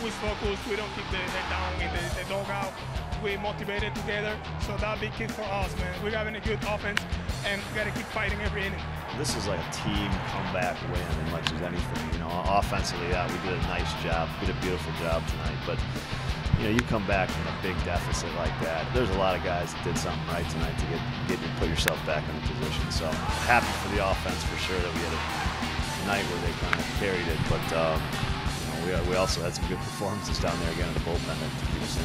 always focused. We don't keep the head down in the dugout. We motivated together, so that's big key for us, man. We're having a good offense, and we got to keep fighting every inning. This is like a team comeback win as much as anything. You know, offensively, yeah, we did a nice job, did a beautiful job tonight. But you know, you come back from a big deficit like that. There's a lot of guys that did something right tonight to get you put yourself back in a position. So happy for the offense for sure that we had a night where they kind of carried it. But you know, we also had some good performances down there again in the bullpen to keep us in.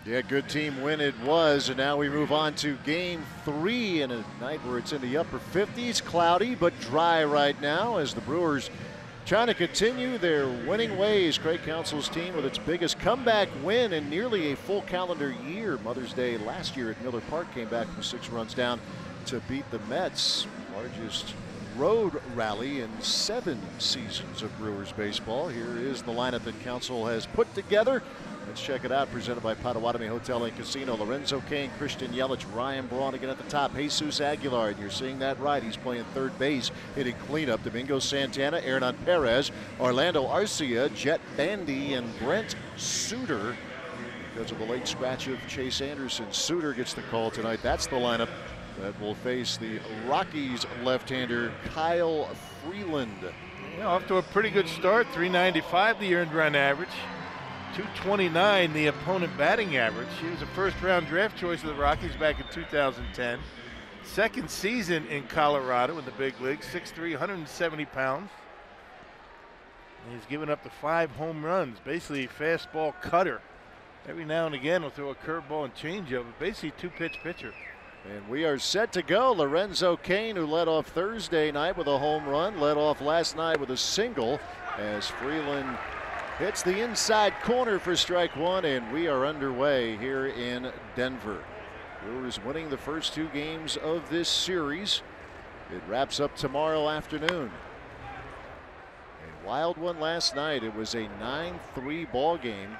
Yeah, good team win it was, and now we move on to game 3 in a night where it's in the upper 50s, cloudy but dry right now as the Brewers trying to continue their winning ways. Craig Counsell's team with its biggest comeback win in nearly a full calendar year. Mother's Day last year at Miller Park came back from 6 runs down to beat the Mets. Largest road rally in 7 seasons of Brewers baseball. Here is the lineup that Counsell has put together. Let's check it out. Presented by Potawatomi Hotel and Casino. Lorenzo Cain, Christian Yelich, Ryan Braun again at the top. Jesus Aguilar, and you're seeing that right. He's playing third base, hitting cleanup. Domingo Santana, Hernan Perez, Orlando Arcia, Jet Bandy, and Brent Suter. Because of the late scratch of Chase Anderson, Suter gets the call tonight. That's the lineup that will face the Rockies left-hander Kyle Freeland. Yeah, off to a pretty good start. 395 the earned run average. 229 the opponent batting average. He was a first-round draft choice of the Rockies back in 2010. Second season in Colorado in the big leagues, 6'3", 170 pounds. And he's given up the 5 home runs, basically a fastball cutter. Every now and again he'll throw a curveball and changeup, but basically two-pitch pitcher. And we are set to go. Lorenzo Cain, who led off Thursday night with a home run, led off last night with a single as Freeland hits the inside corner for strike 1, and we are underway here in Denver. Brewers winning the first 2 games of this series. It wraps up tomorrow afternoon. A wild one last night. It was a 9-3 ball game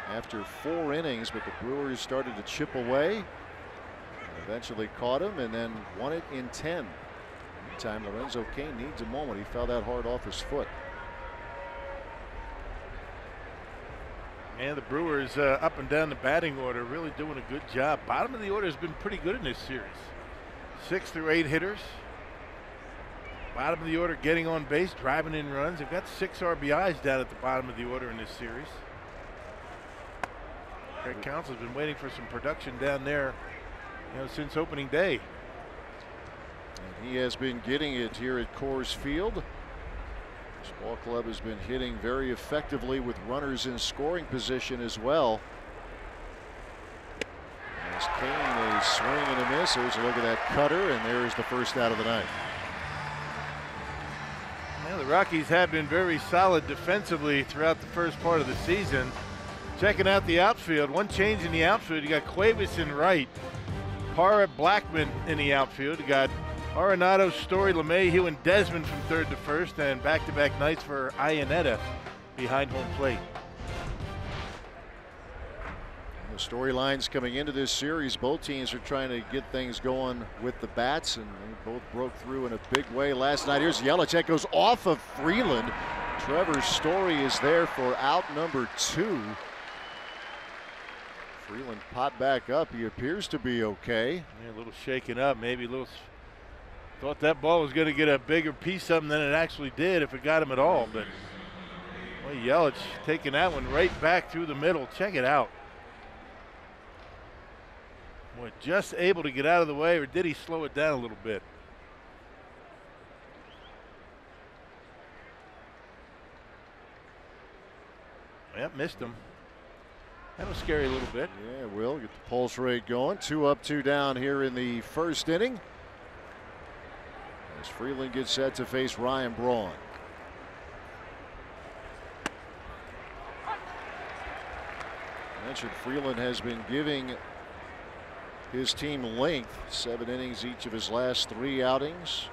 after 4 innings, but the Brewers started to chip away. Eventually caught him and then won it in 10. Meantime, Lorenzo Cain needs a moment. He fell that hard off his foot. And the Brewers up and down the batting order really doing a good job. Bottom of the order has been pretty good in this series. 6 through 8 hitters. Bottom of the order getting on base, driving in runs. They've got 6 RBIs down at the bottom of the order in this series. Craig Counsell's been waiting for some production down there, you know, since opening day. And he has been getting it here at Coors Field. This ball club has been hitting very effectively with runners in scoring position as well. As Cain, a swing and a miss. There's a look at that cutter, and there's the first out of the night. Well, the Rockies have been very solid defensively throughout the first part of the season. Checking out the outfield, one change in the outfield. You got Cuevas in right, Parra, Blackman in the outfield. You got Arenado, Story, LeMahieu, and Desmond from third to first, and back-to-back nights for Iannetta behind home plate. The storylines coming into this series, both teams are trying to get things going with the bats, and they both broke through in a big way last night. Here's Yelich. That goes off of Freeland. Trevor Story is there for out number 2. Freeland popped back up. He appears to be okay. Yeah, a little shaken up, maybe a little. Thought that ball was going to get a bigger piece of him than it actually did, if it got him at all. But boy, Yelich taking that one right back through the middle. Check it out. Boy, just able to get out of the way, or did he slow it down a little bit? Yep, missed him. That was scary a little bit. Yeah, will get the pulse rate going. 2 up, 2 down here in the first inning, as Freeland gets set to face Ryan Braun. I mentioned Freeland has been giving his team length. 7 innings each of his last 3 outings.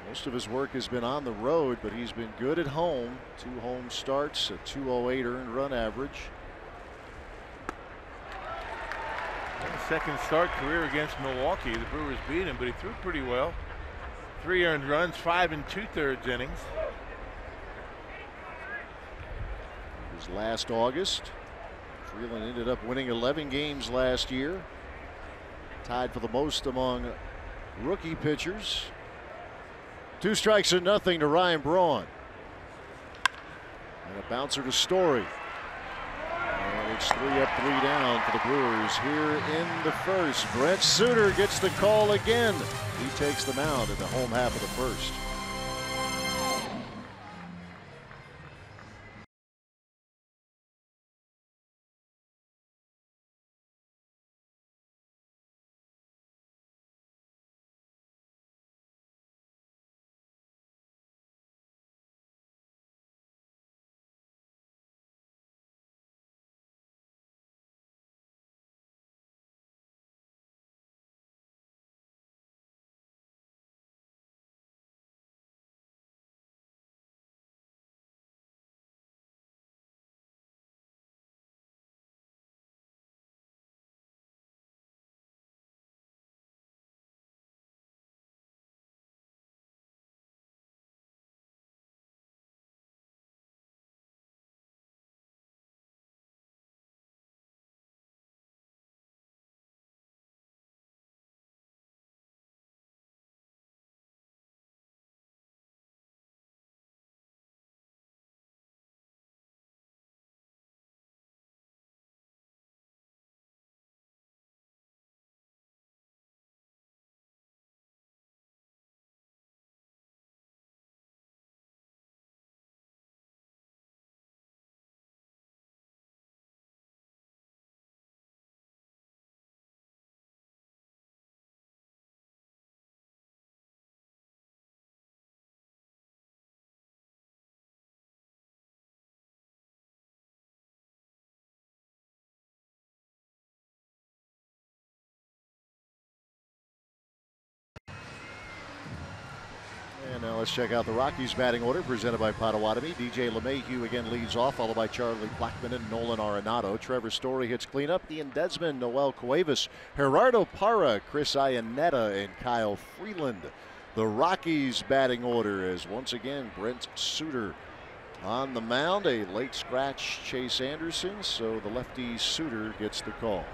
Most of his work has been on the road, but he's been good at home. 2 home starts, a 208 earned run average. Second start career against Milwaukee. The Brewers beat him, but he threw pretty well. 3 earned runs, 5 2/3 innings. It was last August. Freeland ended up winning 11 games last year. Tied for the most among rookie pitchers. 2 strikes and nothing to Ryan Braun. And a bouncer to Story. And it's 3 up, 3 down for the Brewers here in the first. Brent Suter gets the call again. He takes the mound in the home half of the first. And now let's check out the Rockies batting order presented by Potawatomi. DJ LeMahieu again leads off, followed by Charlie Blackmon and Nolan Arenado. Trevor Story hits cleanup. Ian Desmond, Noel Cuevas, Gerardo Parra, Chris Iannetta, and Kyle Freeland. The Rockies batting order as once again Brent Suter on the mound. A late scratch Chase Anderson, so the lefty Suter gets the call.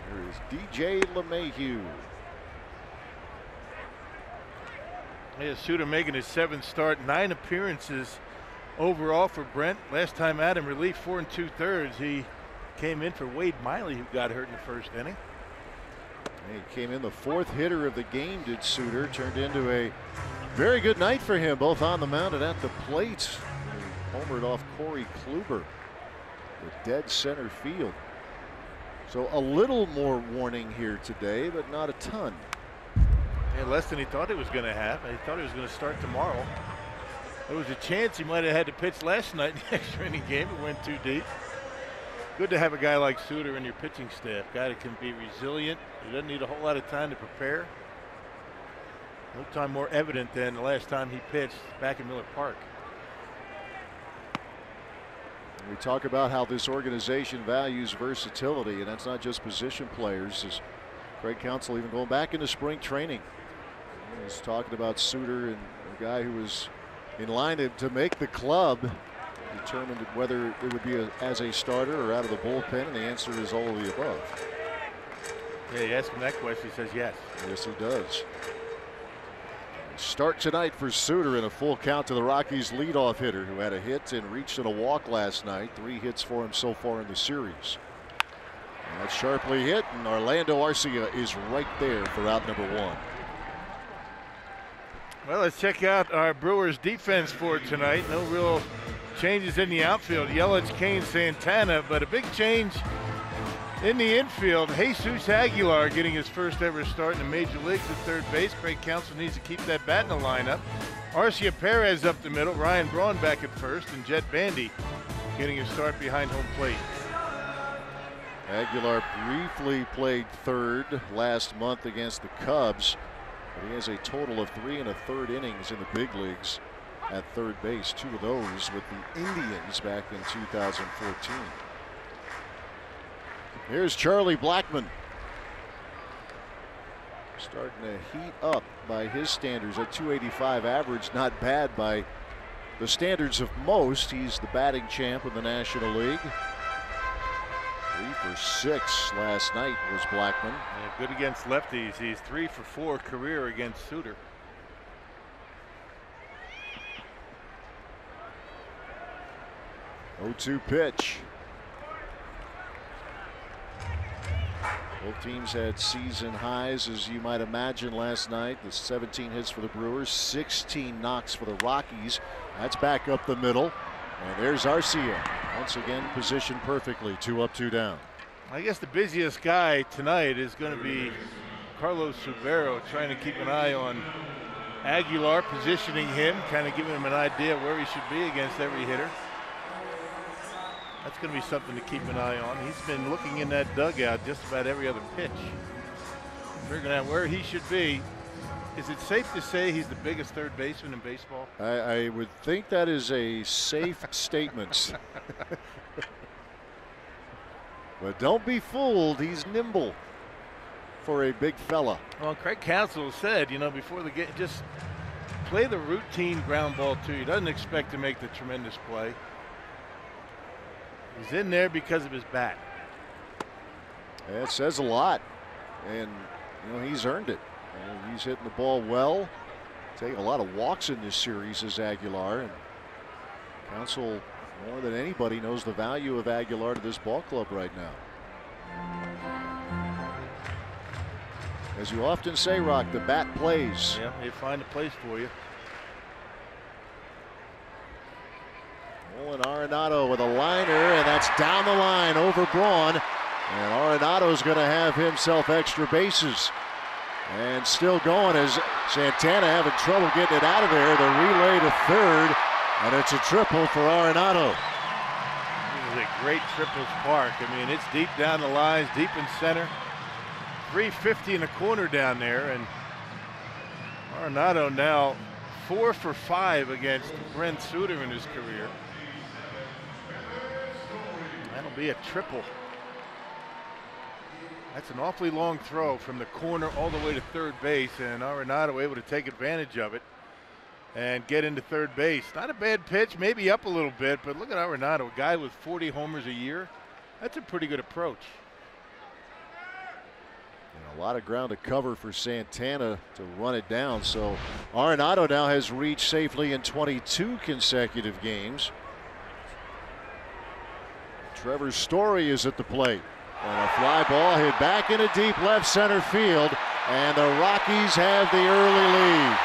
Here is DJ LeMahieu. Yeah, Suter making his 7th start, 9 appearances overall for Brent. Last time out in relief, 4 2/3. He came in for Wade Miley, who got hurt in the first inning. He came in the 4th hitter of the game, did Suter. Turned into a very good night for him, both on the mound and at the plate. He homered off Corey Kluber, the dead center field. So a little more warning here today, but not a ton. Yeah, less than he thought he was going to have. He thought he was going to start tomorrow. There was a chance he might have had to pitch last night in the extra inning game. It went too deep. Good to have a guy like Suter in your pitching staff. Guy that can be resilient. He doesn't need a whole lot of time to prepare. No time more evident than the last time he pitched back in Miller Park. We talk about how this organization values versatility, and that's not just position players. As Craig Counsell even going back into spring training, he's talking about Suter and a guy who was in line to make the club, determined whether it would be as a starter or out of the bullpen, and the answer is all of the above. Yeah, you ask him that question, he says yes. Yes, he does. Start tonight for Suter in a full count to the Rockies' leadoff hitter, who had a hit and reached in a walk last night. 3 hits for him so far in the series. And that's sharply hit, and Orlando Arcia is right there for out number 1. Well, let's check out our Brewers defense for tonight. No real changes in the outfield. Yelich, Kane, Santana, but a big change in the infield. Jesus Aguilar getting his first ever start in the major leagues at third base. Craig Counsell needs to keep that bat in the lineup. Arcia Perez up the middle. Ryan Braun back at first, and Jet Bandy getting his start behind home plate. Aguilar briefly played third last month against the Cubs, but he has a total of 3 1/3 innings in the big leagues at third base. 2 of those with the Indians back in 2014. Here's Charlie Blackmon. starting to heat up by his standards at 285 average. Not bad by the standards of most. He's the batting champ of the National League. 3 for 6 last night was Blackman. Yeah, good against lefties. He's 3 for 4 career against Suter. Oh, 2 pitch. Both teams had season highs, as you might imagine, last night. The 17 hits for the Brewers, 16 knocks for the Rockies. That's back up the middle. And there's Arcia. Once again, positioned perfectly. 2 up, 2 down. I guess the busiest guy tonight is going to be Carlos Subero, trying to keep an eye on Aguilar, positioning him, kind of giving him an idea where he should be against every hitter. That's going to be something to keep an eye on. He's been looking in that dugout just about every other pitch, figuring out where he should be. Is it safe to say he's the biggest third baseman in baseball? I would think that is a safe statement. But don't be fooled, he's nimble for a big fella. Well, Craig Counsell said, you know, before the game, just play the routine ground ball to you. He doesn't expect to make the tremendous play. He's in there because of his bat. That says a lot, and you know he's earned it. And he's hitting the ball well. Taking a lot of walks in this series is Aguilar, and Counsell more than anybody knows the value of Aguilar to this ball club right now. As you often say, Rock, the bat plays. Yeah, they find a place for you. Nolan Arenado with a liner, and that's down the line over Braun. And Arenado's going to have himself extra bases. And still going as Santana having trouble getting it out of there. The relay to third, and it's a triple for Arenado. This is a great triples park. I mean, it's deep down the lines, deep in center. 350 in the corner down there, and Arenado now 4 for 5 against Brent Suter in his career. That'll be a triple. That's an awfully long throw from the corner all the way to third base, and Arenado able to take advantage of it and get into third base. Not a bad pitch, maybe up a little bit, but look at Arenado, a guy with 40 homers a year. That's a pretty good approach. And a lot of ground to cover for Santana to run it down. So Arenado now has reached safely in 22 consecutive games. Trevor Story is at the plate. And a fly ball hit back into deep left center field. And the Rockies have the early lead.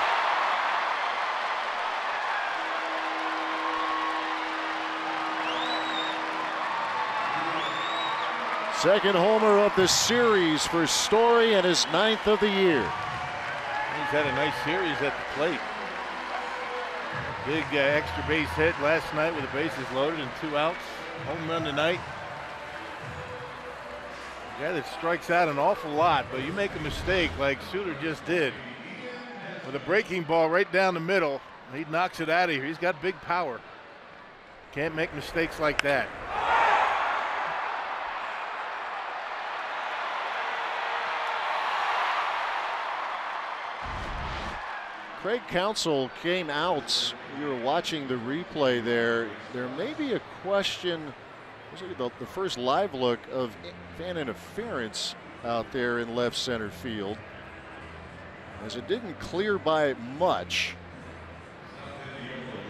Second homer of the series for Story and his 9th of the year. He's had a nice series at the plate. Big extra base hit last night with the bases loaded and 2 outs. Home run tonight. A guy that strikes out an awful lot, but you make a mistake like Suter just did. With a breaking ball right down the middle, he knocks it out of here. He's got big power. Can't make mistakes like that. Craig Counsell came out. You were watching the replay there. There may be a question, the first live look of fan interference out there in left center field, as it didn't clear by much.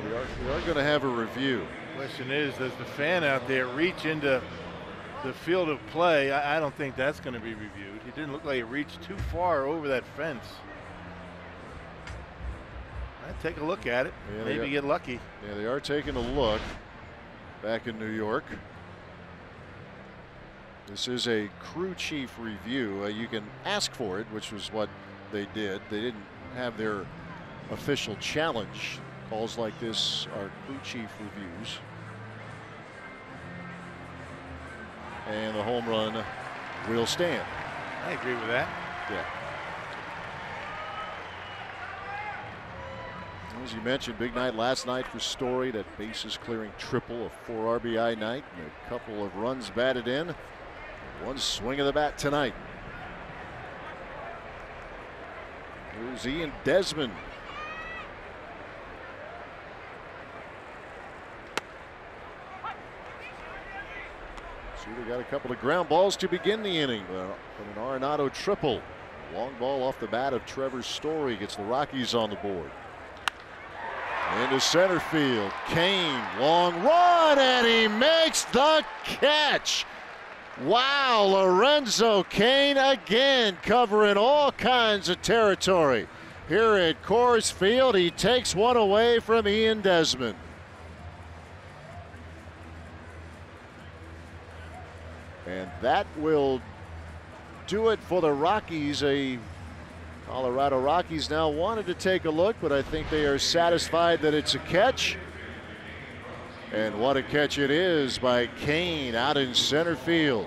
We are going to have a review. Question is, does the fan out there reach into the field of play? I don't think that's going to be reviewed. He didn't look like he reached too far over that fence. Take a look at it. Yeah, maybe get lucky. Yeah, they are taking a look back in New York. This is a crew chief review. You can ask for it, which was what they did. They didn't have their official challenge. Calls like this are crew chief reviews. And the home run will stand. I agree with that. Yeah. As you mentioned, big night last night for Story. That bases clearing triple, a 4 RBI night, and a couple of runs batted in. One swing of the bat tonight. Here's Ian Desmond. Suter got a couple of ground balls to begin the inning, but an Arenado triple. Long ball off the bat of Trevor Story gets the Rockies on the board. Into center field, Kane, long run, and he makes the catch. Wow, Lorenzo Kane again covering all kinds of territory. Here at Coors Field, he takes one away from Ian Desmond. And that will do it for the Rockies. Colorado Rockies now wanted to take a look, but I think they are satisfied that it's a catch. And what a catch it is by Kane out in center field.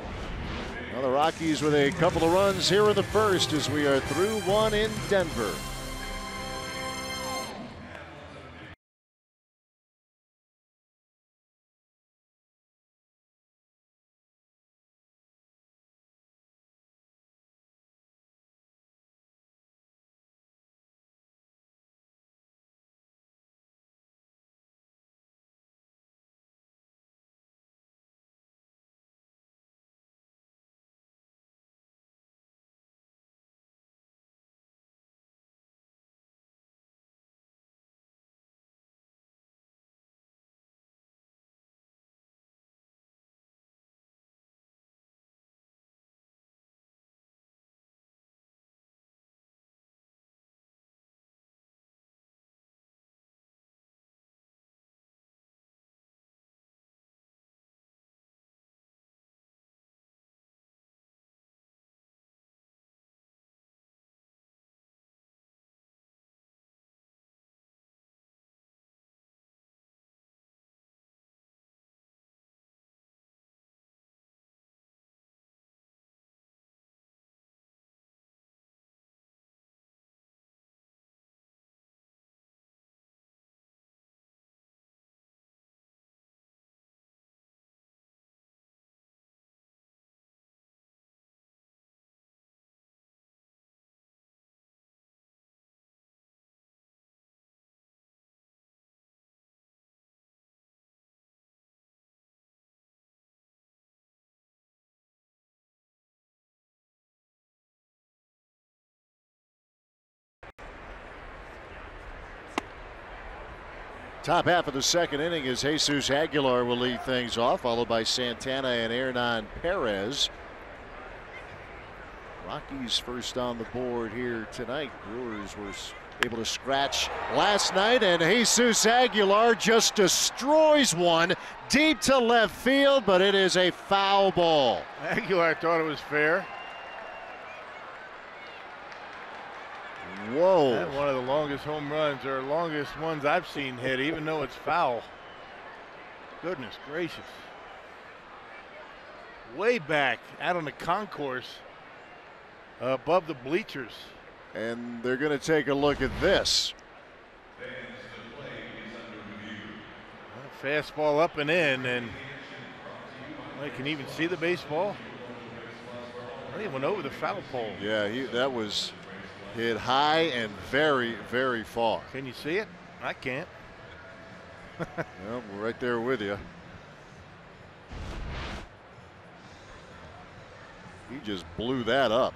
Now the Rockies with a couple of runs here in the first as we are through one in Denver. Top half of the second inning as Jesus Aguilar will lead things off, followed by Santana and Hernan Perez. Rockies first on the board here tonight. Brewers were able to scratch last night, and Jesus Aguilar just destroys one deep to left field, but it is a foul ball. Aguilar thought it was fair. Whoa. That's one of the longest home runs, or longest ones I've seen hit, even though it's foul. Goodness gracious. Way back out on the concourse above the bleachers. And they're going to take a look at this. Fastball up and in, and I can even see the baseball. I think it went over the foul pole. Yeah, that was hit high and very, very far. Can you see it? I can't. Well, we're right there with you. He just blew that up.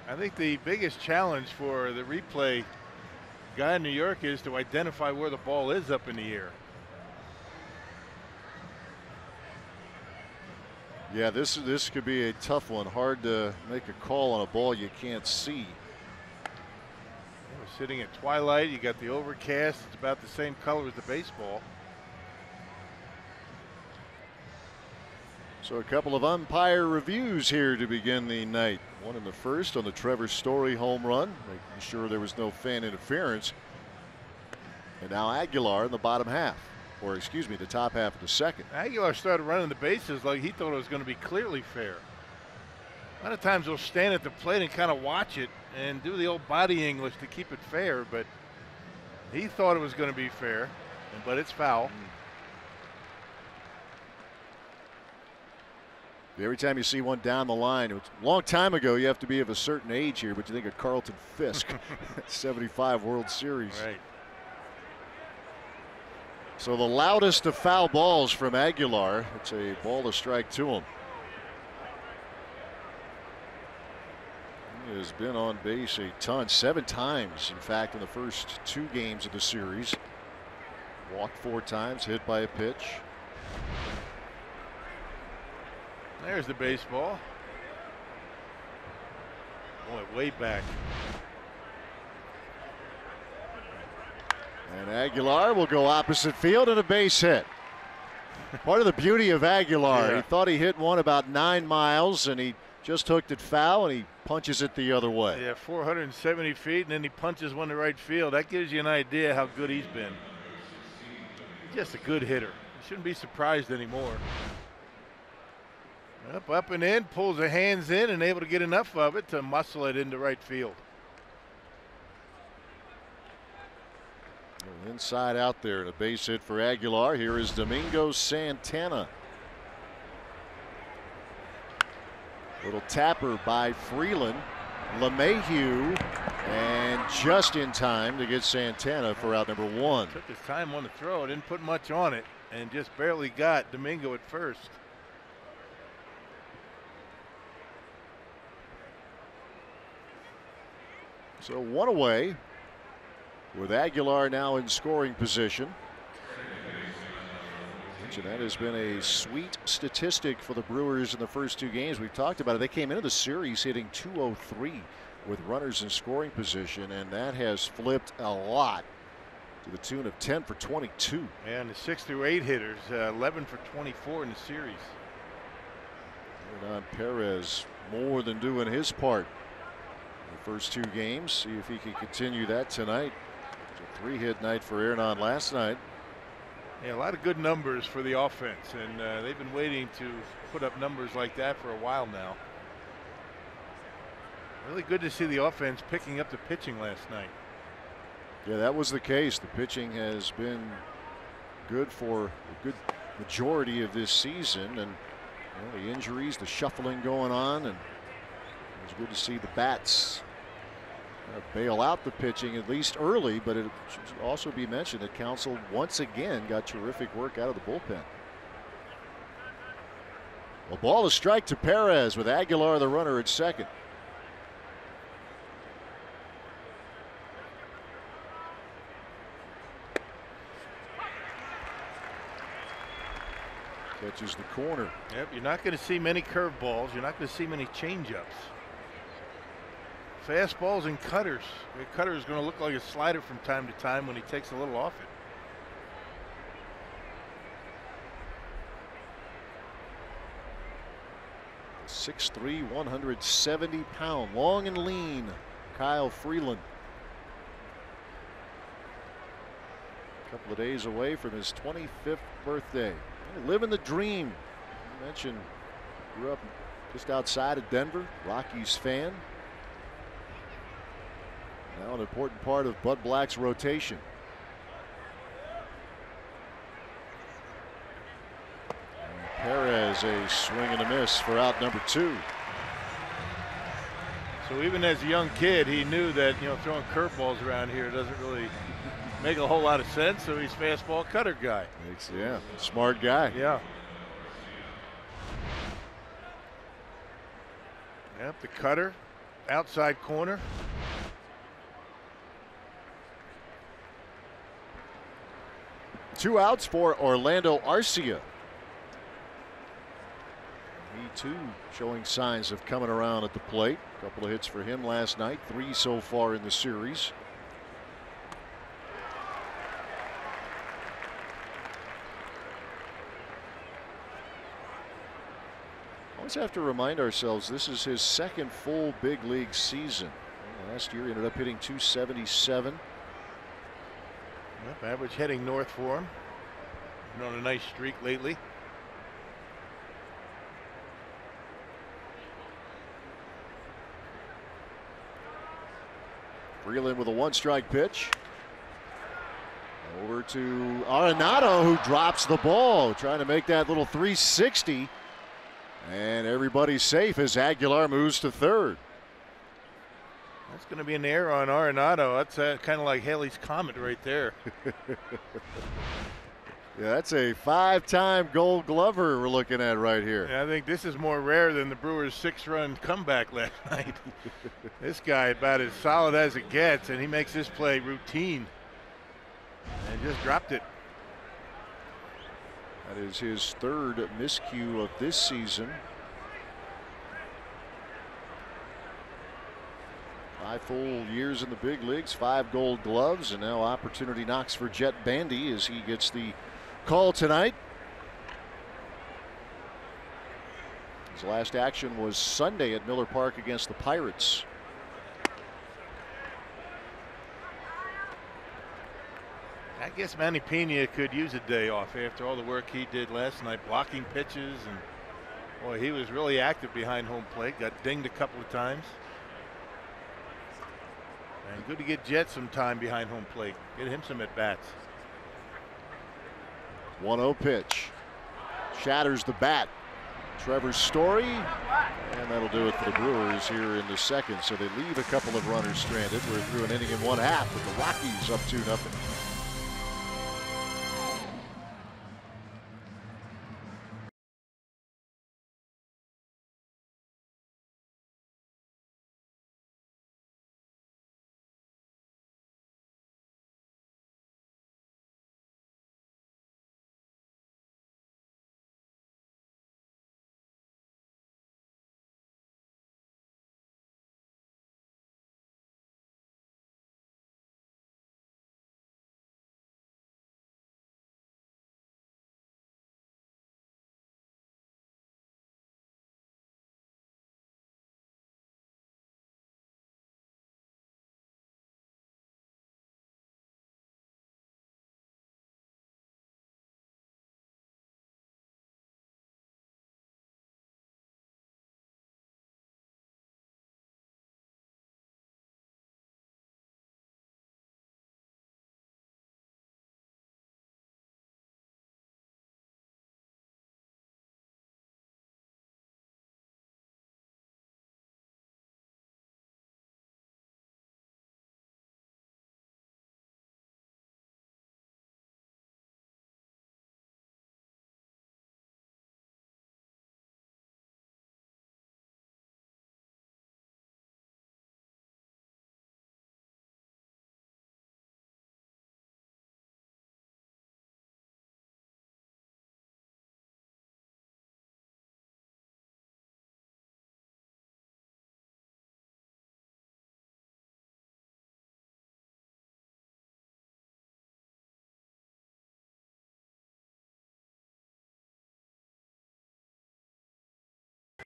I think the biggest challenge for the replay guy in New York is to identify where the ball is up in the air. Yeah, this could be a tough one. Hard to make a call on a ball you can't see. We're sitting at twilight. You got the overcast. It's about the same color as the baseball. So a couple of umpire reviews here to begin the night. One in the first on the Trevor Story home run, making sure there was no fan interference. And now Aguilar in the bottom half, or excuse me, the top half of the second. Aguilar started running the bases like he thought it was going to be clearly fair. A lot of times he'll stand at the plate and kind of watch it and do the old body English to keep it fair, but he thought it was going to be fair, but it's foul. Every time you see one down the line, it's a long time ago, you have to be of a certain age here, but you think of Carlton Fisk, 75 World Series. Right. So the loudest of foul balls from Aguilar. It's a ball to strike to him. He has been on base a ton, 7 times, in fact, in the first 2 games of the series. Walked 4 times, hit by a pitch. There's the baseball. Boy, way back. And Aguilar will go opposite field and a base hit. Part of the beauty of Aguilar, he thought he hit one about 9 miles and he just hooked it foul and he punches it the other way. Yeah, 470 feet and then he punches one to right field. That gives you an idea how good he's been. Just a good hitter. You shouldn't be surprised anymore. Up and in, pulls the hands in and able to get enough of it to muscle it into right field. Inside out there and a base hit for Aguilar. Here is Domingo Santana. Little tapper by Freeland. LeMahieu, and just in time to get Santana for out number 1. Took his time on the throw, didn't put much on it, and just barely got Domingo at first. So 1 away with Aguilar now in scoring position. And that has been a sweet statistic for the Brewers in the first 2 games. We've talked about it. They came into the series hitting .203 with runners in scoring position, and that has flipped a lot to the tune of 10 for 22. And the 6 through 8 hitters, 11 for 24 in the series. Hernan Perez more than doing his part in the first 2 games. See if he can continue that tonight. It's a 3-hit night for Hernan last night. Yeah, a lot of good numbers for the offense, and they've been waiting to put up numbers like that for a while now. Really good to see the offense picking up the pitching last night. Yeah, that was the case. The pitching has been good for a good majority of this season, and the injuries, the shuffling going on, and it was good to see the bats bail out the pitching at least early. But it should also be mentioned that Counsell once again got terrific work out of the bullpen. A ball to strike to Perez with Aguilar the runner at second. Catches the corner. Yep, you're not going to see many curveballs. You're not going to see many changeups. Fastballs and cutters. The cutter is going to look like a slider from time to time when he takes a little off it. 6'3", 170-pound, long and lean, Kyle Freeland. A couple of days away from his 25th birthday. Living the dream. I mentioned grew up just outside of Denver, Rockies fan. Now an important part of Bud Black's rotation. And Perez a swing and a miss for out number 2. So even as a young kid, he knew that throwing curveballs around here doesn't really make a whole lot of sense. So he's fastball cutter guy. Yeah, smart guy. Yeah. Yep, the cutter, outside corner. Two outs for Orlando Arcia. He too showing signs of coming around at the plate. A couple of hits for him last night, 3 so far in the series. Always have to remind ourselves this is his second full big league season. Last year he ended up hitting .277. Yep, average heading north for him. Been on a nice streak lately. Freeland with a 1-strike pitch. Over to Arenado, who drops the ball, trying to make that little 360. And everybody's safe as Aguilar moves to third. That's going to be an error on Arenado. That's kind of like Haley's Comet right there. Yeah, that's a 5-time Gold Glover we're looking at right here. Yeah, I think this is more rare than the Brewers' 6-run comeback last night. This guy about as solid as it gets, and he makes this play routine. And just dropped it. That is his third miscue of this season. 5 full years in the big leagues, 5 Gold Gloves, and now opportunity knocks for Jet Bandy as he gets the call tonight. His last action was Sunday at Miller Park against the Pirates. I guess Manny Pena could use a day off after all the work he did last night, blocking pitches, and boy, he was really active behind home plate. Got dinged a couple of times. And good to get Jet some time behind home plate. Get him some at bats. 1-0 pitch. Shatters the bat. Trevor Story. And that'll do it for the Brewers here in the second. So they leave a couple of runners stranded. We're through an inning and 1/2 with the Rockies up 2-0.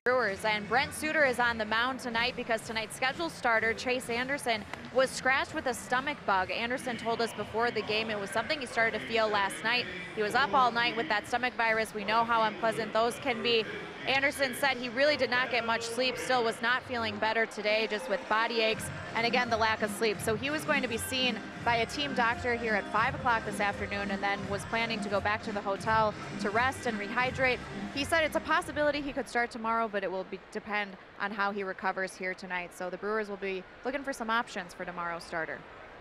Brewers, and Brent Suter is on the mound tonight because tonight's scheduled starter Chase Anderson was scratched with a stomach bug. Anderson told us before the game it was something he started to feel last night. He was up all night with that stomach virus. We know how unpleasant those can be. Anderson said he really did not get much sleep, still was not feeling better today, just with body aches and again the lack of sleep. So he was going to be seen by a team doctor here at 5 o'clock this afternoon and then was planning to go back to the hotel to rest and rehydrate. He said it's a possibility he could start tomorrow, but it will depend on how he recovers here tonight. So the Brewers will be looking for some options for tomorrow's starter.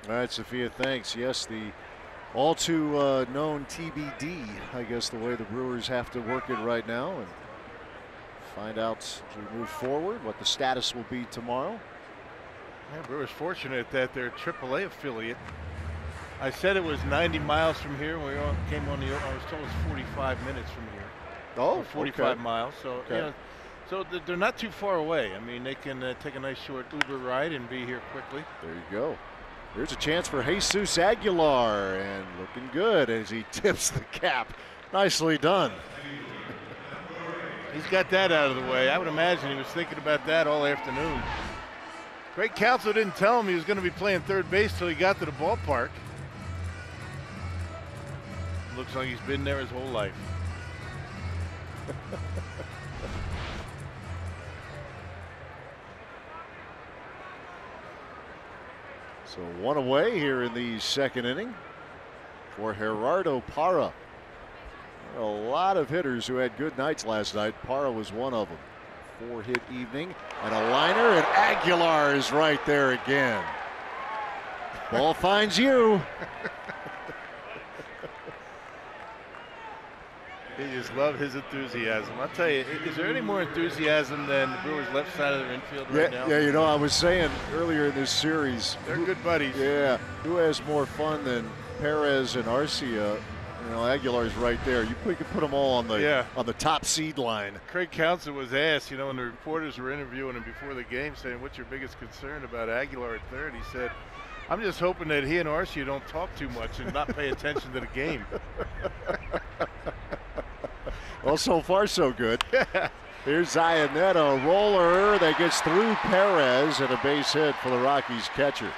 All right, Sophia, thanks. Yes, the all too known TBD, I guess, the way the Brewers have to work it right now, and find out as we move forward what the status will be tomorrow. Yeah, Brewers fortunate that their AAA affiliate. I said it was 90 miles from here. We all came on the. I was told it was 45 minutes from here. Oh, or 45 okay. miles. So Okay. you know, so they're not too far away. I mean, they can take a nice short Uber ride and be here quickly. There you go. Here's a chance for Jesus Aguilar, and looking good as he tips the cap. Nicely done. He's got that out of the way. I would imagine he was thinking about that all afternoon. Greg Counsell didn't tell him he was going to be playing third base till he got to the ballpark. Looks like he's been there his whole life. So one away here in the second inning for Gerardo Parra. A lot of hitters who had good nights last night. Parra was one of them. 4-hit evening and a liner, and Aguilar is right there again. Ball finds you. You just love his enthusiasm. I'll tell you, is there any more enthusiasm than the Brewers' left side of their infield right now? Yeah, you know, I was saying earlier in this series. They're good buddies. Yeah, who has more fun than Perez and Arcia? You know, Aguilar's right there. You could put them all on the top seed line. Craig Counsell was asked, you know, when the reporters were interviewing him before the game, saying, "What's your biggest concern about Aguilar at third?" He said, "I'm just hoping that he and Arcia don't talk too much and not pay attention to the game." Well, so far so good. Here's Zionetta, a roller that gets through Perez, and a base hit for the Rockies catcher.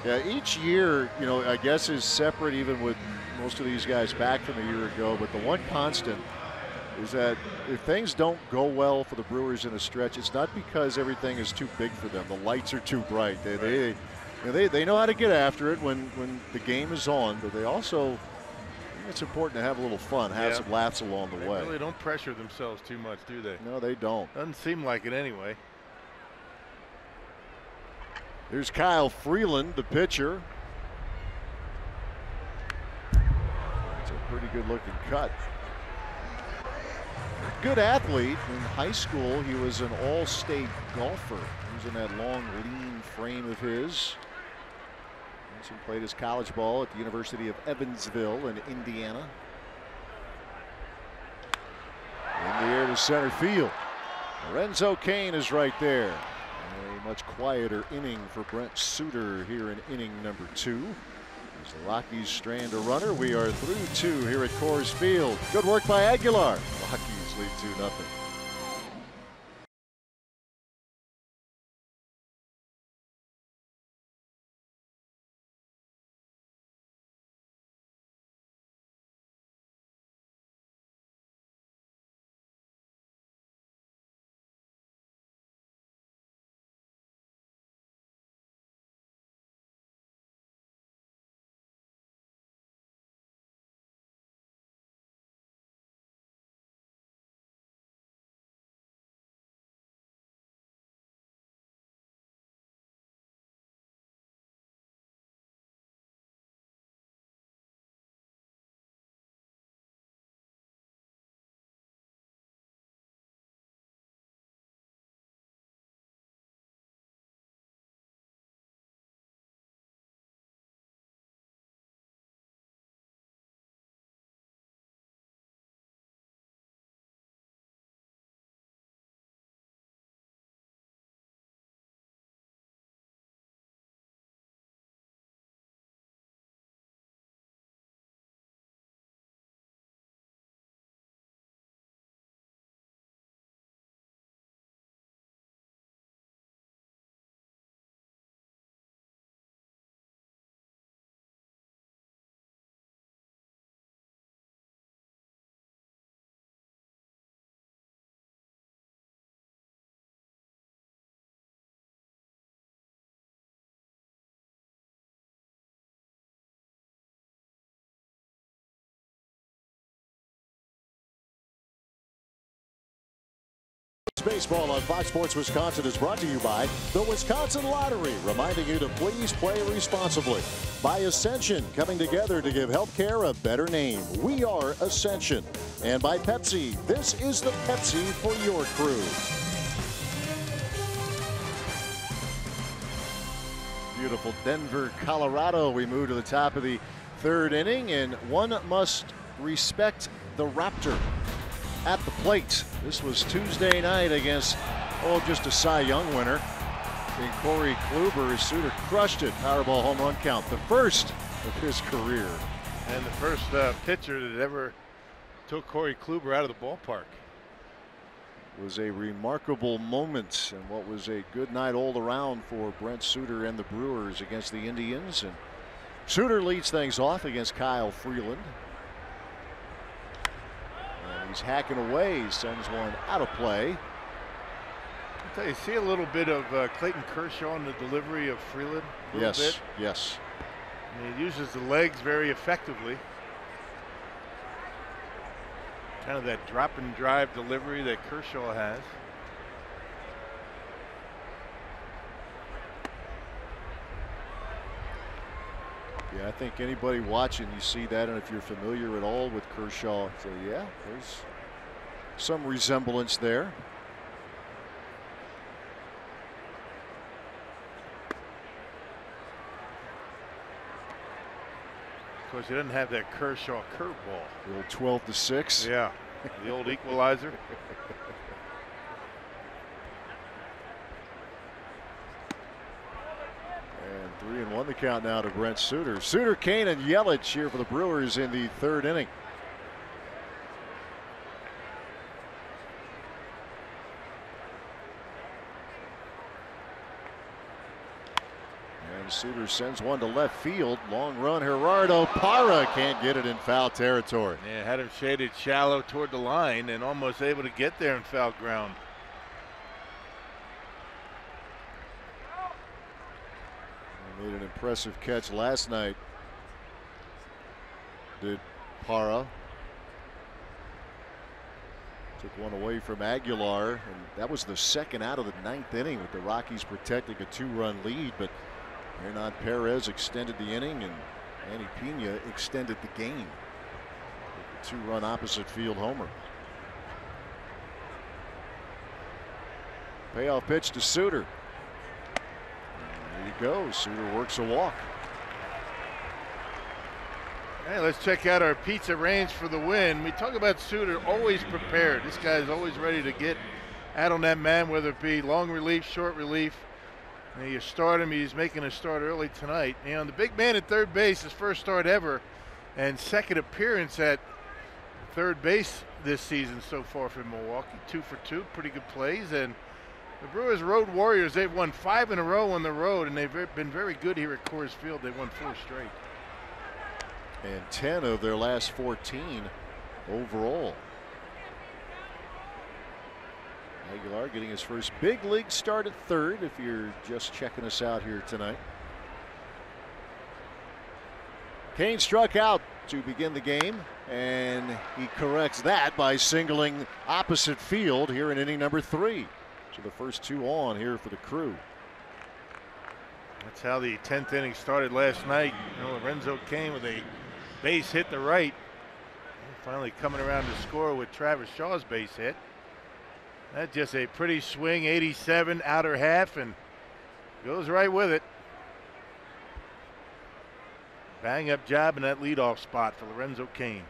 Yeah, each year, you know, I guess is separate even with most of these guys back from a year ago, but the one constant is that if things don't go well for the Brewers in a stretch, it's not because everything is too big for them. The lights are too bright. They know how to get after it when the game is on, but they also, I think it's important to have a little fun, have some laughs along the way. They really don't pressure themselves too much, do they? No, they don't. Doesn't seem like it anyway. Here's Kyle Freeland, the pitcher. It's a pretty good looking cut. Good athlete. In high school, he was an all-state golfer. He was in that long, lean frame of his. He played his college ball at the University of Evansville in Indiana. In the air to center field. Lorenzo Cain is right there. A much quieter inning for Brent Suter here in inning number 2. As the Rockies strand a runner, we are through 2 here at Coors Field. Good work by Aguilar. Rockies lead 2-0. Baseball on Fox Sports Wisconsin is brought to you by the Wisconsin Lottery, reminding you to please play responsibly. By Ascension, coming together to give healthcare a better name. We are Ascension. And by Pepsi, this is the Pepsi for your crew. Beautiful Denver, Colorado. We move to the top of the 3rd inning, and one must respect the Raptor at the plate. This was Tuesday night against, just a Cy Young winner in Corey Kluber. His Suter crushed it. Powerball home run count, the first of his career. And the first pitcher that ever took Corey Kluber out of the ballpark. It was a remarkable moment and what was a good night all around for Brent Suter and the Brewers against the Indians. And Suter leads things off against Kyle Freeland. He's hacking away, he sends one out of play. You see a little bit of Clayton Kershaw in the delivery of Freeland. Yes, yes. And he uses the legs very effectively. Kind of that drop and drive delivery that Kershaw has. Yeah, I think anybody watching, you see that, and if you're familiar at all with Kershaw, so yeah, there's some resemblance there. Of course, he doesn't have that Kershaw curveball. The old 12-6. Yeah, the old equalizer. And 3-1 the count now to Brent Suter. Suter, Kane, and Yelich here for the Brewers in the third inning. And Suter sends one to left field. Long run, Gerardo Parra can't get it in foul territory. Yeah, had him shaded shallow toward the line and almost able to get there in foul ground. Made an impressive catch last night, did Parra. Took one away from Aguilar, and that was the second out of the ninth inning with the Rockies protecting a 2-run lead. But Hernan Perez extended the inning, and Manny Pena extended the game with a 2-run opposite field homer. Payoff pitch to Suter. There you go. Suter works a walk. Hey, let's check out our pizza range for the win. We talk about Suter, always prepared. This guy is always ready to get out on that man, whether it be long relief, short relief. And you start him, he's making a start early tonight. You know, the big man at third base, his first start ever, and second appearance at third base this season so far for Milwaukee. 2 for 2, pretty good plays. And the Brewers road warriors, they've won 5 in a row on the road, and they've been very good here at Coors Field. They've won 4 straight. And 10 of their last 14 overall. Aguilar getting his first big league start at third, if you're just checking us out here tonight. Kane struck out to begin the game, and he corrects that by singling opposite field here in inning number 3. So the first 2 on here for the Crew. That's how the 10th inning started last night. You know, Lorenzo Cain with a base hit to right. Finally coming around to score with Travis Shaw's base hit. That's just a pretty swing, 87 outer half, and goes right with it. Bang up job in that leadoff spot for Lorenzo Cain.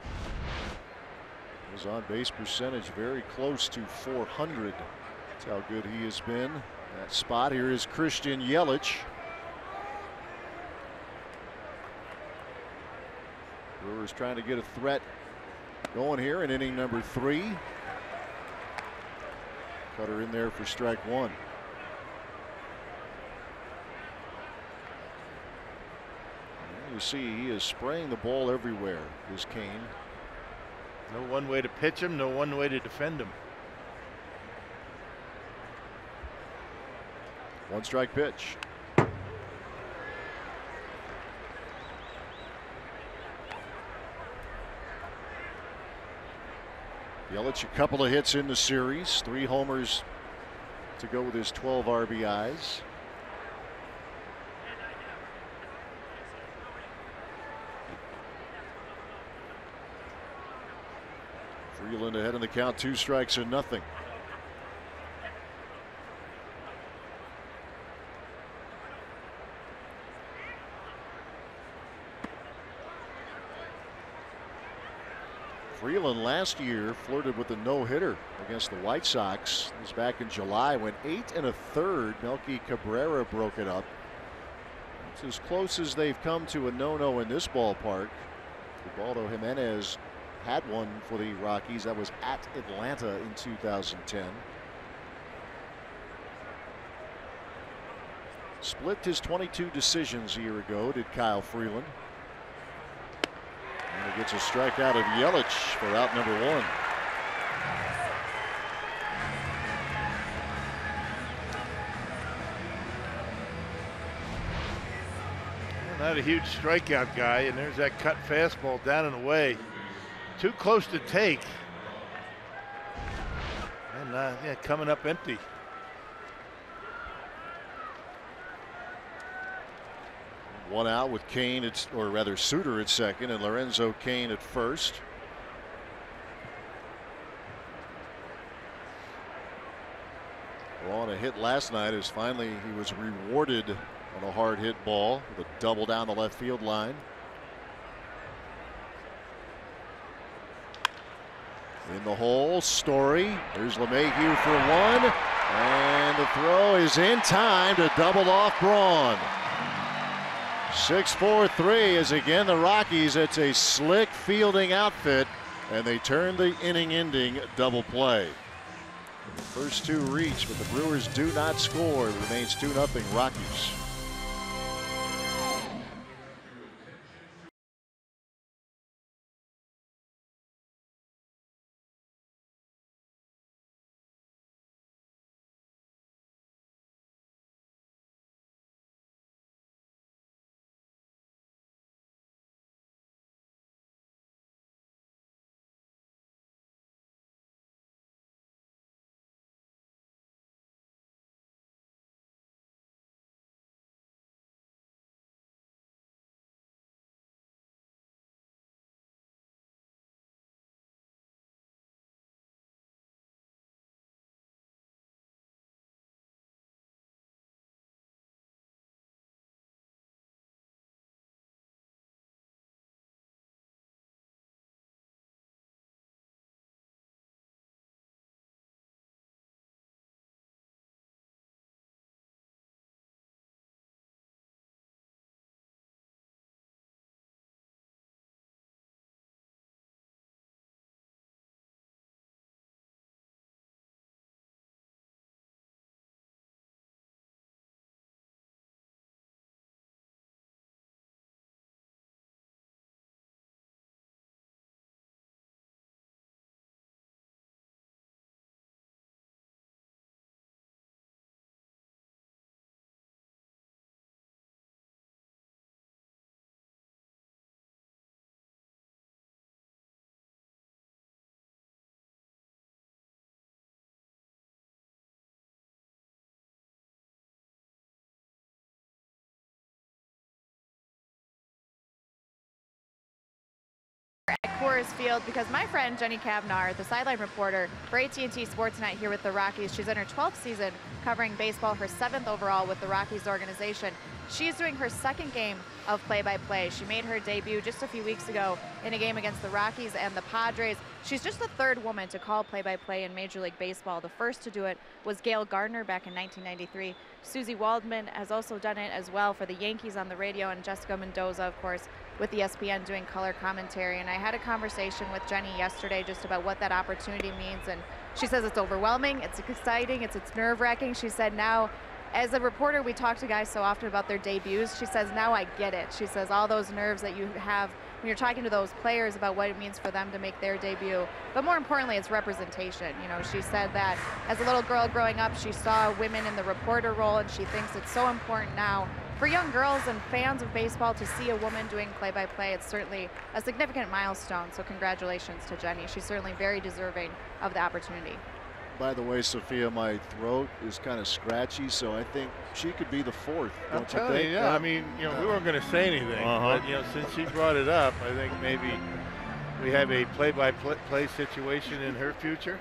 His on base percentage very close to 400. That's how good he has been. That spot here is Christian Yelich. Brewers trying to get a threat going here in inning number 3. Cutter in there for strike 1. And you see he is spraying the ball everywhere, this Kane. No one way to pitch him, no one way to defend him. 1 strike pitch. Yelich, a couple of hits in the series, 3 homers to go with his 12 RBIs. Freeland ahead in the count, 2 strikes and nothing. Freeland last year flirted with a no-hitter against the White Sox. It was back in July, went 8 1/3. Melky Cabrera broke it up. It's as close as they've come to a no-no in this ballpark. Ubaldo Jimenez had one for the Rockies. That was at Atlanta in 2010. Split his 22 decisions a year ago, did Kyle Freeland. And he gets a strikeout of Yelich for out number 1. Not a huge strikeout guy, and there's that cut fastball down and away. Too close to take. And yeah, coming up empty. One out with Kane, or rather Suter at second, and Lorenzo Kane at first. Well, on a hit last night, as finally he was rewarded on a hard hit ball with a double down the left field line. In the hole, Story. There's LeMahieu for one, and the throw is in time to double off Braun. 6-4-3 is again the Rockies. It's a slick fielding outfit, and they turn the inning-ending double play. The first two reach, but the Brewers do not score. It remains 2-0 Rockies. Coors Field, because my friend Jenny Kavnar, the sideline reporter for AT Sports Tonight here with the Rockies, she's in her 12th season covering baseball, her 7th overall with the Rockies organization. She's doing her second game of play-by-play. She made her debut just a few weeks ago in a game against the Rockies and the Padres. She's just the third woman to call play-by-play in Major League Baseball. The first to do it was Gail Gardner back in 1993. Susie Waldman has also done it as well for the Yankees on the radio, and Jessica Mendoza, of course, with ESPN doing color commentary. And I had a conversation with Jenny yesterday just about what that opportunity means, and she says it's overwhelming, it's exciting, it's nerve-wracking. She said now, as a reporter, we talk to guys so often about their debuts. She says, now I get it. She says all those nerves that you have when you're talking to those players about what it means for them to make their debut. But more importantly, it's representation. You know, she said that as a little girl growing up, she saw women in the reporter role, and she thinks it's so important now for young girls and fans of baseball to see a woman doing play-by-play. It's certainly a significant milestone, so congratulations to Jenny. She's certainly very deserving of the opportunity. By the way, Sophia, my throat is kind of scratchy, so I think she could be the fourth. I'm telling you, yeah. I mean, you know, we weren't going to say anything, but you know, since she brought it up, I think maybe we have a play-by-play situation in her future.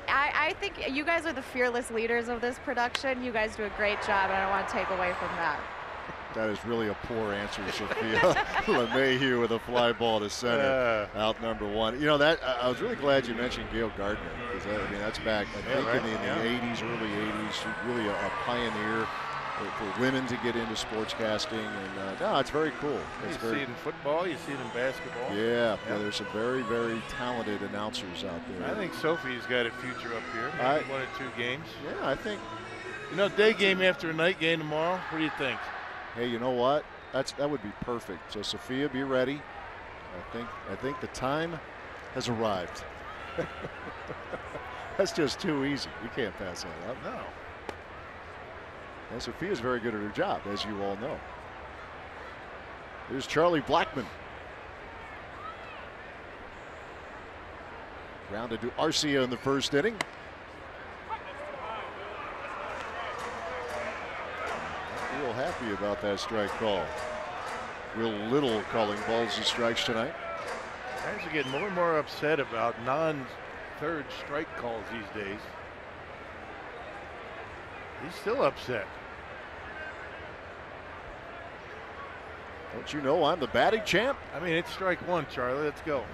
I think you guys are the fearless leaders of this production. You guys do a great job, and I don't want to take away from that. That is really a poor answer, Sophia. LeMahieu with a fly ball to center, out number one. You know, that I was really glad you mentioned Gail Gardner, because I mean that's back I think in the 80s, early 80s. She's really a pioneer for women to get into sportscasting, and no, it's very cool. You see it in football, you see it in basketball. Yeah, there's some very, very talented announcers out there. I think Sophie's got a future up here, maybe 1 or 2 games. Yeah, I think. You know, day game after a night game tomorrow. What do you think? Hey, you know what? That would be perfect. So Sophia, be ready. I think the time has arrived. That's just too easy. You can't pass that up. No. And Sophia's very good at her job, as you all know. Here's Charlie Blackmon. Grounded to Arcia in the first inning. Real happy about that strike call. Real little calling balls and strikes tonight. Guys are getting more and more upset about non-third strike calls these days. He's still upset. Don't you know I'm the batting champ? I mean, it's strike one, Charlie. Let's go.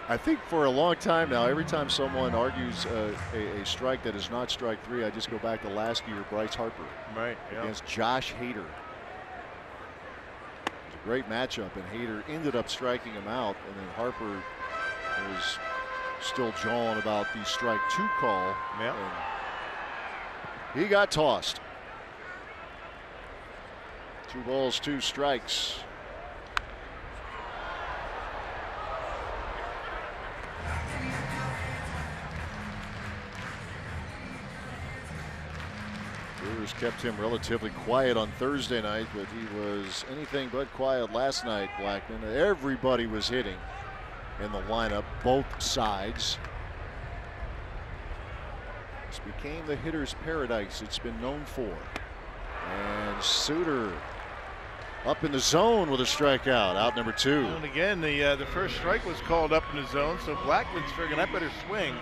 I think for a long time now, every time someone argues a strike that is not strike three, I just go back to last year, Bryce Harper. Right. Against Josh Hader. It was a great matchup, and Hader ended up striking him out, and then Harper was still jawing about the strike two call. Yeah. And he got tossed. 2 balls, 2 strikes. Brewers kept him relatively quiet on Thursday night, but he was anything but quiet last night, Blackmon. Everybody was hitting in the lineup, both sides. This became the hitter's paradise it's been known for. And Suter up in the zone with a strikeout, out number 2. And again, the first strike was called up in the zone, so Blackmon's figuring I better swing.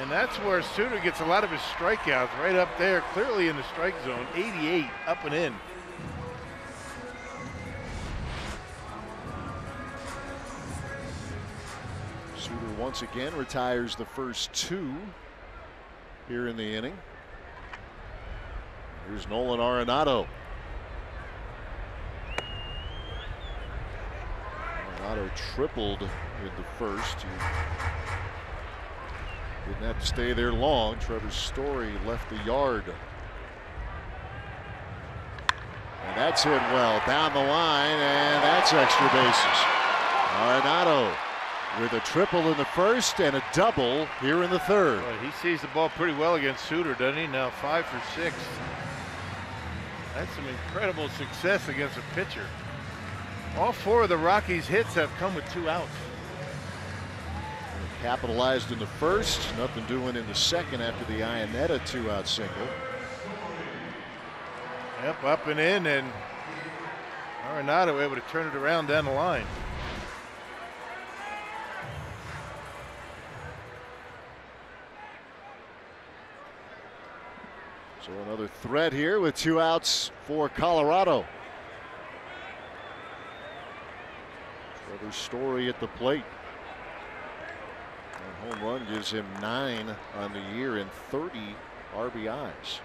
And that's where Suter gets a lot of his strikeouts, right up there, clearly in the strike zone. 88 up and in. Suter once again retires the first 2 here in the inning. Here's Nolan Arenado. Arenado tripled in the first. He didn't have to stay there long. Trevor Story left the yard. And that's hit well down the line, and that's extra bases. Arenado with a triple in the first and a double here in the third. Well, he sees the ball pretty well against Suter, doesn't he? Now 5 for 6. That's some incredible success against a pitcher. All 4 of the Rockies' hits have come with 2 outs. Capitalized in the first, nothing doing in the second after the Iannetta 2-out single. Yep, up and in, and Arenado able to turn it around down the line. So another threat here with 2 outs for Colorado. Trevor Story at the plate. And home run gives him 9 on the year and 30 RBIs.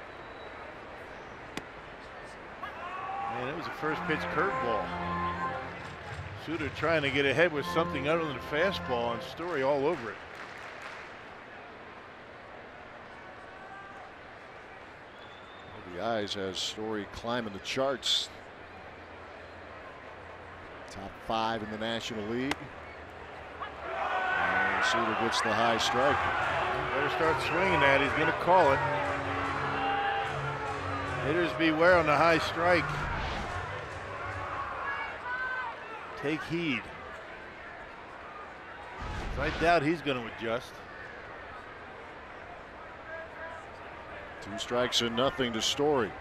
Man, it was a first pitch curveball. Suter trying to get ahead with something other than a fastball, and Story all over it. The eyes has Story climbing the charts. Top 5 in the National League. And Suter gets the high strike. Better start swinging that. He's going to call it. Hitters beware on the high strike. Take heed. I doubt he's going to adjust. 2 strikes and nothing to Story.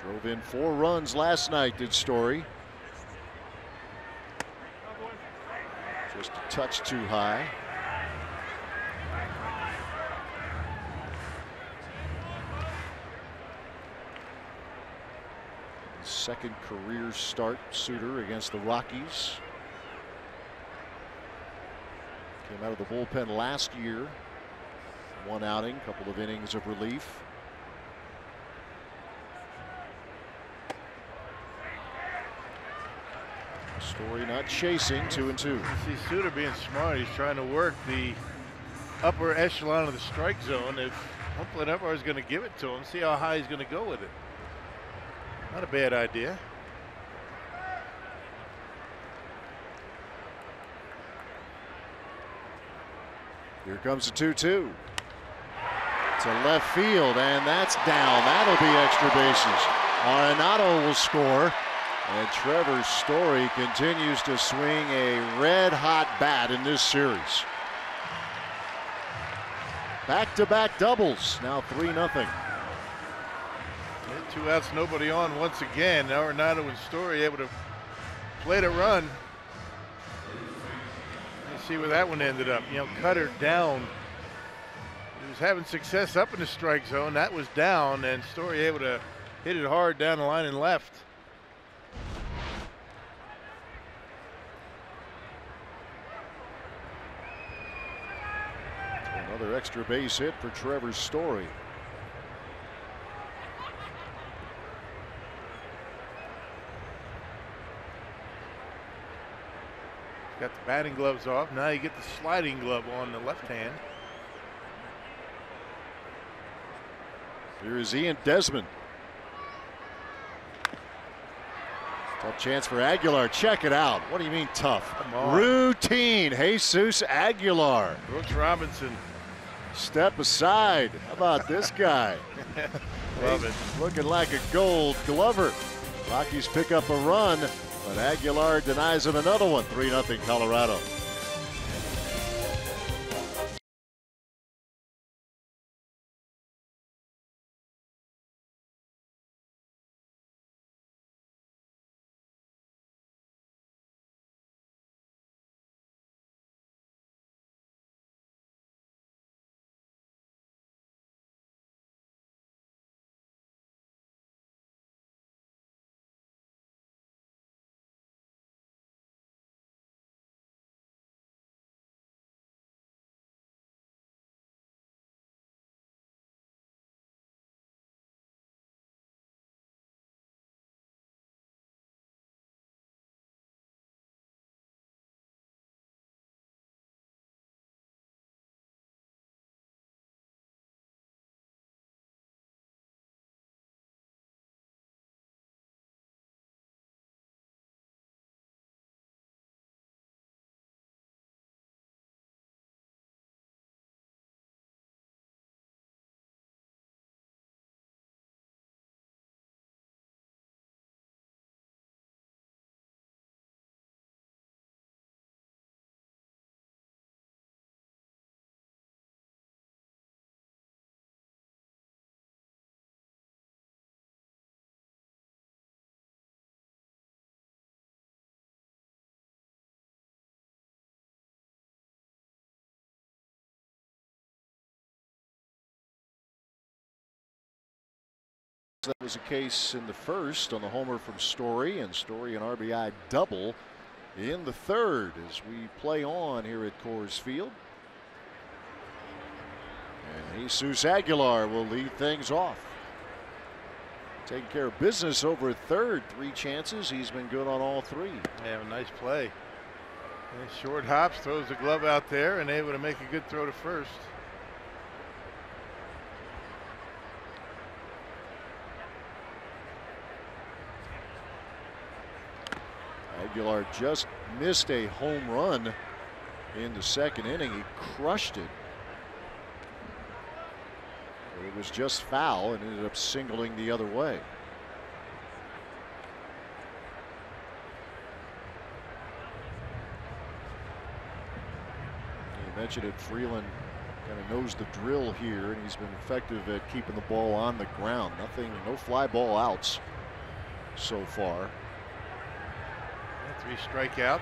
Drove in 4 runs last night, did Story. Just a touch too high. Second career start, Suter, against the Rockies. Came out of the bullpen last year. 1 outing, couple of innings of relief. Story not chasing, 2-2. You see Suter being smart. He's trying to work the upper echelon of the strike zone. If Hopefully Umpire's going to give it to him. See how high he's going to go with it. Not a bad idea. Here comes the 2-2. To left field, and that's down. That'll be extra bases. Arenado will score, and Trevor Story continues to swing a red-hot bat in this series. Back-to-back doubles, now 3-0. 2 outs, nobody on once again. Arenado and Story able to play a run. Let's see where that one ended up. You know, Cutter down. He was having success up in the strike zone. That was down, and Story able to hit it hard down the line and left. Another extra base hit for Trevor Story. Got the batting gloves off. Now you get the sliding glove on the left hand. Here is Ian Desmond. Tough chance for Aguilar. Check it out. What do you mean tough? Come on. Routine. Jesus Aguilar. Brooks Robinson. Step aside. How about this guy? Love it. Looking like a Gold Glover. Rockies pick up a run, but Aguilar denies him another one. 3-0 Colorado. That was the case in the first on the homer from Story, and Story an RBI double in the third as we play on here at Coors Field. And Jesus Aguilar will lead things off. Taking care of business over at third. 3 chances. He's been good on all 3. Yeah, a nice play. And short hops, throws the glove out there, and able to make a good throw to first. Aguilar just missed a home run in the second inning. He crushed it. It was just foul and ended up singling the other way. You mentioned it, Freeland kind of knows the drill here, and he's been effective at keeping the ball on the ground. No fly ball outs so far. 3 strikeouts.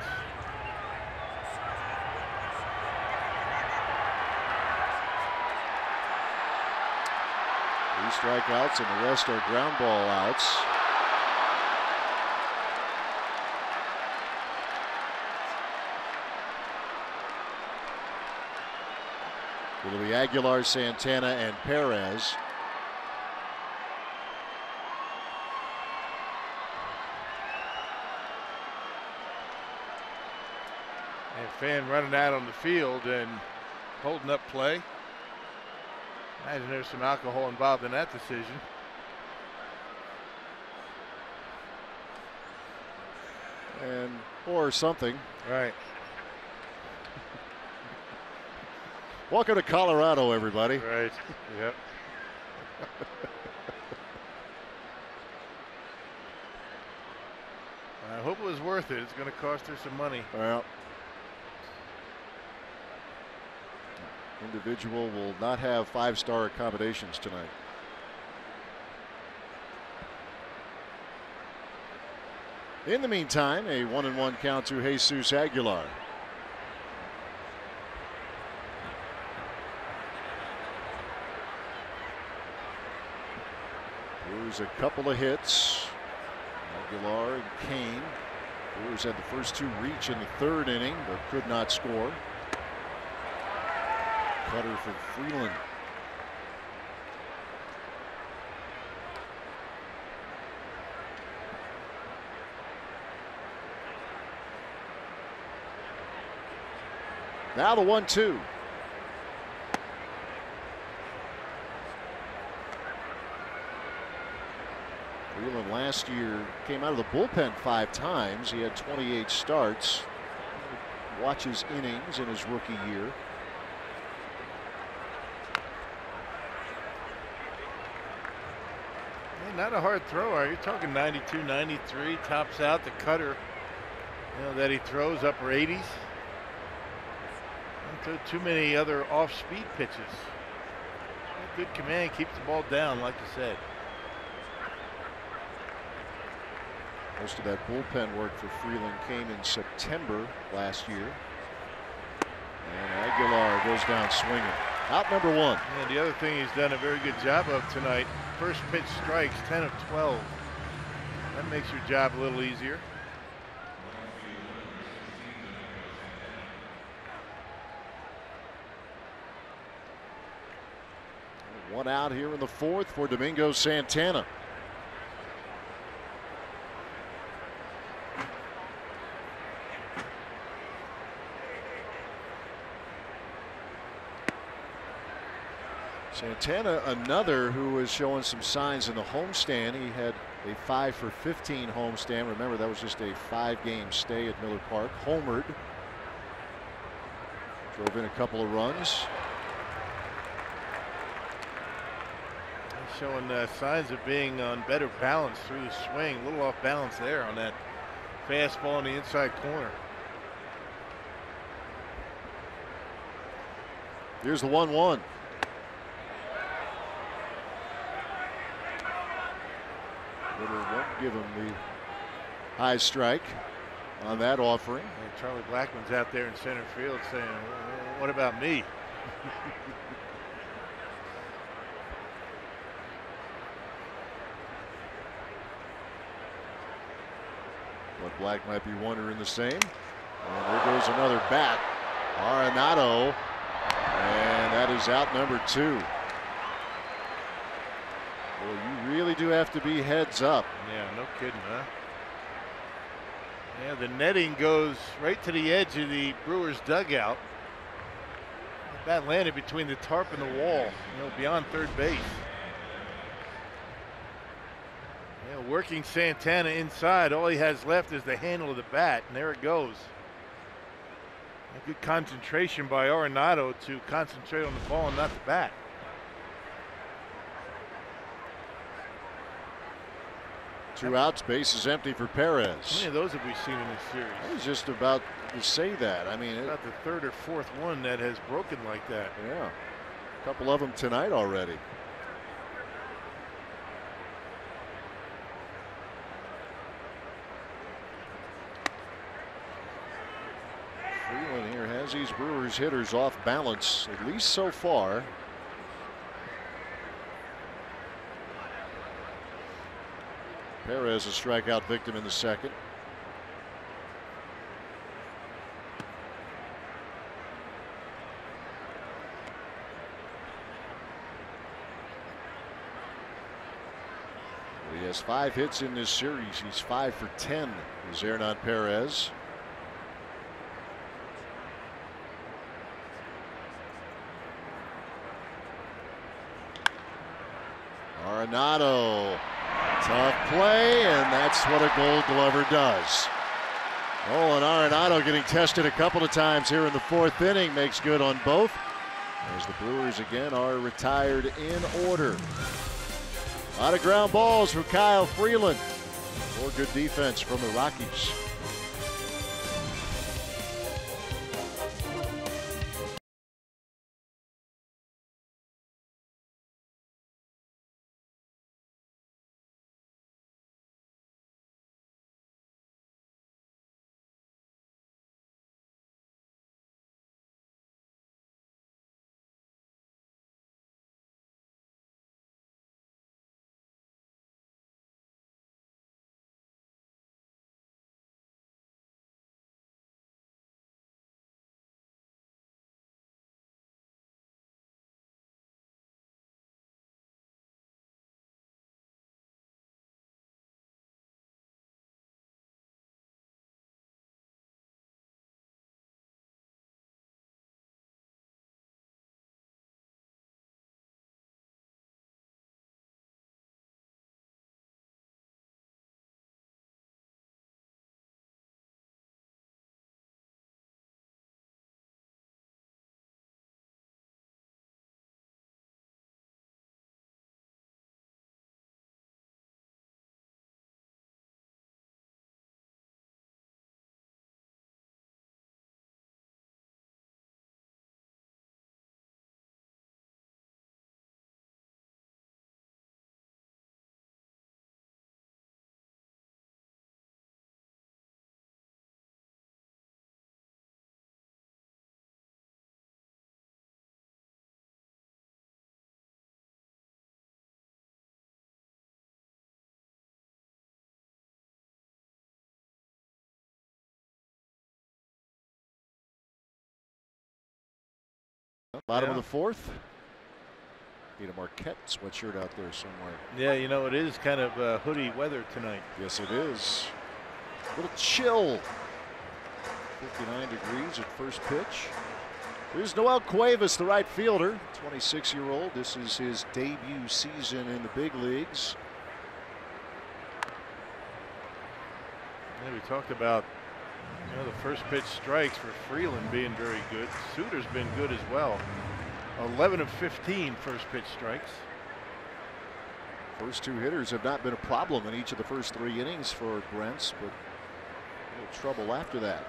Three strikeouts, and the rest are ground ball outs. It'll be Aguilar, Santana, and Perez. And fan running out on the field and holding up play. I imagine there's some alcohol involved in that decision. Or something. Right. Welcome to Colorado, everybody. Right. Yep. I hope it was worth it. It's going to cost her some money. Well, individual will not have 5-star accommodations tonight. In the meantime, a 1-1 count to Jesus Aguilar. Brewers a couple of hits. Aguilar and Kane. Brewers had the first 2 reach in the 3rd inning, but could not score. Cutter for Freeland. Now the 1-2. Freeland last year came out of the bullpen 5 times. He had 28 starts. Watches innings in his rookie year. Not a hard thrower. You're talking 92, 93, tops out the cutter, that he throws upper 80s. Don't throw too many other off-speed pitches. Good command, keeps the ball down, like you said. Most of that bullpen work for Freeland came in September last year. And Aguilar goes down swinging. Out number 1. And the other thing he's done a very good job of tonight, first pitch strikes, 10 of 12. That makes your job a little easier. One out here in the 4th for Domingo Santana. Santana, another who is showing some signs in the homestand. He had a 5 for 15 homestand. Remember, that was just a 5-game stay at Miller Park. Homered. Drove in a couple of runs. Showing signs of being on better balance through the swing. A little off balance there on that fastball in the inside corner. Here's the 1-1. Won't give him the high strike on that offering. And Charlie Blackmon's out there in center field saying, "What about me?" But Black might be wondering the same. And there goes another bat. Arenado. And that is out number 2. Well, you really do have to be heads up. Yeah, no kidding, huh? Yeah, the netting goes right to the edge of the Brewers dugout. The bat landed between the tarp and the wall, beyond third base. Yeah, working Santana inside. All he has left is the handle of the bat, and there it goes. A good concentration by Arenado to concentrate on the ball and not the bat. Two outs, base is empty for Perez. How many of those have we seen in this series? I was just about to say that. I mean, about the 3rd or 4th one that has broken like that. Yeah, a couple of them tonight already. Freeland here has these Brewers hitters off balance, at least so far. Perez a strikeout victim in the 2nd. He has 5 hits in this series. He's 5 for 10. Is Hernan Perez. Arenado. Tough play, and that's what a Gold Glover does. Nolan Arenado getting tested a couple of times here in the 4th inning. Makes good on both, as the Brewers again are retired in order. A lot of ground balls from Kyle Freeland. More good defense from the Rockies. Bottom of the 4th. Need a Marquette sweatshirt out there somewhere. Yeah, you know, it is kind of hoodie weather tonight. Yes, it is. A little chill. 59 degrees at first pitch. Here's Noel Cuevas, the right fielder, 26-year-old. This is his debut season in the big leagues. Yeah, we talked about, you know, the first pitch strikes for Freeland being very good. Suter's been good as well. 11 of 15 first pitch strikes. First 2 hitters have not been a problem in each of the first 3 innings for Brents, but a little trouble after that.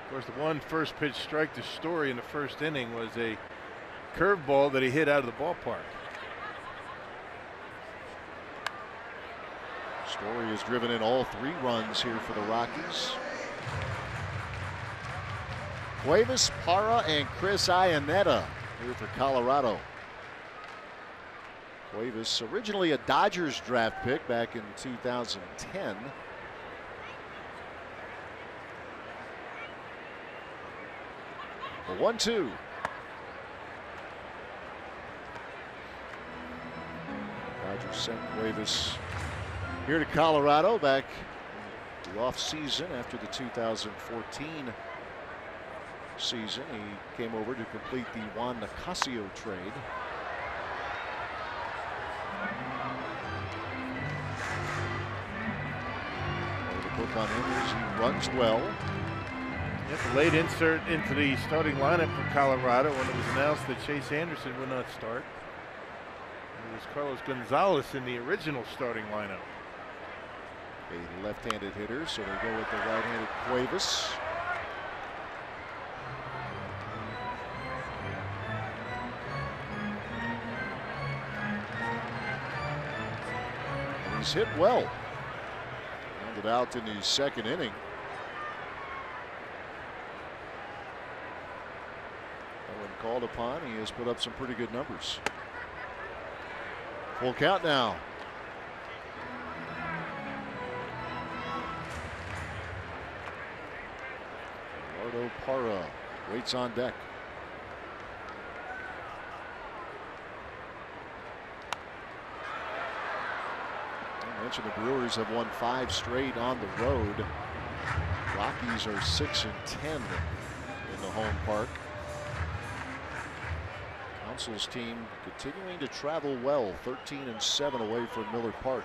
Of course, the one first pitch strike to Story in the first inning was a curveball that he hit out of the ballpark. Story has driven in all 3 runs here for the Rockies. Cuevas, Parra, and Chris Iannetta here for Colorado. Cuevas, originally a Dodgers draft pick back in 2010. The 1-2. Dodgers sent Cuevas here to Colorado back in the off-season after the 2014 season. He came over to complete the Juan Nicasio trade. The book on him is he runs well. Yep, a late insert into the starting lineup for Colorado when it was announced that Chase Anderson would not start. It was Carlos Gonzalez in the original starting lineup. A left-handed hitter, so they go with the right-handed Cuevas. And he's hit well. Rounded out in the 2nd inning. When called upon, he has put up some pretty good numbers. Full count now. Parra waits on deck. I mentioned the Brewers have won 5 straight on the road. Rockies are 6-10 in the home park. Wetzel's team continuing to travel well, 13-7 away from Miller Park.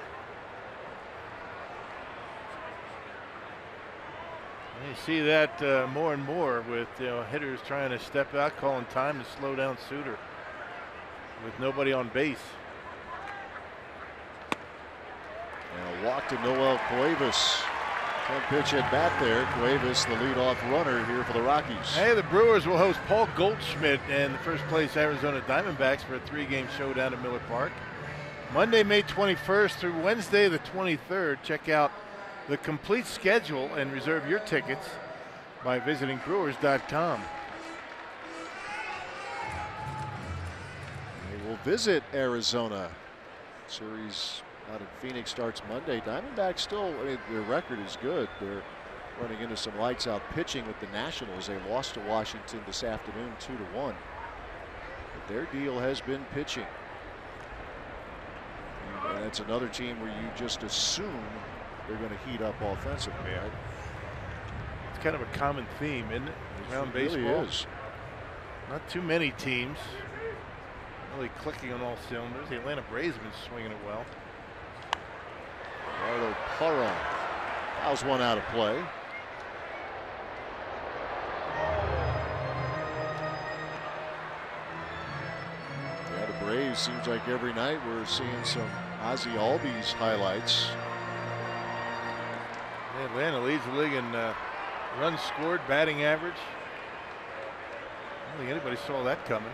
You see that more and more with hitters trying to step out, calling time to slow down Suter with nobody on base. And a walk to Noel Cuevas. 10-pitch at bat there. Cuevas, the leadoff runner here for the Rockies. Hey, the Brewers will host Paul Goldschmidt and the first place Arizona Diamondbacks for a 3-game showdown at Miller Park. Monday, May 21st through Wednesday, the 23rd. Check out the complete schedule and reserve your tickets by visiting Brewers.com. They will visit Arizona. Series out in Phoenix starts Monday. Diamondbacks still, I mean, their record is good. They're running into some lights out pitching with the Nationals. They lost to Washington this afternoon 2-1. But their deal has been pitching. And that's another team where you just assume they're going to heat up offensively. Right? It's kind of a common theme, isn't it? Around baseball. Really is. Not too many teams really clicking on all cylinders. The Atlanta Braves have been swinging it well. Eduardo Parra fouls one out of play. Yeah, the Braves, seems like every night we're seeing some Ozzie Albies highlights. Atlanta leads the league in runs scored, batting average. I don't think anybody saw that coming.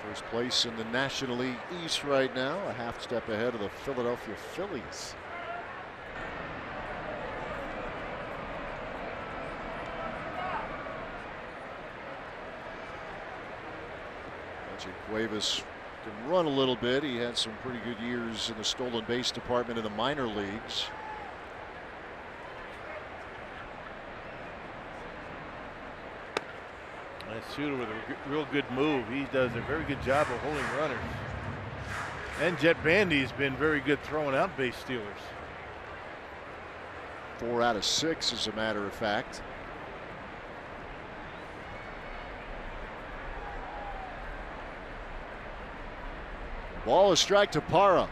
First place in the National League East right now, a half step ahead of the Philadelphia Phillies. Cuevas can run a little bit. He had some pretty good years in the stolen base department in the minor leagues. Suter with a real good move. He does a very good job of holding runners. And Jet Bandy's been very good throwing out base stealers. 4 out of 6, as a matter of fact. Ball, a strike to Parra.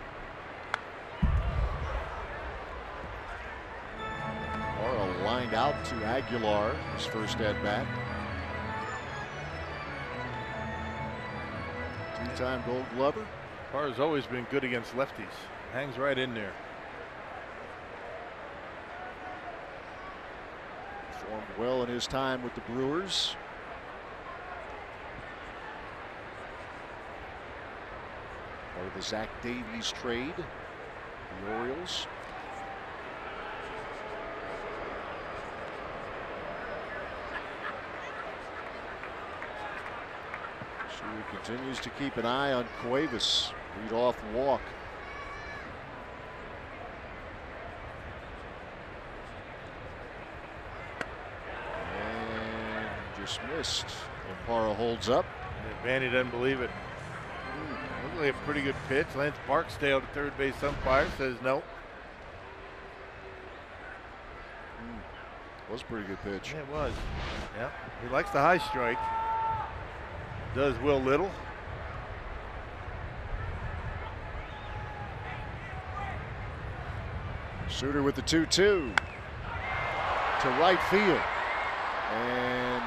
Parra lined out to Aguilar, his first at bat. Two-time Gold Glover. Parra's always been good against lefties. Hangs right in there. Performed well in his time with the Brewers. Part of the Zach Davies trade. The Orioles. He continues to keep an eye on Cuevas. Lead-off walk. And dismissed. And Parra holds up. Bandy doesn't believe it. Looks like a pretty good pitch. Lance Barksdale, the third base umpire, says no. Was a pretty good pitch. Yeah, it was. Yeah, he likes the high strike. Does Will Little. Suter with the 2-2 to right field. And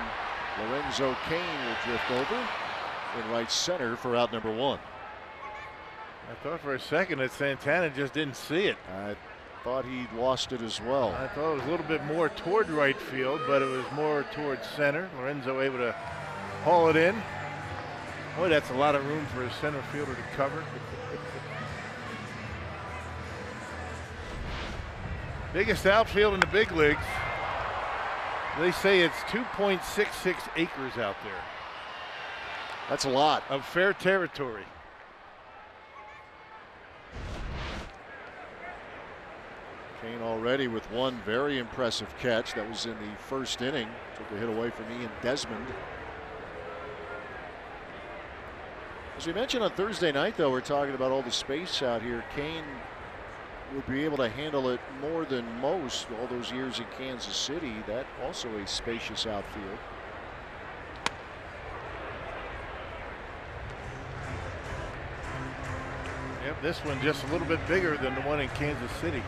Lorenzo Cain will drift over in right center for out number 1. I thought for a second that Santana just didn't see it. I thought he lost it as well. I thought it was a little bit more toward right field, but it was more towards center. Lorenzo able to haul it in. Boy, that's a lot of room for a center fielder to cover. Biggest outfield in the big leagues. They say it's 2.66 acres out there. That's a lot. Of fair territory. Cain already with one very impressive catch. That was in the first inning. Took a hit away from Ian Desmond. As we mentioned on Thursday night, though, we're talking about all the space out here. Cain would be able to handle it more than most all those years in Kansas City. That also a spacious outfield. Yep, this one just a little bit bigger than the one in Kansas City.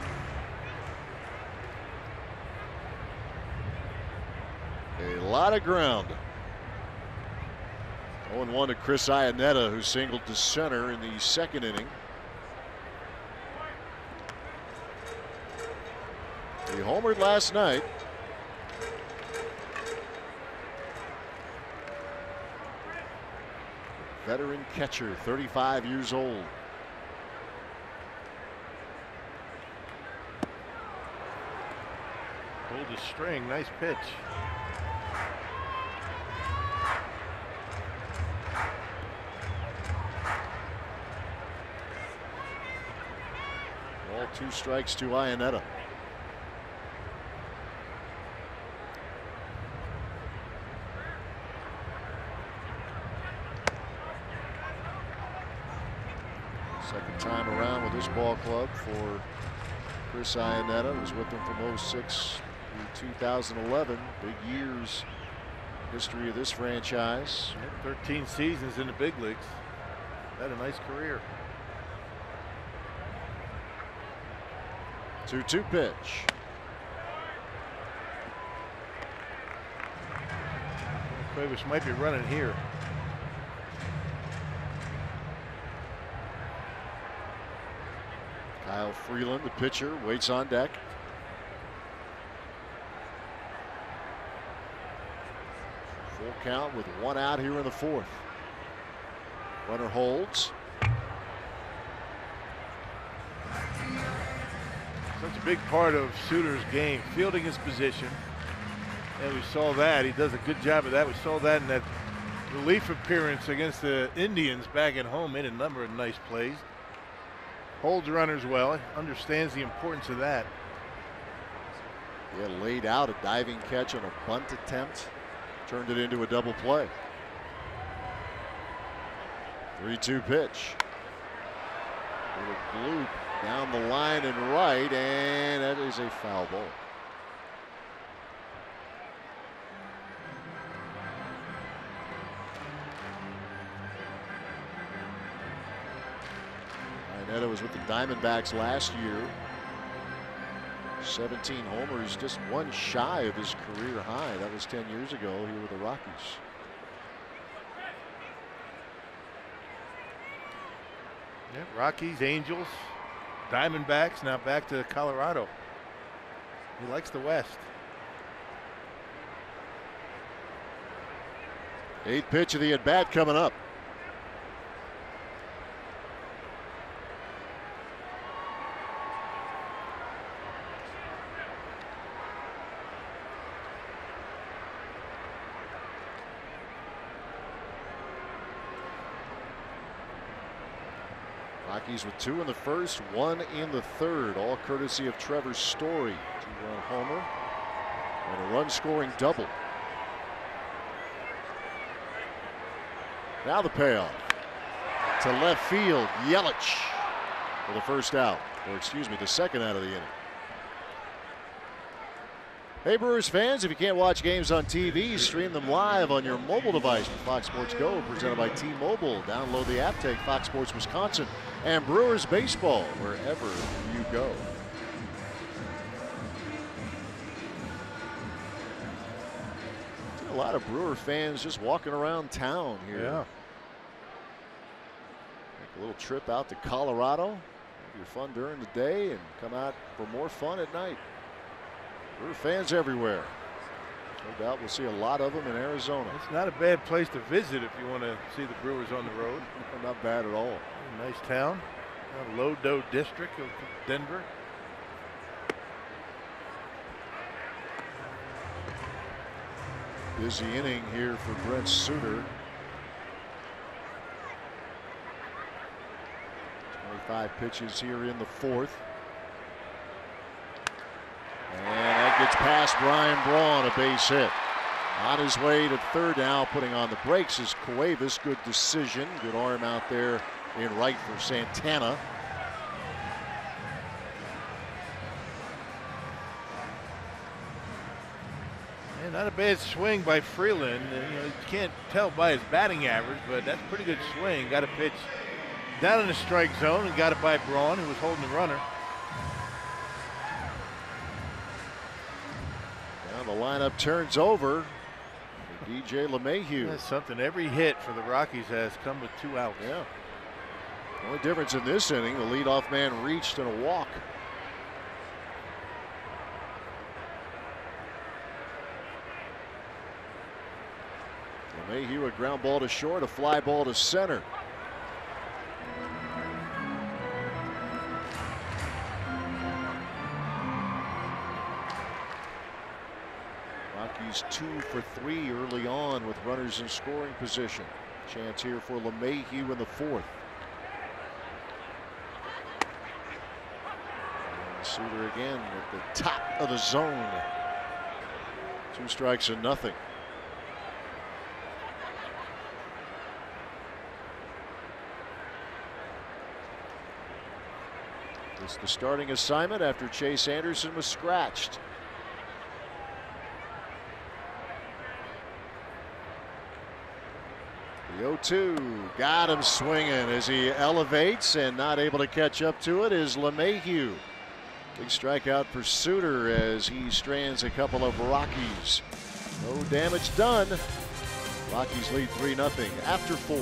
A lot of ground. 0-1 to Chris Iannetta, who singled to center in the second inning. He homered last night. Veteran catcher, 35 years old. Hold the string, nice pitch. All 2 strikes to Iannetta. Second time around with this ball club for Chris Iannetta, was with them from 06 through 2011. Big years history of this franchise. 13 seasons in the big leagues. Had a nice career. 2-2 pitch. Cuevas might be running here. Kyle Freeland, the pitcher, waits on deck. Full count with 1 out here in the 4th. Runner holds. Such a big part of Suter's game, fielding his position. And we saw that. He does a good job of that. We saw that in that relief appearance against the Indians back at home. Made a number of nice plays. Holds runners well. Understands the importance of that. Yeah, laid out a diving catch on a bunt attempt. Turned it into a double play. 3-2 pitch. Little bloop down the line and right, and that is a foul ball. Iannetta was with the Diamondbacks last year. 17 homers, just 1 shy of his career high. That was 10 years ago here with the Rockies. Yeah, Rockies, Angels, Diamondbacks, now back to Colorado. He likes the West. 8th pitch of the at-bat coming up. Rockies with 2 in the 1st, 1 in the 3rd, all courtesy of Trevor Story. 2-run homer and a run-scoring double. Now the payoff to left field, Yelich for the first out, or excuse me, the second out of the inning. Hey Brewers fans, if you can't watch games on TV, stream them live on your mobile device with Fox Sports Go, presented by T-Mobile. Download the app, take Fox Sports Wisconsin and Brewers baseball wherever you go. A lot of Brewer fans just walking around town here. Yeah. Make a little trip out to Colorado. Have your fun during the day and come out for more fun at night. Brewer fans everywhere. No doubt we'll see a lot of them in Arizona. It's not a bad place to visit if you want to see the Brewers on the road. Not bad at all. Nice town. Low-dough district of Denver. Busy inning here for Brent Suter. 25 pitches here in the 4th. And that gets past Brian Braun, a base hit. On his way to 3rd now, putting on the brakes is Cuevas. Good decision. Good arm out there in right for Santana. And not a bad swing by Freeland. You can't tell by his batting average, but that's a pretty good swing. Got a pitch Down in the strike zone and got it by Braun, who was holding the runner. Now the lineup turns over. DJ LeMahieu. That's something. Every hit for the Rockies has come with 2 outs. Yeah. The only difference in this inning, the leadoff man reached in a walk. LeMahieu, a ground ball to short, a fly ball to center. Rockies 2 for 3 early on with runners in scoring position. Chance here for LeMahieu in the 4th. And Suter again at the top of the zone. 2 strikes and nothing. It's the starting assignment after Chase Anderson was scratched. The 0-2 got him swinging as he elevates, and not able to catch up to it is LeMahieu. Big strikeout for Suter as he strands a couple of Rockies. No damage done. Rockies lead 3-0 after 4.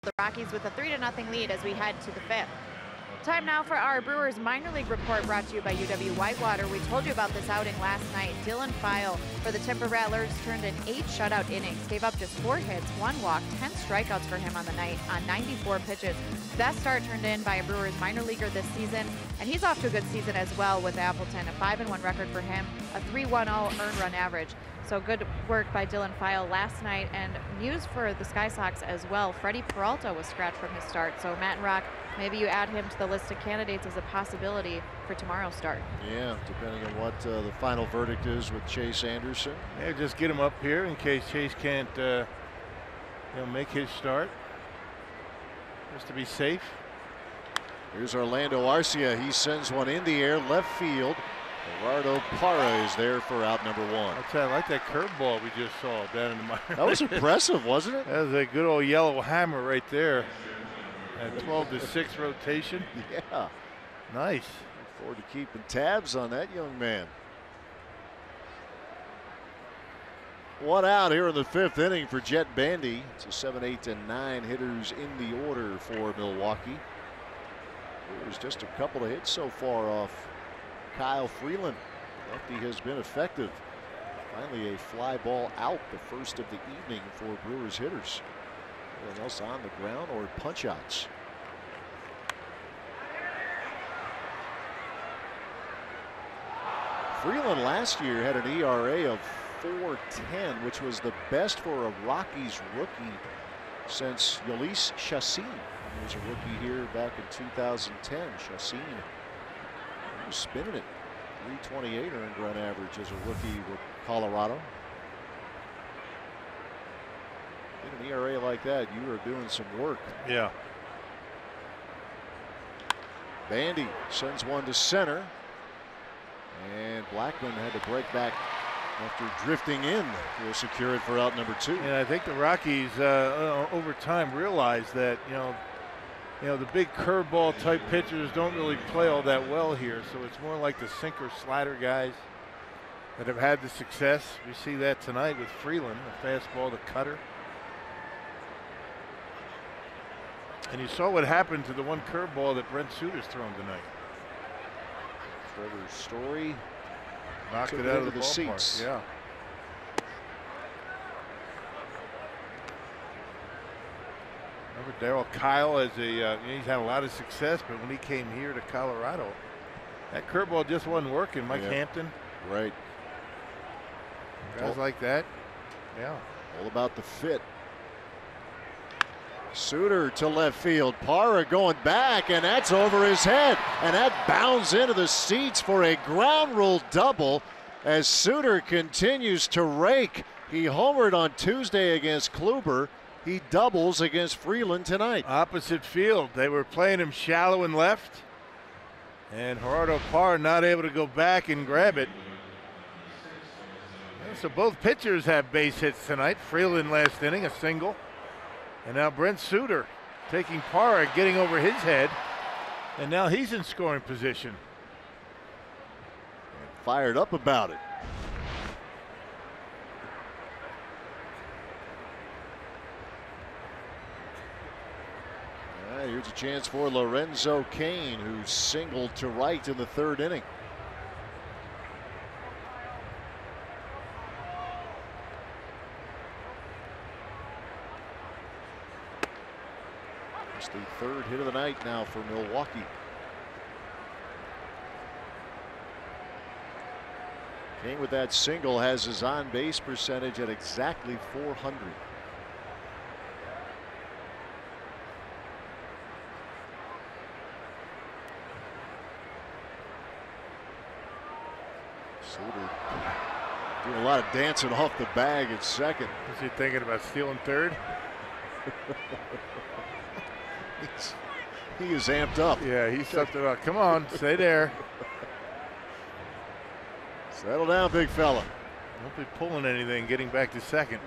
The Rockies with a 3-0 lead as we head to the 5th. Time now for our Brewers minor league report, brought to you by UW Whitewater. We told you about this outing last night. Dylan File for the Timber Rattlers turned in 8 shutout innings, gave up just 4 hits, 1 walk, 10 strikeouts for him on the night on 94 pitches. Best start turned in by a Brewers minor leaguer this season, and he's off to a good season as well with Appleton. A 5-1 record for him, a 3.10 earned run average. So good work by Dylan File last night, and news for the Sky Sox as well. Freddie Peralta was scratched from his start, so Matt and Rock, maybe you add him to the list of candidates as a possibility for tomorrow's start. Yeah, depending on what the final verdict is with Chase Anderson. Yeah, just get him up here in case Chase can't make his start, just to be safe. Here's Orlando Arcia. He sends one in the air, left field. Gerardo Parra is there for out number 1. I'll tell you, I like that curveball we just saw down in the minor. That was impressive, wasn't it? That was a good old yellow hammer right there. At 12-6 rotation. Yeah. Nice. Look forward to keeping tabs on that young man. 1 out here in the 5th inning for Jet Bandy. It's a 7, 8, and 9 hitters in the order for Milwaukee. There's just a couple of hits so far off Kyle Freeland. Lefty has been effective. Finally a fly ball out, the first of the evening for Brewers hitters. Anything else on the ground or punch outs? Freeland last year had an ERA of 4.10, which was the best for a Rockies rookie since Yolis Chassin. He was a rookie here back in 2010. Chassin, he was spinning it. 328 earned run average as a rookie with Colorado. In an ERA like that, you are doing some work. Yeah. Bandy sends one to center. And Blackman had to break back after drifting in to secure it for out number 2. And I think the Rockies over time realized that, the big curveball type pitchers don't really play all that well here. So it's more like the sinker slider guys that have had the success. We see that tonight with Freeland, the fastball, the cutter. And you saw what happened to the one curveball that Brent Suter's thrown tonight. Trevor Story knocked it out of the ballpark. seats. Yeah. Remember Darryl Kyle as he's had a lot of success, but when he came here to Colorado, that curveball just wasn't working. Mike Hampton. Right. Guys like that. Yeah. All about the fit. Suter to left field. Parra going back, and that's over his head. And that bounds into the seats for a ground rule double as Suter continues to rake. He homered on Tuesday against Kluber. He doubles against Freeland tonight. Opposite field. They were playing him shallow and left. And Gerardo Parra not able to go back and grab it. So both pitchers have base hits tonight. Freeland last inning, a single. And now Brent Suter taking Parra, getting over his head. And now he's in scoring position. And fired up about it. Here's a chance for Lorenzo Cain, who singled to right in the 3rd inning. It's the 3rd hit of the night now for Milwaukee. Cain with that single has his on-base percentage at exactly .400. Suter doing a lot of dancing off the bag at second. Is he thinking about stealing 3rd? He is amped up. Yeah, he's something about. Come on, stay there. Settle down, big fella. Don't be pulling anything, getting back to second.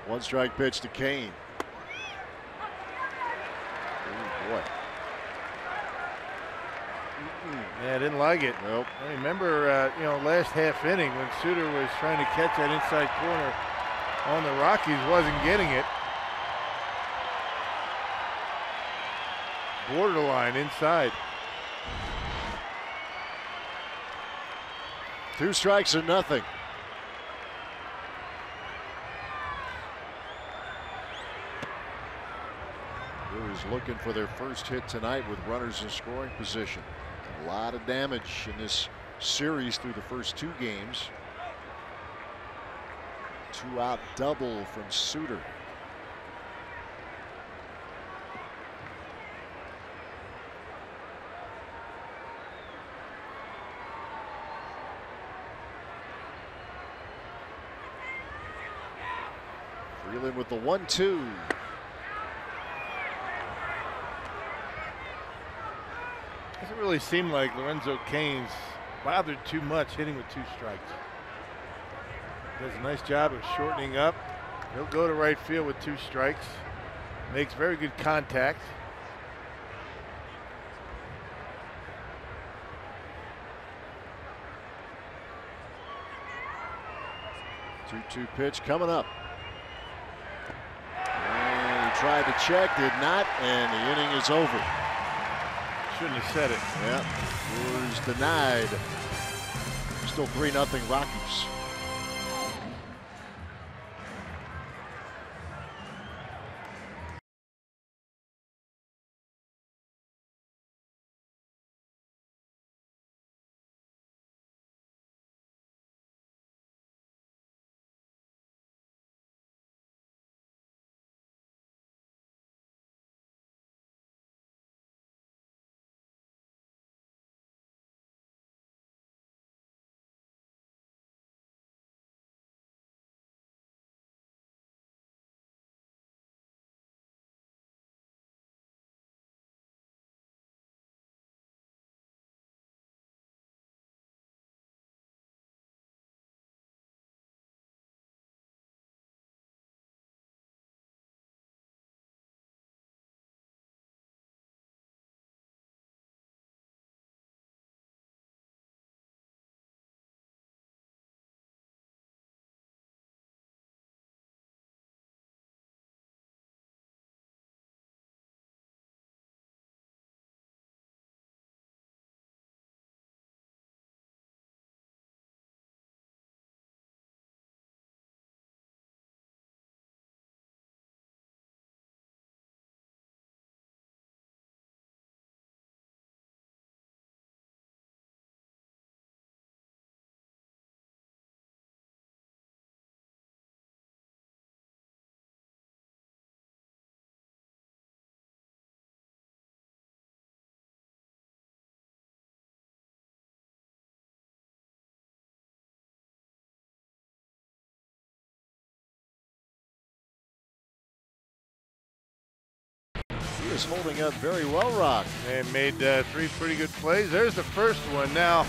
One strike pitch to Cain. Oh boy. Yeah, I didn't like it. Nope. I remember, last half inning when Suter was trying to catch that inside corner on the Rockies, wasn't getting it. Borderline inside. 2 strikes or nothing. Brewers looking for their first hit tonight with runners in scoring position. A lot of damage in this series through the first 2 games. 2-out double from Suter. Freeland with the 1-2. Doesn't really seem like Lorenzo Cain's bothered too much hitting with 2 strikes. Does a nice job of shortening up. He'll go to right field with 2 strikes. Makes very good contact. 2-2 pitch coming up. And he tried to check, did not, and the inning is over. Shouldn't have said it. Yeah, Brewers denied. Still 3-0 Rockies. is holding up very well, Rock. And made 3 pretty good plays. There's the first one. Now,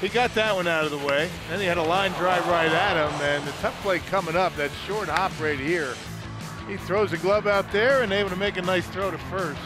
he got that one out of the way. Then he had a line drive right at him, and the tough play coming up, that short hop right here. He throws the glove out there and able to make a nice throw to first.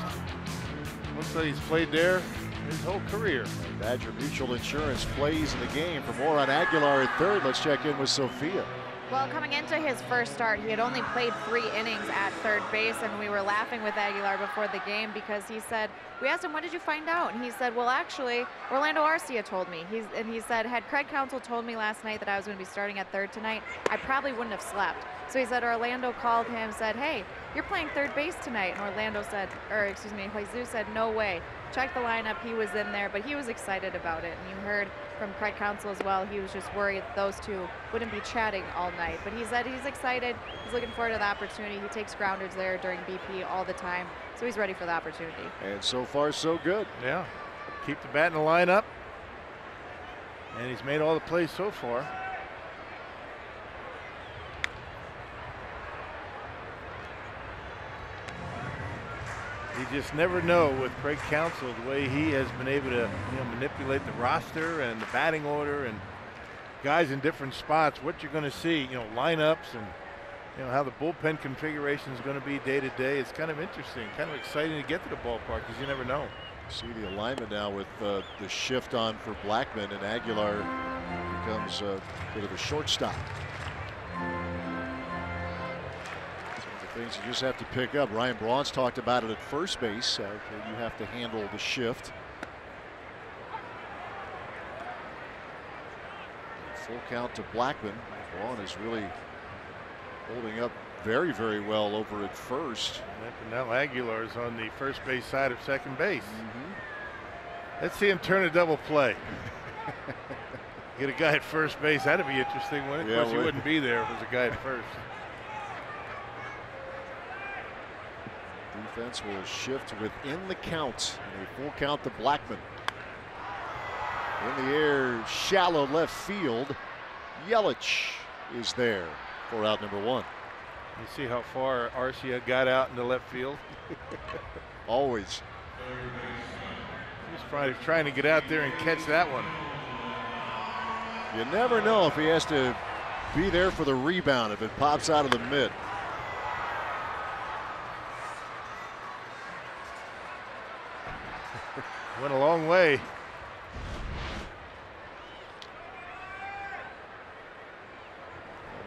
Looks like he's played there his whole career. Badger Mutual Insurance plays in the game. For more on Aguilar at third, let's check in with Sophia. Well, coming into his first start, he had only played 3 innings at third base, and we were laughing with Aguilar before the game because he said, we asked him, what did you find out? And he said, well, actually, Orlando Arcia told me. He said, had Craig Counsell told me last night that I was going to be starting at third tonight, I probably wouldn't have slept. So he said Orlando called him, said, hey, you're playing third base tonight. And Orlando said, or excuse me, Jesus said, no way. Checked the lineup, he was in there, but he was excited about it. And you heard from Craig Counsell as well, he was just worried those two wouldn't be chatting all night. But he said he's excited, he's looking forward to the opportunity. He takes grounders there during BP all the time, so he's ready for the opportunity. And so far, so good. Yeah, keep the bat in the lineup. And he's made all the plays so far. You just never know with Craig Counsell the way he has been able to manipulate the roster and the batting order and guys in different spots, what you're going to see, lineups and how the bullpen configuration is going to be day to day. It's kind of interesting, kind of exciting to get to the ballpark because you never know. See the alignment now with the shift on for Blackman, and Aguilar becomes a bit of a shortstop. Things you just have to pick up. Ryan Braun's talked about it at first base. You have to handle the shift. Full count to Blackman. Braun is really holding up very, very well over at first. And now Aguilar is on the first base side of second base. Let's see him turn a double play. Get a guy at first base. That'd be interesting, wouldn't it? Of course, he wouldn't be there if it was a guy at first. Defense will shift within the count. And a full count to Blackman. In the air, shallow left field. Yelich is there for out number 1. You see how far Arcia got out in the left field? Always. He's probably trying to get out there and catch that one. You never know if he has to be there for the rebound if it pops out of the mid. Went a long way.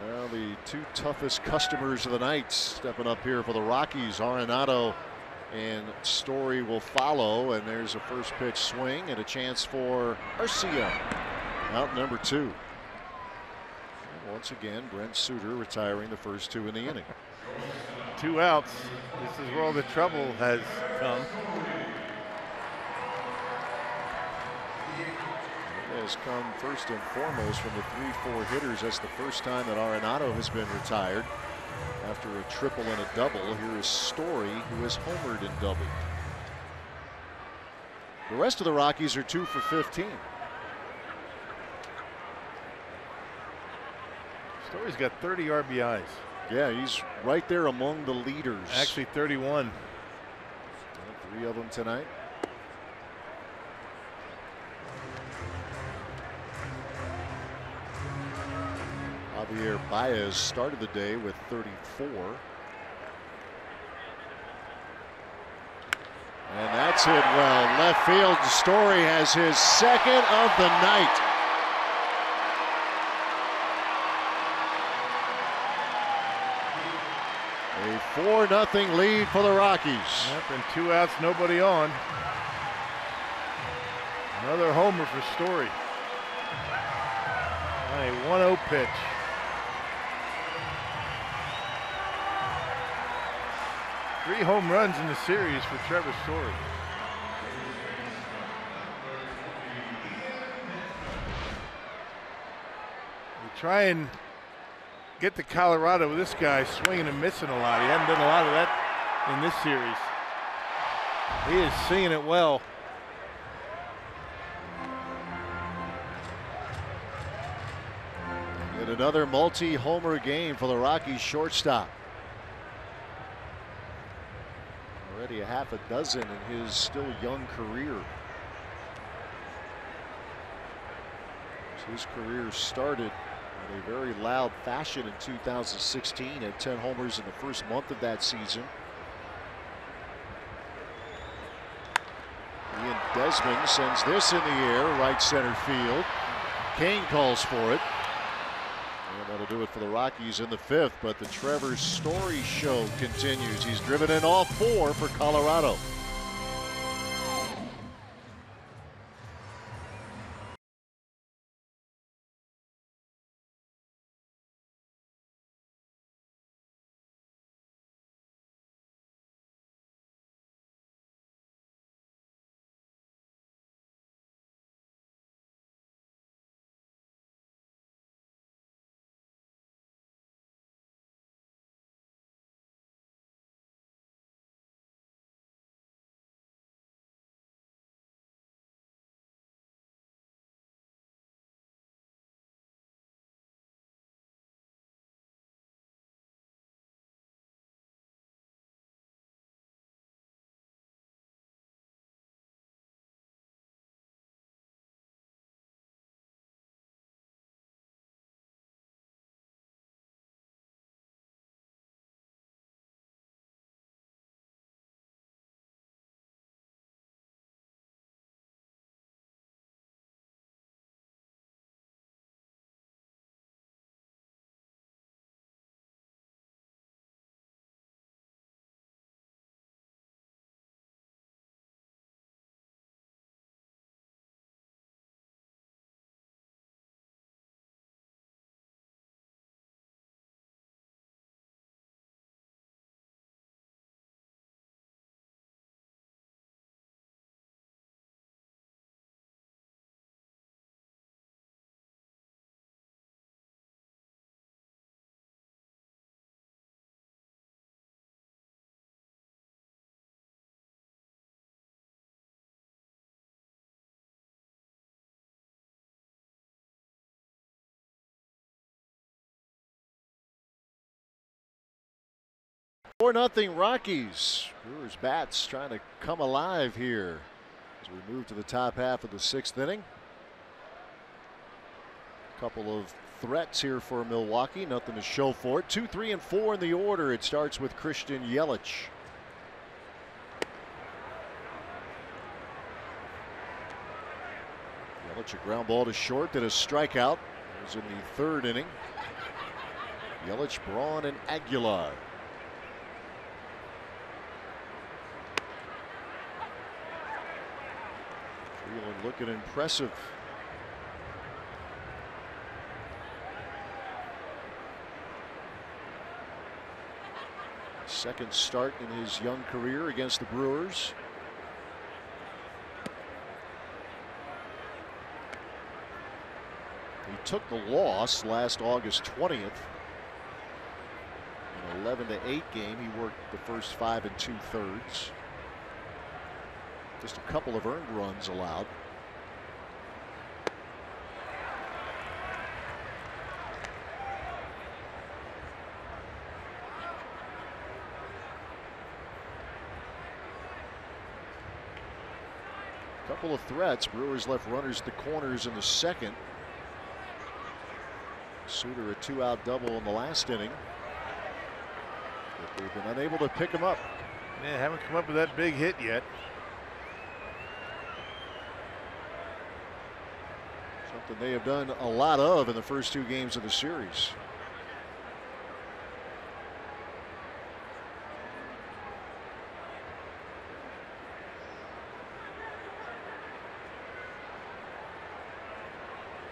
Well, the 2 toughest customers of the night stepping up here for the Rockies. Arenado and Story will follow, and there's a first pitch swing and a chance for Arcia. Out number 2. And once again, Brent Suter retiring the first 2 in the inning. 2 outs. This is where all the trouble has come. Has come first and foremost from the 3-4 hitters. That's the first time that Arenado has been retired after a triple and a double. Here is Story, who has homered and doubled. The rest of the Rockies are 2 for 15. Story's got 30 RBIs. Yeah, he's right there among the leaders. Actually 31. 3 of them tonight. Javier Baez started the day with 34. And that's hit well. Left field. Story has his second of the night. A 4-0 lead for the Rockies. Yep, and 2 outs, nobody on. Another homer for Story. On a 1-0 pitch. Three home runs in the series for Trevor Story. You try and get to Colorado with this guy swinging and missing a lot. He hasn't done a lot of that in this series. He is seeing it well. And another multi-homer game for the Rockies shortstop. Already a half a dozen in his still young career. His career started in a very loud fashion in 2016, at 10 homers in the first month of that season. Ian Desmond sends this in the air, right center field. Kane calls for it. And that'll do it for the Rockies in the 5th, but the Trevor Story show continues. He's driven in all 4 for Colorado. Four nothing Rockies. Brewers bats trying to come alive here as we move to the top half of the 6th inning. A couple of threats here for Milwaukee. Nothing to show for it. 2, 3, and 4 in the order. It starts with Christian Yelich. Yelich, a ground ball to short, then a strikeout. It was in the 3rd inning. Yelich, Braun, and Aguilar. Looking impressive. Second start in his young career against the Brewers. He took the loss last August 20th. An 11-8 game. He worked the first 5 2/3. Just a couple of earned runs allowed. Couple of threats. Brewers left runners at the corners in the 2nd. Suter a 2-out double in the last inning. But they've been unable to pick him up. Yeah, haven't come up with that big hit yet. Something they have done a lot of in the first 2 games of the series.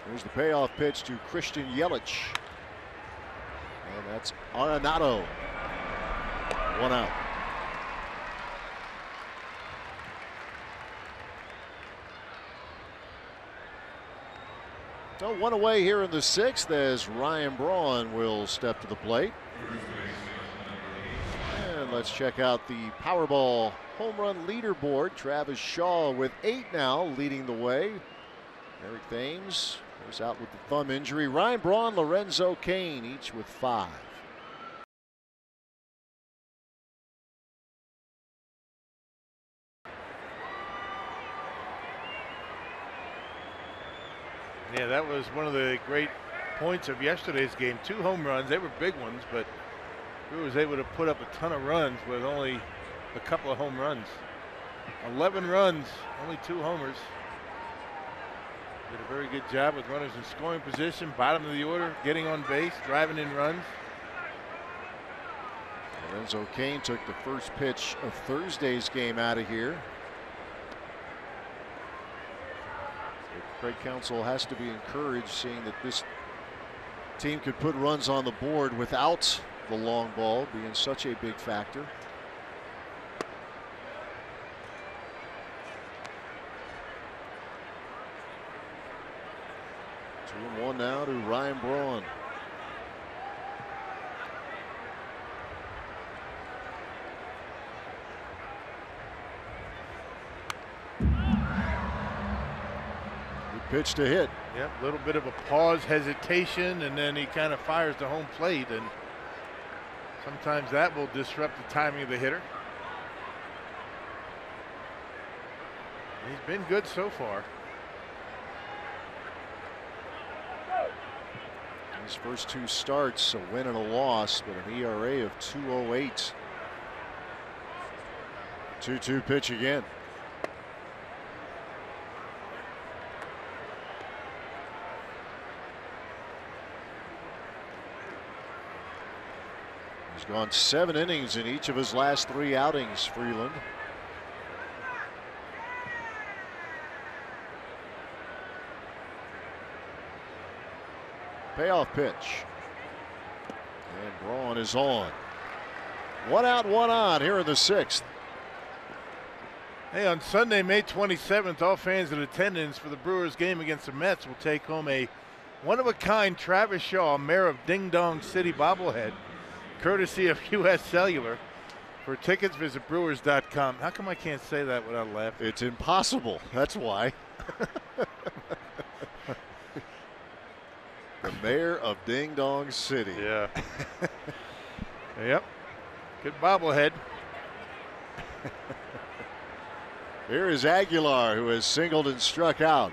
Here's the payoff pitch to Christian Yelich. And that's Arenado. 1 out. So 1 away here in the 6th as Ryan Braun will step to the plate. And let's check out the Powerball home run leaderboard. Travis Shaw with 8 now, leading the way. Eric Thames goes out with the thumb injury. Ryan Braun, Lorenzo Cain, each with 5. Yeah, that was one of the great points of yesterday's game. 2 home runs. They were big ones, but Brewer was able to put up a ton of runs with only a couple of home runs. 11 runs, only 2 homers. Did a very good job with runners in scoring position, bottom of the order, getting on base, driving in runs. Lorenzo Cain took the first pitch of Thursday's game out of here. Craig Counsell has to be encouraged, seeing that this team could put runs on the board without the long ball being such a big factor. 2-1 now to Ryan Braun. Pitch to hit. Yep, a little bit of a pause, hesitation, and then he kind of fires to home plate, and sometimes that will disrupt the timing of the hitter. He's been good so far. His first 2 starts, a win and a loss, but an ERA of 2.08. 2-2 pitch again. He's gone 7 innings in each of his last 3 outings, Freeland. Payoff pitch. And Braun is on. 1 out, 1 on here in the 6th. Hey, on Sunday, May 27th, all fans in attendance for the Brewers game against the Mets will take home a one-of-a-kind Travis Shaw Mayor of Ding Dong City bobblehead, courtesy of U.S. Cellular. For tickets, visit brewers.com. How come I can't say that without laughing? It's impossible. That's why. The mayor of Ding Dong City. Yeah. Yep. Good bobblehead. Here is Aguilar, who has singled and struck out.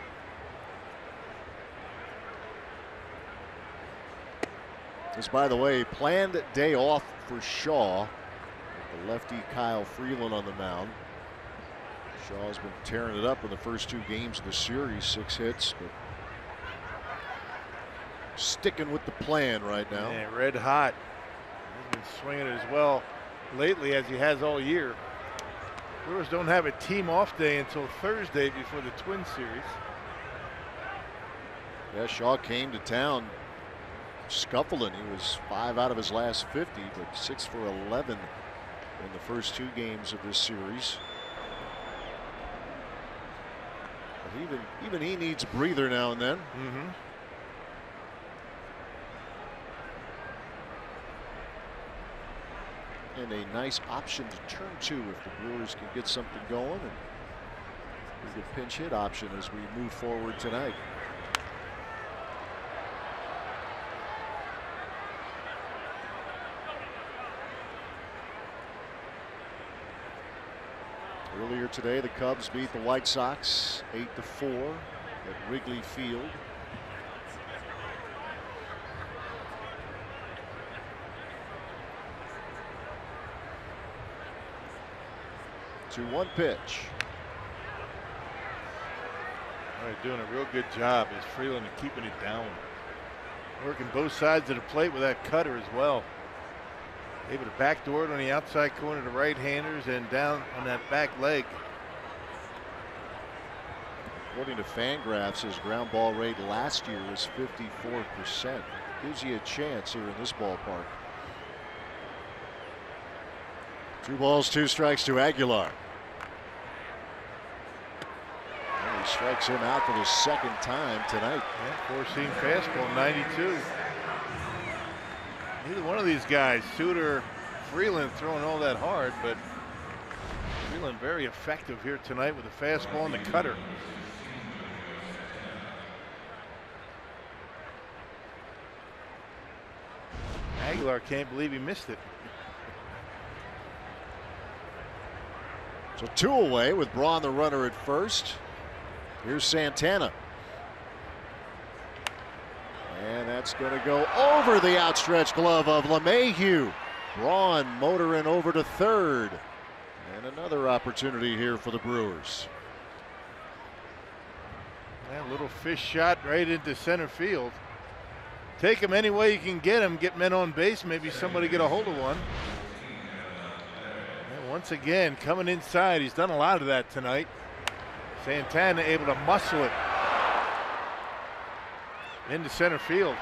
This, by the way, planned day off for Shaw. The lefty Kyle Freeland on the mound. Shaw's been tearing it up in the first 2 games of the series, 6 hits, but sticking with the plan right now. Yeah, red hot. He's been swinging it as well lately as he has all year. Brewers don't have a team off day until Thursday before the Twins series. Yeah, Shaw came to town scuffling. He was 5 out of his last 50, but 6 for 11 in the first 2 games of this series. But even he needs a breather now and then. Mm-hmm. And a nice option to turn to if the Brewers can get something going, and a good pinch hit option as we move forward tonight. Earlier today, the Cubs beat the White Sox 8-4 at Wrigley Field. To 1 pitch. All right, doing a real good job is Freeland at keeping it down. Working both sides of the plate with that cutter as well. Able to backdoor it on the outside corner to right-handers and down on that back leg. According to Fangraphs, his ground ball rate last year was 54%. Gives you a chance here in this ballpark. 2 balls, 2 strikes to Aguilar. And he strikes him out for the 2nd time tonight. Yeah, 4-seam fastball, 92. Neither one of these guys, Suter, Freeland, throwing all that hard, but Freeland very effective here tonight with the fastball and the cutter. Aguilar can't believe he missed it. So 2 away with Braun the runner at first. Here's Santana. That's going to go over the outstretched glove of LeMahieu. Braun motoring over to third. And another opportunity here for the Brewers. A little fish shot right into center field. Take him any way you can get him. Get men on base. Maybe somebody get a hold of one. And once again, coming inside. He's done a lot of that tonight. Santana able to muscle it into center field.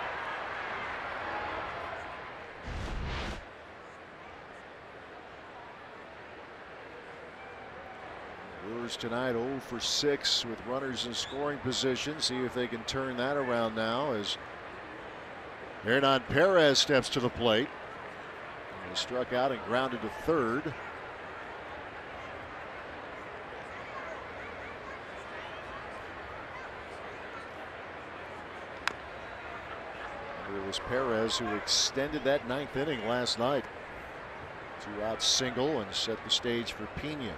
Brewers tonight 0 for 6 with runners in scoring position. See if they can turn that around now as Hernan Perez steps to the plate. He struck out and grounded to third. It was Perez who extended that 9th inning last night. 2-out single and set the stage for Pena.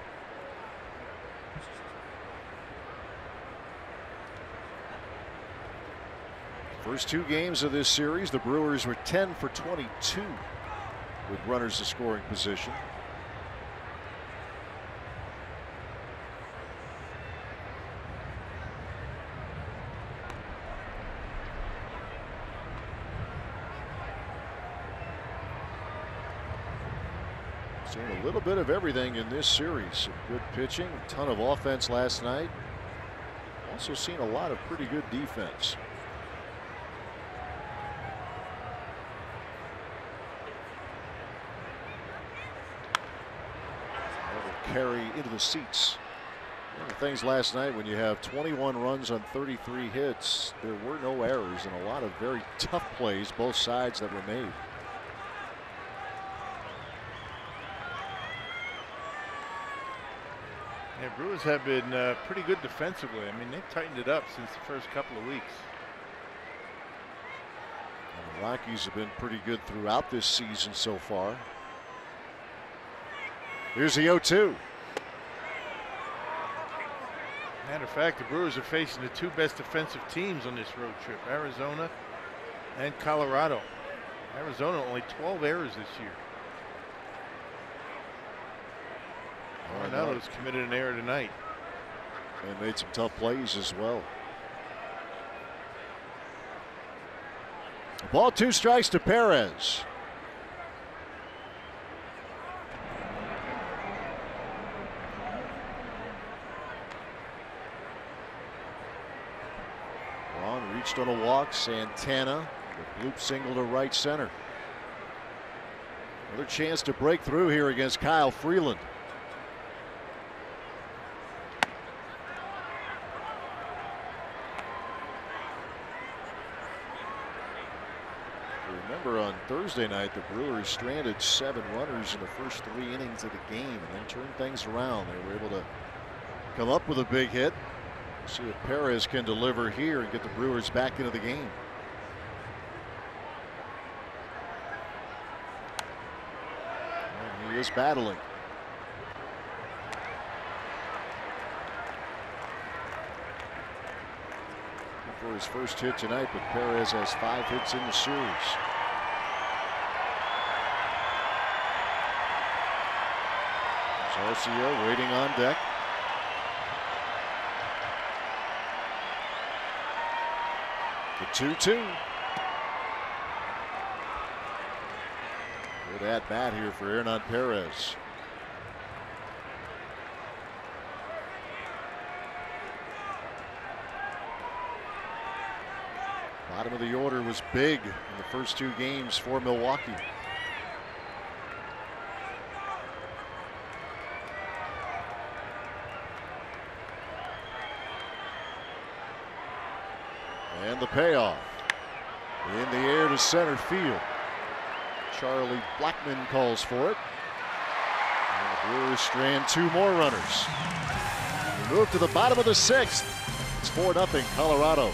First 2 games of this series, the Brewers were 10 for 22 with runners in scoring position. Seen a little bit of everything in this series. Some good pitching, a ton of offense last night. Also seen a lot of pretty good defense. Carry into the seats. One of the things last night, when you have 21 runs on 33 hits, there were no errors and a lot of very tough plays both sides that were made. Yeah, Brewers have been pretty good defensively. I mean, they've tightened it up since the first couple of weeks. And the Rockies have been pretty good throughout this season so far. Here's the 0-2. Matter of fact, the Brewers are facing the 2 best defensive teams on this road trip, Arizona and Colorado. Arizona only 12 errors this year. Arenado's committed an error tonight. And made some tough plays as well. Ball 2 strikes to Perez. Braun reached on a walk. Santana, the bloop single to right center. Another chance to break through here against Kyle Freeland. Remember on Thursday night, the Brewers stranded 7 runners in the first 3 innings of the game and then turned things around. They were able to come up with a big hit. See if Perez can deliver here and get the Brewers back into the game. And he is battling. For his first hit tonight, but Perez has 5 hits in the series. Garcia waiting on deck. The 2-2. Good at bat here for Hernan Perez. Bottom of the order was big in the first 2 games for Milwaukee. And the payoff in the air to center field. Charlie Blackmon calls for it. And the Brewers strand 2 more runners. We move to the bottom of the 6th. It's 4-0 Colorado.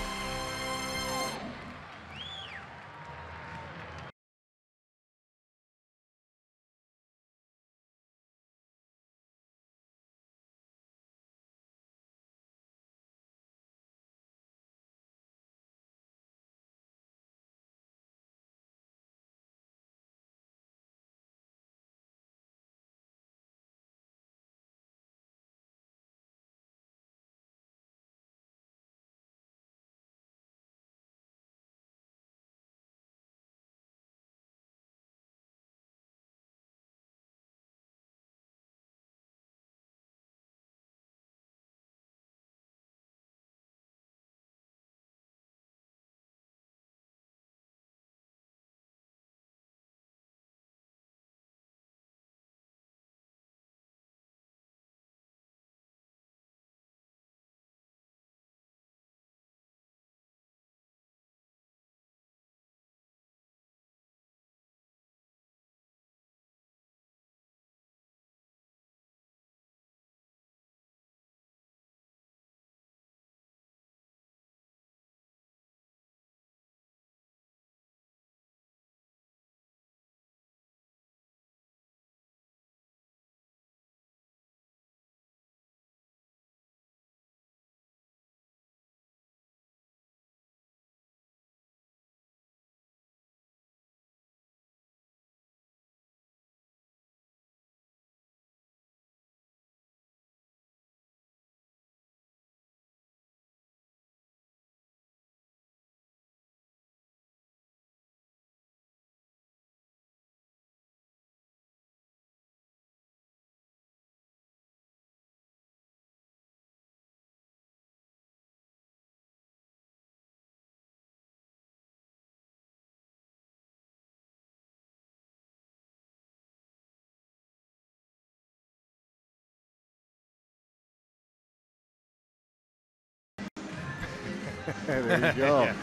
There you go. Yeah.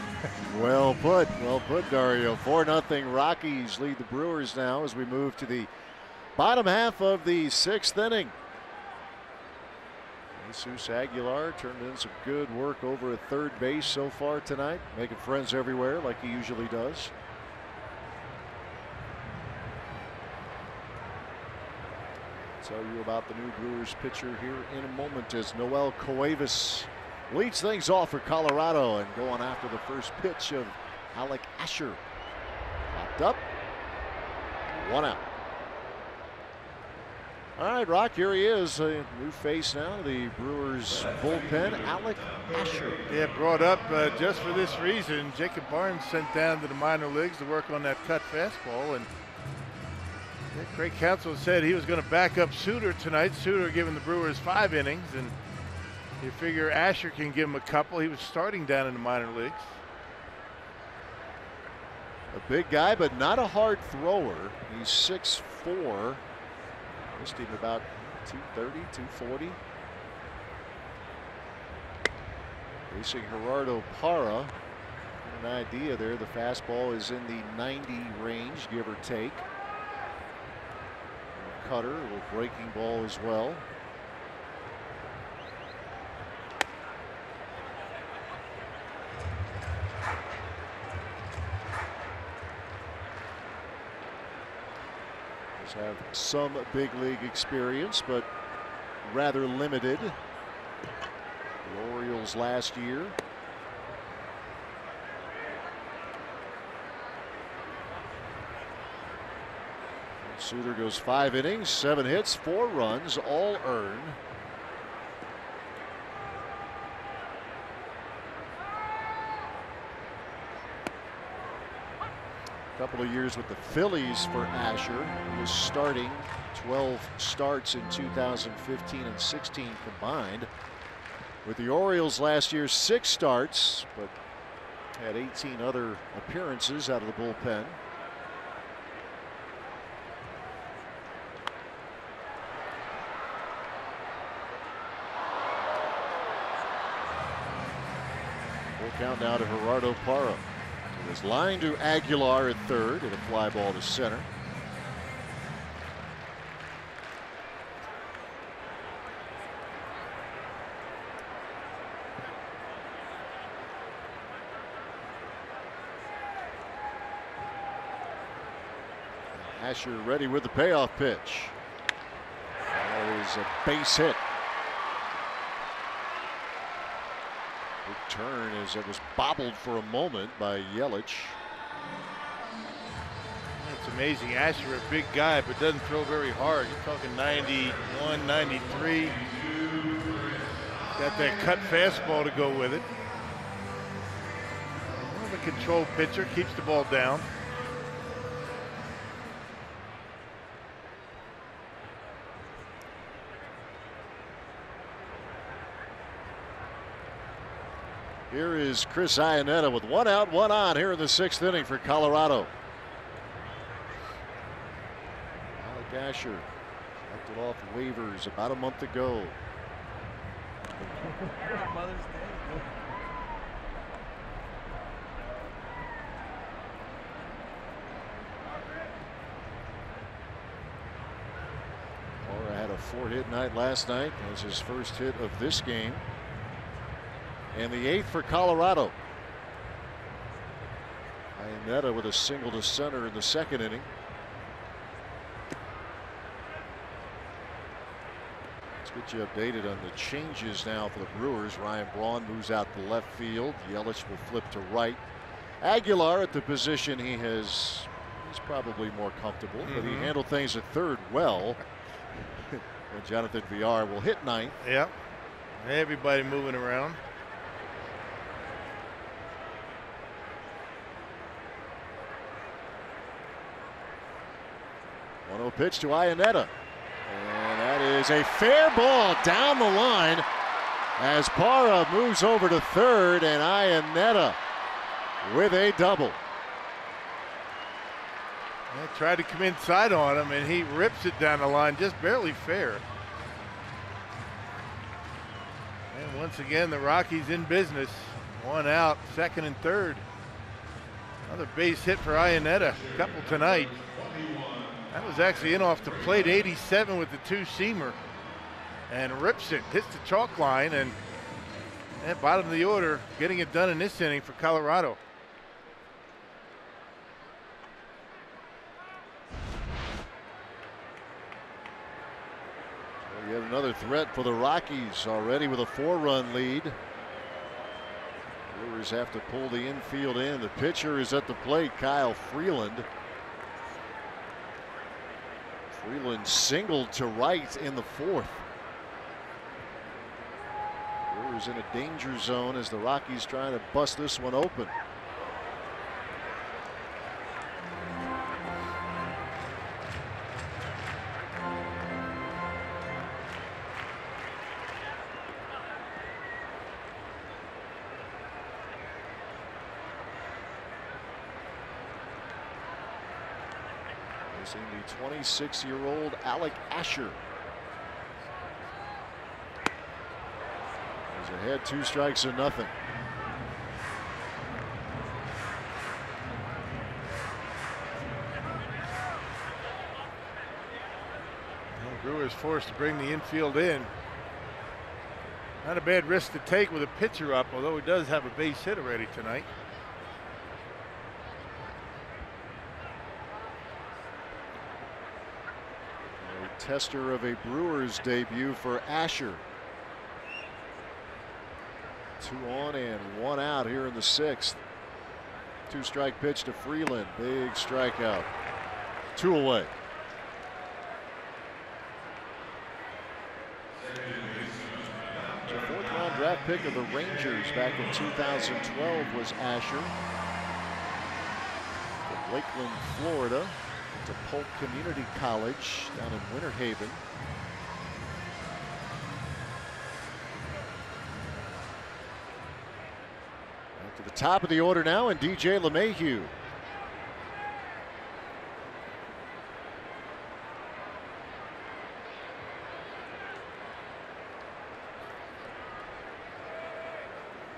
Well put, Dario. 4-0 Rockies lead the Brewers now as we move to the bottom half of the 6th inning. Jesus Aguilar turned in some good work over at third base so far tonight, making friends everywhere like he usually does. Tell you about the new Brewers pitcher here in a moment as Noel Cuevas leads things off for Colorado and going after the first pitch of Alec Asher. Popped up, 1 out. All right, Rock, here he is, a new face now, the Brewers bullpen, Alec Asher. Yeah, brought up just for this reason. Jacob Barnes sent down to the minor leagues to work on that cut fastball, and Craig Counsell said he was going to back up Suter tonight. Suter giving the Brewers 5 innings, and you figure Asher can give him a couple. He was starting down in the minor leagues. A big guy, but not a hard thrower. He's 6'4". Missed him about 230, 240. Facing Gerardo Parra. An idea there, the fastball is in the 90 range, give or take. Cutter, a little breaking ball as well. Have some big league experience, but rather limited. The Orioles last year. Suter goes 5 innings, 7 hits, 4 runs, all earned. Couple of years with the Phillies for Asher. He was starting 12 starts in 2015 and 16 combined. With the Orioles last year, 6 starts, but had 18 other appearances out of the bullpen. Full count now to Gerardo Parra. His line to Aguilar at third and a fly ball to center. Asher ready with the payoff pitch. That is a base hit. Big turn as it was bobbled for a moment by Yelich. It's amazing. Asher, a big guy, but doesn't throw very hard. You're talking 91, 93. Got that cut fastball to go with it. More of a controlled pitcher, keeps the ball down. Here is Chris Iannetta with 1 out, 1 on here in the 6th inning for Colorado. Alec Asher left it off waivers about a month ago. Parra had a 4-hit night last night. That was his first hit of this game. And the 8th for Colorado. Iannetta with a single to center in the 2nd inning. Let's get you updated on the changes now for the Brewers. Ryan Braun moves out to left field. Yelich will flip to right. Aguilar at the position he's probably more comfortable, but he handled things at third well. And Jonathan Villar will hit 9th. Yep. Everybody moving around. 1-0 pitch to Iannetta. And that is a fair ball down the line as Parra moves over to third, and Iannetta with a double. They tried to come inside on him, and he rips it down the line, just barely fair. And once again, the Rockies in business. One out, second and third. Another base hit for Iannetta, a couple tonight. That was actually in off the plate, 87 with the two-seamer. And rips it, hits the chalk line, and at bottom of the order, getting it done in this inning for Colorado. Yet another threat for the Rockies, already with a 4-run lead. Brewers have to pull the infield in. The pitcher is at the plate, Kyle Freeland. Freeland singled to right in the 4th. Brewers in a danger zone as the Rockies trying to bust this one open. The 26-year-old Alec Asher. He's ahead, 2 strikes and nothing. Brewers forced to bring the infield in. Not a bad risk to take with a pitcher up, although he does have a base hit already tonight. Tester of a Brewers debut for Asher. 2 on and 1 out here in the 6th. 2-strike pitch to Freeland. Big strikeout. 2 away. The 4th-round draft pick of the Rangers back in 2012 was Asher. From Lakeland, Florida. To Polk Community College down in Winter Haven. Back to the top of the order now, and DJ LeMahieu.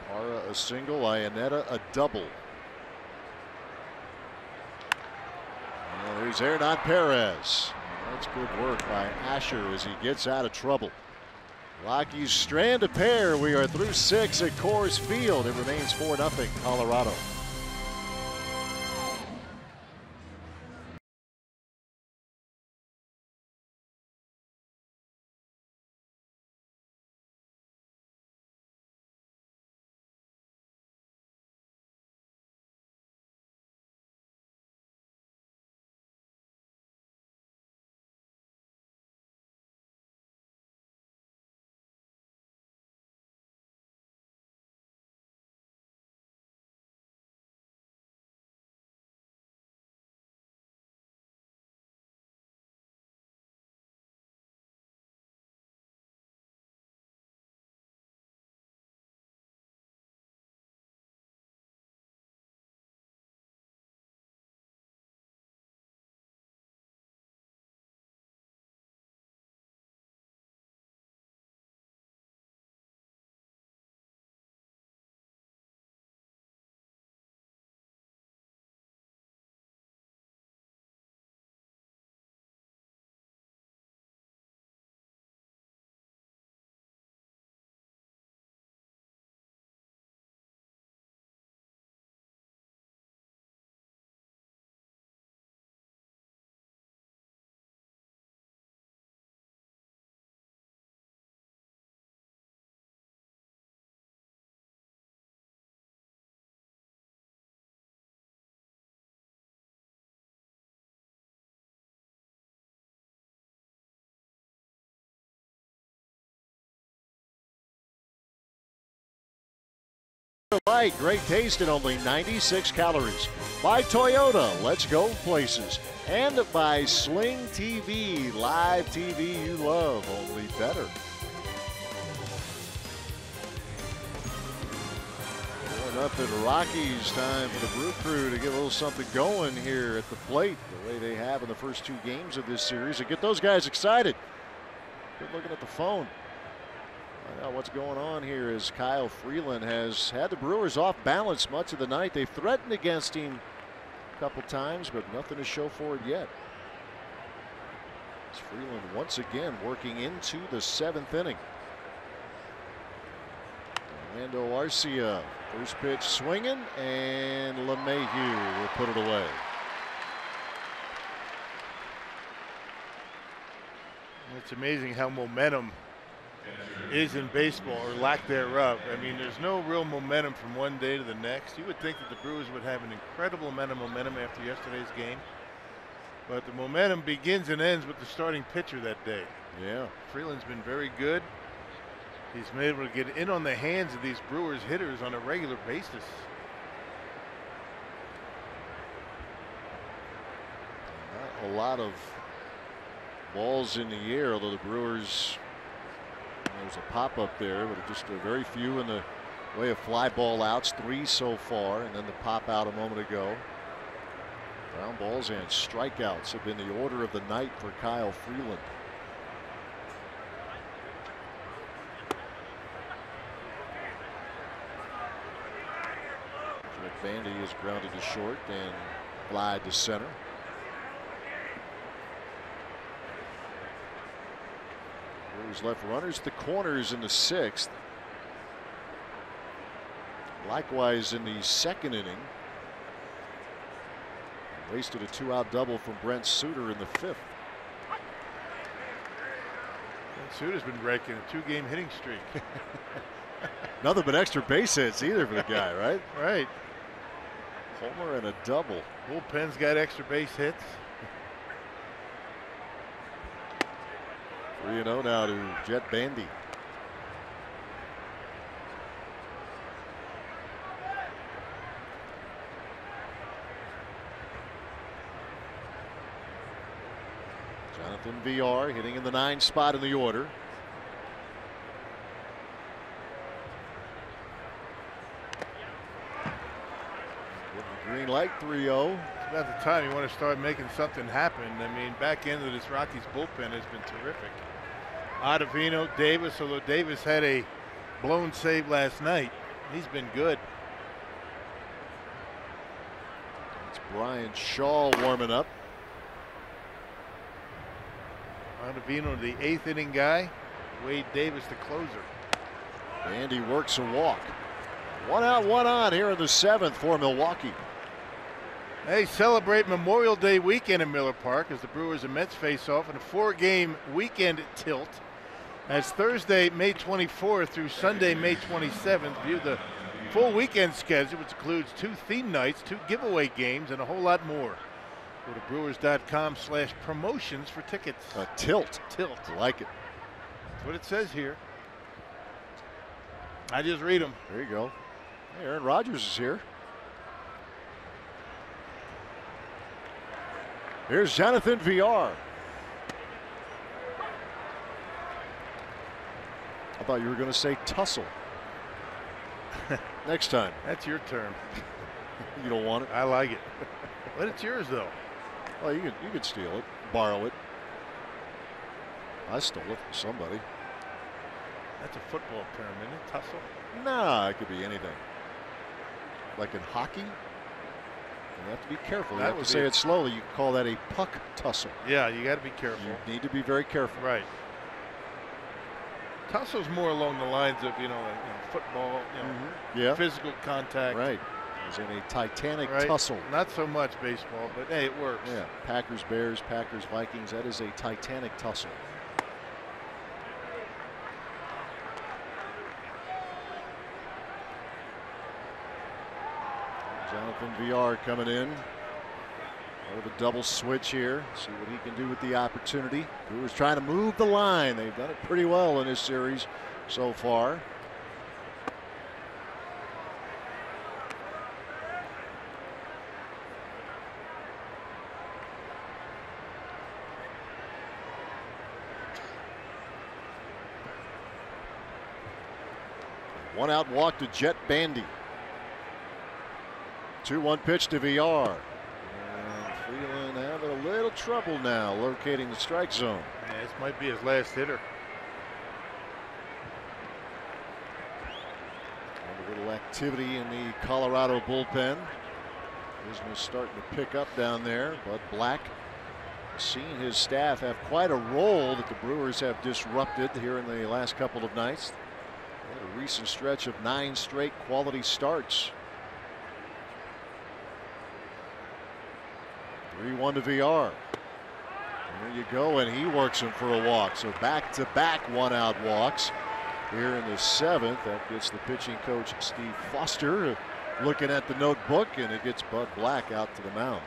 Parra a single, Iannetta a double. He's there, not Perez. That's good work by Asher as he gets out of trouble. Rockies strand a pair. We are through 6 at Coors Field. It remains 4-0 Colorado. Light, great taste and only 96 calories. By Toyota, let's go places. And by Sling TV, live TV you love, only better. 4-0 Rockies. Time for the Brew Crew to get a little something going here at the plate, the way they have in the first 2 games of this series, and get those guys excited. Good looking at the phone. Find out what's going on here as Kyle Freeland has had the Brewers off balance much of the night. They've threatened against him a couple times, but nothing to show for it yet. As Freeland once again working into the 7th inning. Orlando Arcia, first pitch swinging, and LeMahieu will put it away. It's amazing how momentum is in baseball, or lack thereof. I mean, there's no real momentum from one day to the next. You would think that the Brewers would have an incredible amount of momentum after yesterday's game, but the momentum begins and ends with the starting pitcher that day. Yeah. Freeland's been very good. He's been able to get in on the hands of these Brewers hitters on a regular basis. Not a lot of balls in the air, although the Brewers, there's a pop up there, but just a very few in the way of fly ball outs, 3 so far, and then the pop out a moment ago. Ground balls and strikeouts have been the order of the night for Kyle Freeland. Jet Bandy is grounded to short and fly to center. Brewers left runners the corners in the 6th. Likewise in the 2nd inning. Wasted a 2-out double from Brent Suter in the 5th. Brent Suter's been breaking a 2-game hitting streak. Nothing but extra base hits either for the guy, right? Right. Homer and a double. Bullpen's got extra base hits. 3-0 now to Jet Bandy. Jonathan VR hitting in the 9 spot in the order. Green light, 3-0. It's about the time you want to start making something happen. I mean, back end of this Rockies bullpen has been terrific. Ottavino, Davis, although Davis had a blown save last night, he's been good. It's Brian Shaw warming up. Ottavino, the 8th inning guy. Wade Davis, the closer. Andy works a walk. 1 out, 1 on here in the 7th for Milwaukee. They celebrate Memorial Day weekend in Miller Park as the Brewers and Mets face off in a 4-game weekend tilt. As Thursday, May 24th through Sunday, May 27th, view the full weekend schedule, which includes 2 theme nights, 2 giveaway games, and a whole lot more. Go to brewers.com/promotions for tickets. A tilt. Tilt. I like it. That's what it says here. I just read them. There you go. Hey, Aaron Rodgers is here. Here's Jonathan VR. I thought you were going to say tussle. Next time. That's your term. You don't want it? I like it. But it's yours, though. Well, you could steal it, borrow it. I stole it from somebody. That's a football term, isn't it? Tussle? Nah, it could be anything. Like in hockey, you have to be careful. You have to say it slowly. You call that a puck tussle. Yeah, you got to be careful. You need to be very careful. Right. Tussle's more along the lines of, football, yeah, physical contact. Right. As in a titanic right. tussle. Not so much baseball, but hey, it works. Yeah. Packers, Bears, Packers, Vikings. That is a titanic tussle. Jonathan VR coming in. With a double switch here. See what he can do with the opportunity. Brewers trying to move the line. They've done it pretty well in this series so far. One out walk to Jet Bandy. 2-1 pitch to VR. And Freeland having a little trouble now locating the strike zone. Yeah, this might be his last hitter. little activity in the Colorado bullpen. Business starting to pick up down there. Bud Black seen his staff have quite a role that the Brewers have disrupted here in the last couple of nights. They had a recent stretch of 9 straight quality starts. 3-1 to VR. There you go, and he works him for a walk. So back-to-back one-out walks here in the 7th. That gets the pitching coach Steve Foster looking at the notebook, and it gets Bud Black out to the mound.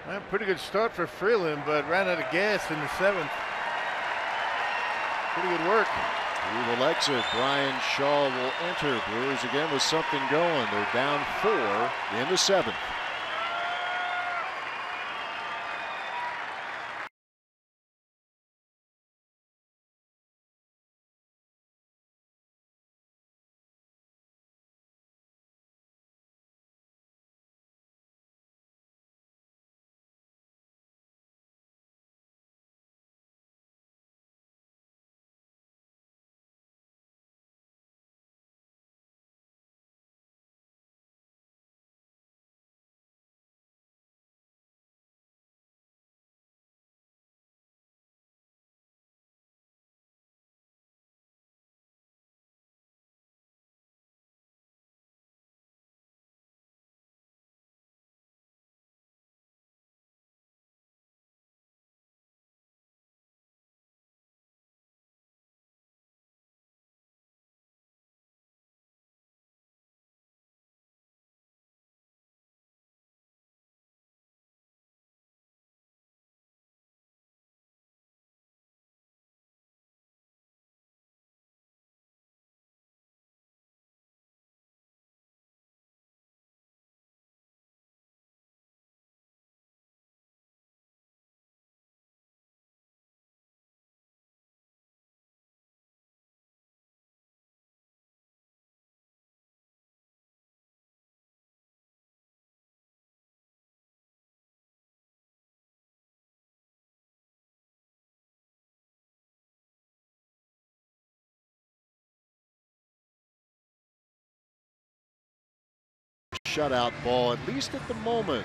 Well, pretty good start for Freeland, but ran out of gas in the 7th. Pretty good work. Through the exit, Brian Shaw will enter. Brewers again with something going. They're down 4 in the 7th. Shutout ball, at least at the moment.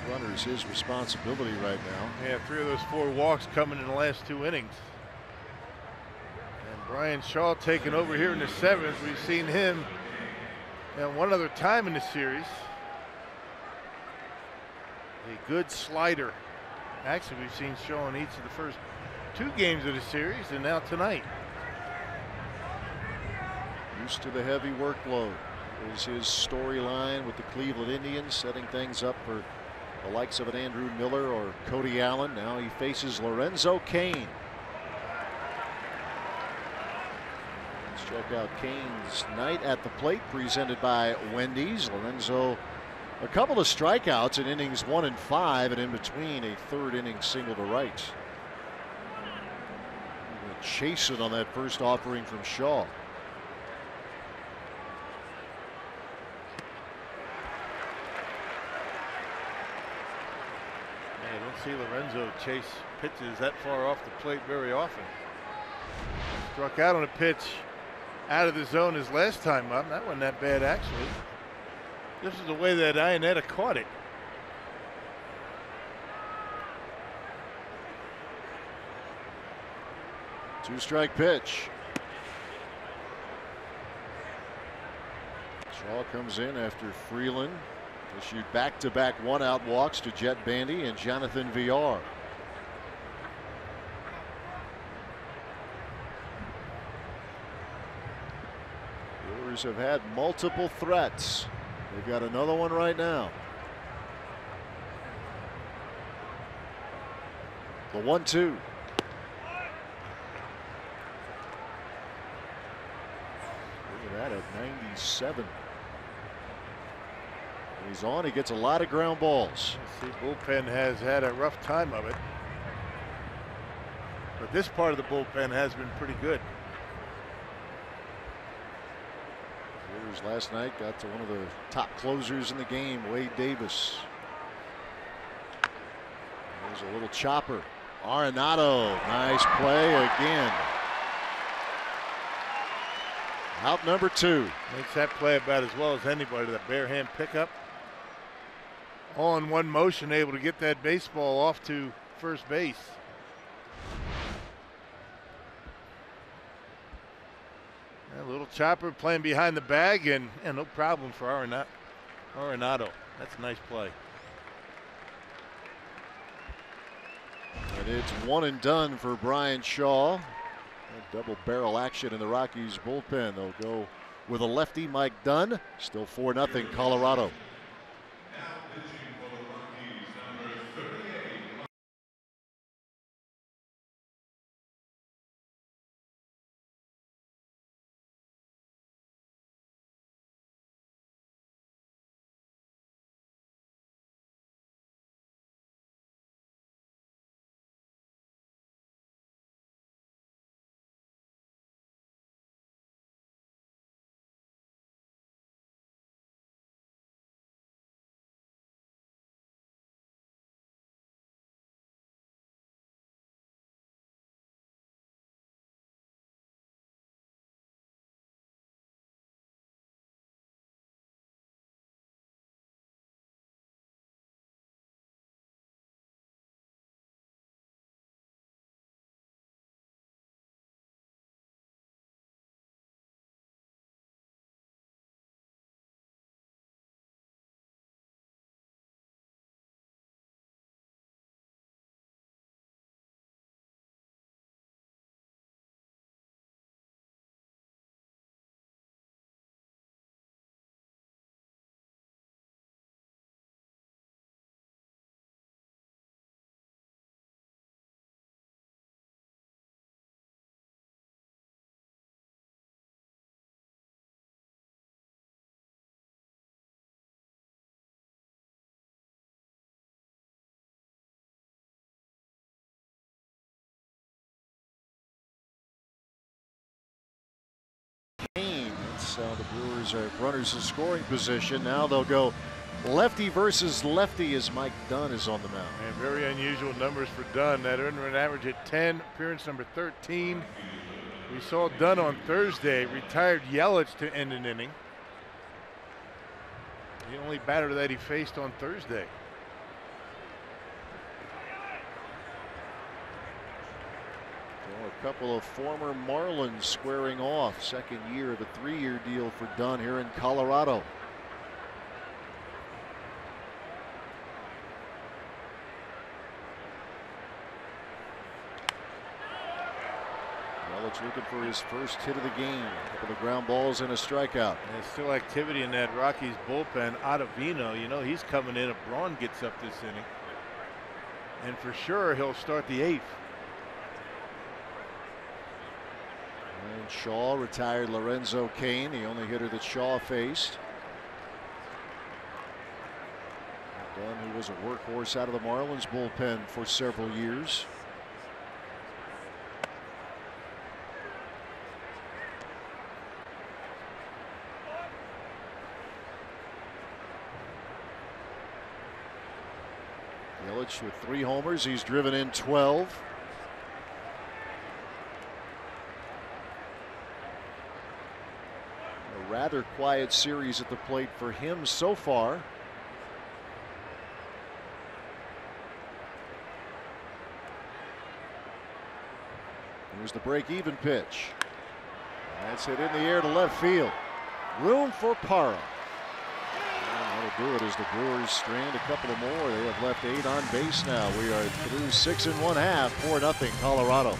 2 runners his responsibility right now. Yeah, 3 of those 4 walks coming in the last 2 innings. And Brian Shaw taking over here in the 7th. We've seen him one other time in the series. A good slider. Actually, we've seen Shaw in each of the first 2 games of the series, and now tonight. Used to the heavy workload is his storyline with the Cleveland Indians, setting things up for the likes of an Andrew Miller or Cody Allen. Now he faces Lorenzo Cain. Let's check out Cain's night at the plate, presented by Wendy's. Lorenzo, a couple of strikeouts in innings 1 and 5, and in between a 3rd inning single to right. Chase it on that first offering from Shaw. See Lorenzo chase pitches that far off the plate very often. Struck out on a pitch out of the zone his last time up. That wasn't that bad, actually. This is the way that Ionetta caught it. Two-strike pitch. Shaw comes in after Freeland issued back-to-back one-out walks to Jet Bandy and Jonathan VR. Brewers have had multiple threats. They've got another one right now. The 1-2. Look at that at 97. He's on. He gets a lot of ground balls. See, bullpen has had a rough time of it, but this part of the bullpen has been pretty good. Brewers last night got to one of the top closers in the game, Wade Davis. There's a little chopper. Arenado, nice play again. Out number 2. Makes that play about as well as anybody. That bare hand pickup. All in one motion, able to get that baseball off to first base. A little chopper playing behind the bag, and no problem for Arenado. That's a nice play. And it's 1 and done for Brian Shaw. Double barrel action in the Rockies bullpen. They'll go with a lefty, Mike Dunn. Still 4-0 Colorado. The Brewers are runners in scoring position. Now they'll go lefty versus lefty as Mike Dunn is on the mound. And very unusual numbers for Dunn. That earned run average at 10, appearance number 13. We saw Dunn on Thursday, retired Yelich to end an inning. The only batter that he faced on Thursday. A couple of former Marlins squaring off. Second year of a 3-year deal for Dunn here in Colorado. Yelich looking for his first hit of the game. A couple of ground balls and a strikeout. There's still activity in that Rockies bullpen. Ottavino, you know, he's coming in if Braun gets up this inning. And for sure, he'll start the 8th. And Shaw retired Lorenzo Cain, the only hitter that Shaw faced. Dunn, who was a workhorse out of the Marlins bullpen for several years. Yelich with 3 homers. He's driven in 12. Rather quiet series at the plate for him so far. Here's the break-even pitch. That's hit in the air to left field. Room for Parra. And that'll do it as the Brewers strand a couple of more. They have left 8 on base now. We are through 6 1/2, 4-0 Colorado.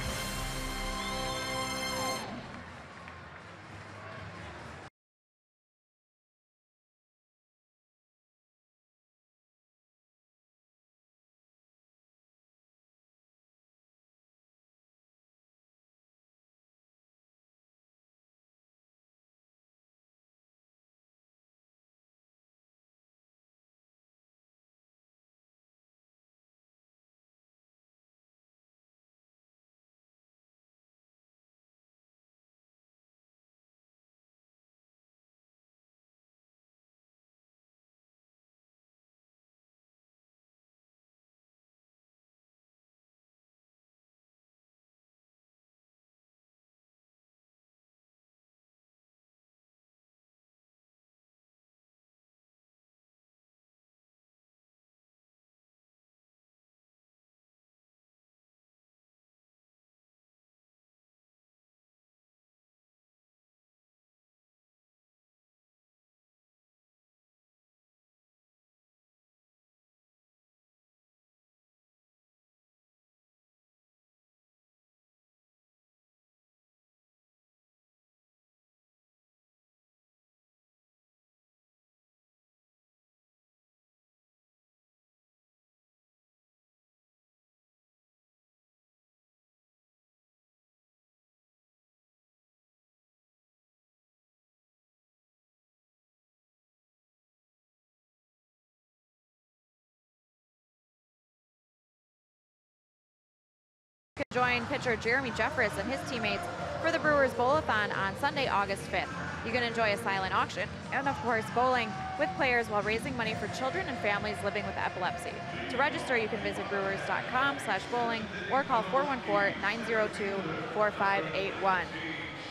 can join pitcher Jeremy Jeffress and his teammates for the Brewers Bowl-a-thon on Sunday, August 5th. You can enjoy a silent auction and, of course, bowling with players while raising money for children and families living with epilepsy. To register, you can visit brewers.com/bowling or call 414-902-4581.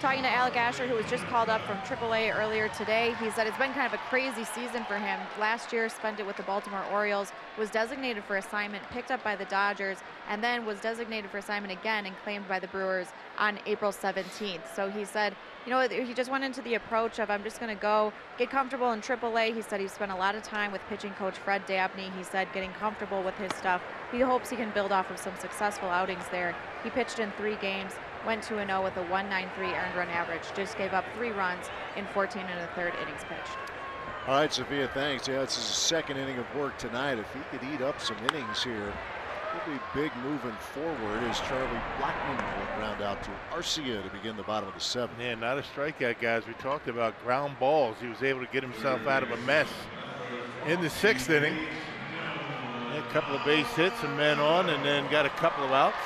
Talking to Alec Asher, who was just called up from AAA earlier today, he said it's been kind of a crazy season for him. Last year, spent it with the Baltimore Orioles, was designated for assignment, picked up by the Dodgers, and then was designated for assignment again and claimed by the Brewers on April 17th. So he said, you know, he just went into the approach of, I'm just going to go get comfortable in AAA. He said he spent a lot of time with pitching coach Fred Dabney. He said getting comfortable with his stuff. He hopes he can build off of some successful outings there. He pitched in 3 games, went 2-0 with a 1.93 earned run average, just gave up 3 runs in 14 1/3 innings pitched. All right, Sophia, thanks. Yeah, this is his 2nd inning of work tonight. If he could eat up some innings here, it'll be big moving forward as Charlie Blackman will ground out to Arcia to begin the bottom of the 7th. Yeah, not a strikeout, guys. We talked about ground balls. He was able to get himself out of a mess in the 6th inning. A couple of base hits, a man on, and then got a couple of outs.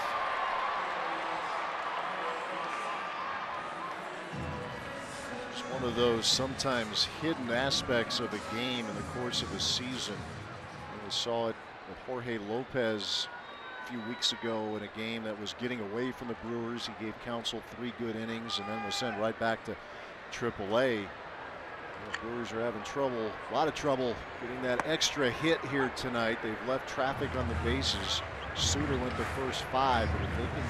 It's one of those sometimes hidden aspects of a game in the course of a season. And we saw it with Jorge Lopez a few weeks ago in a game that was getting away from the Brewers. He gave Counsell 3 good innings and then was sent right back to AAA. The Brewers are having trouble, a lot of trouble getting that extra hit here tonight. They've left traffic on the bases. Suter went the first 5, but if they can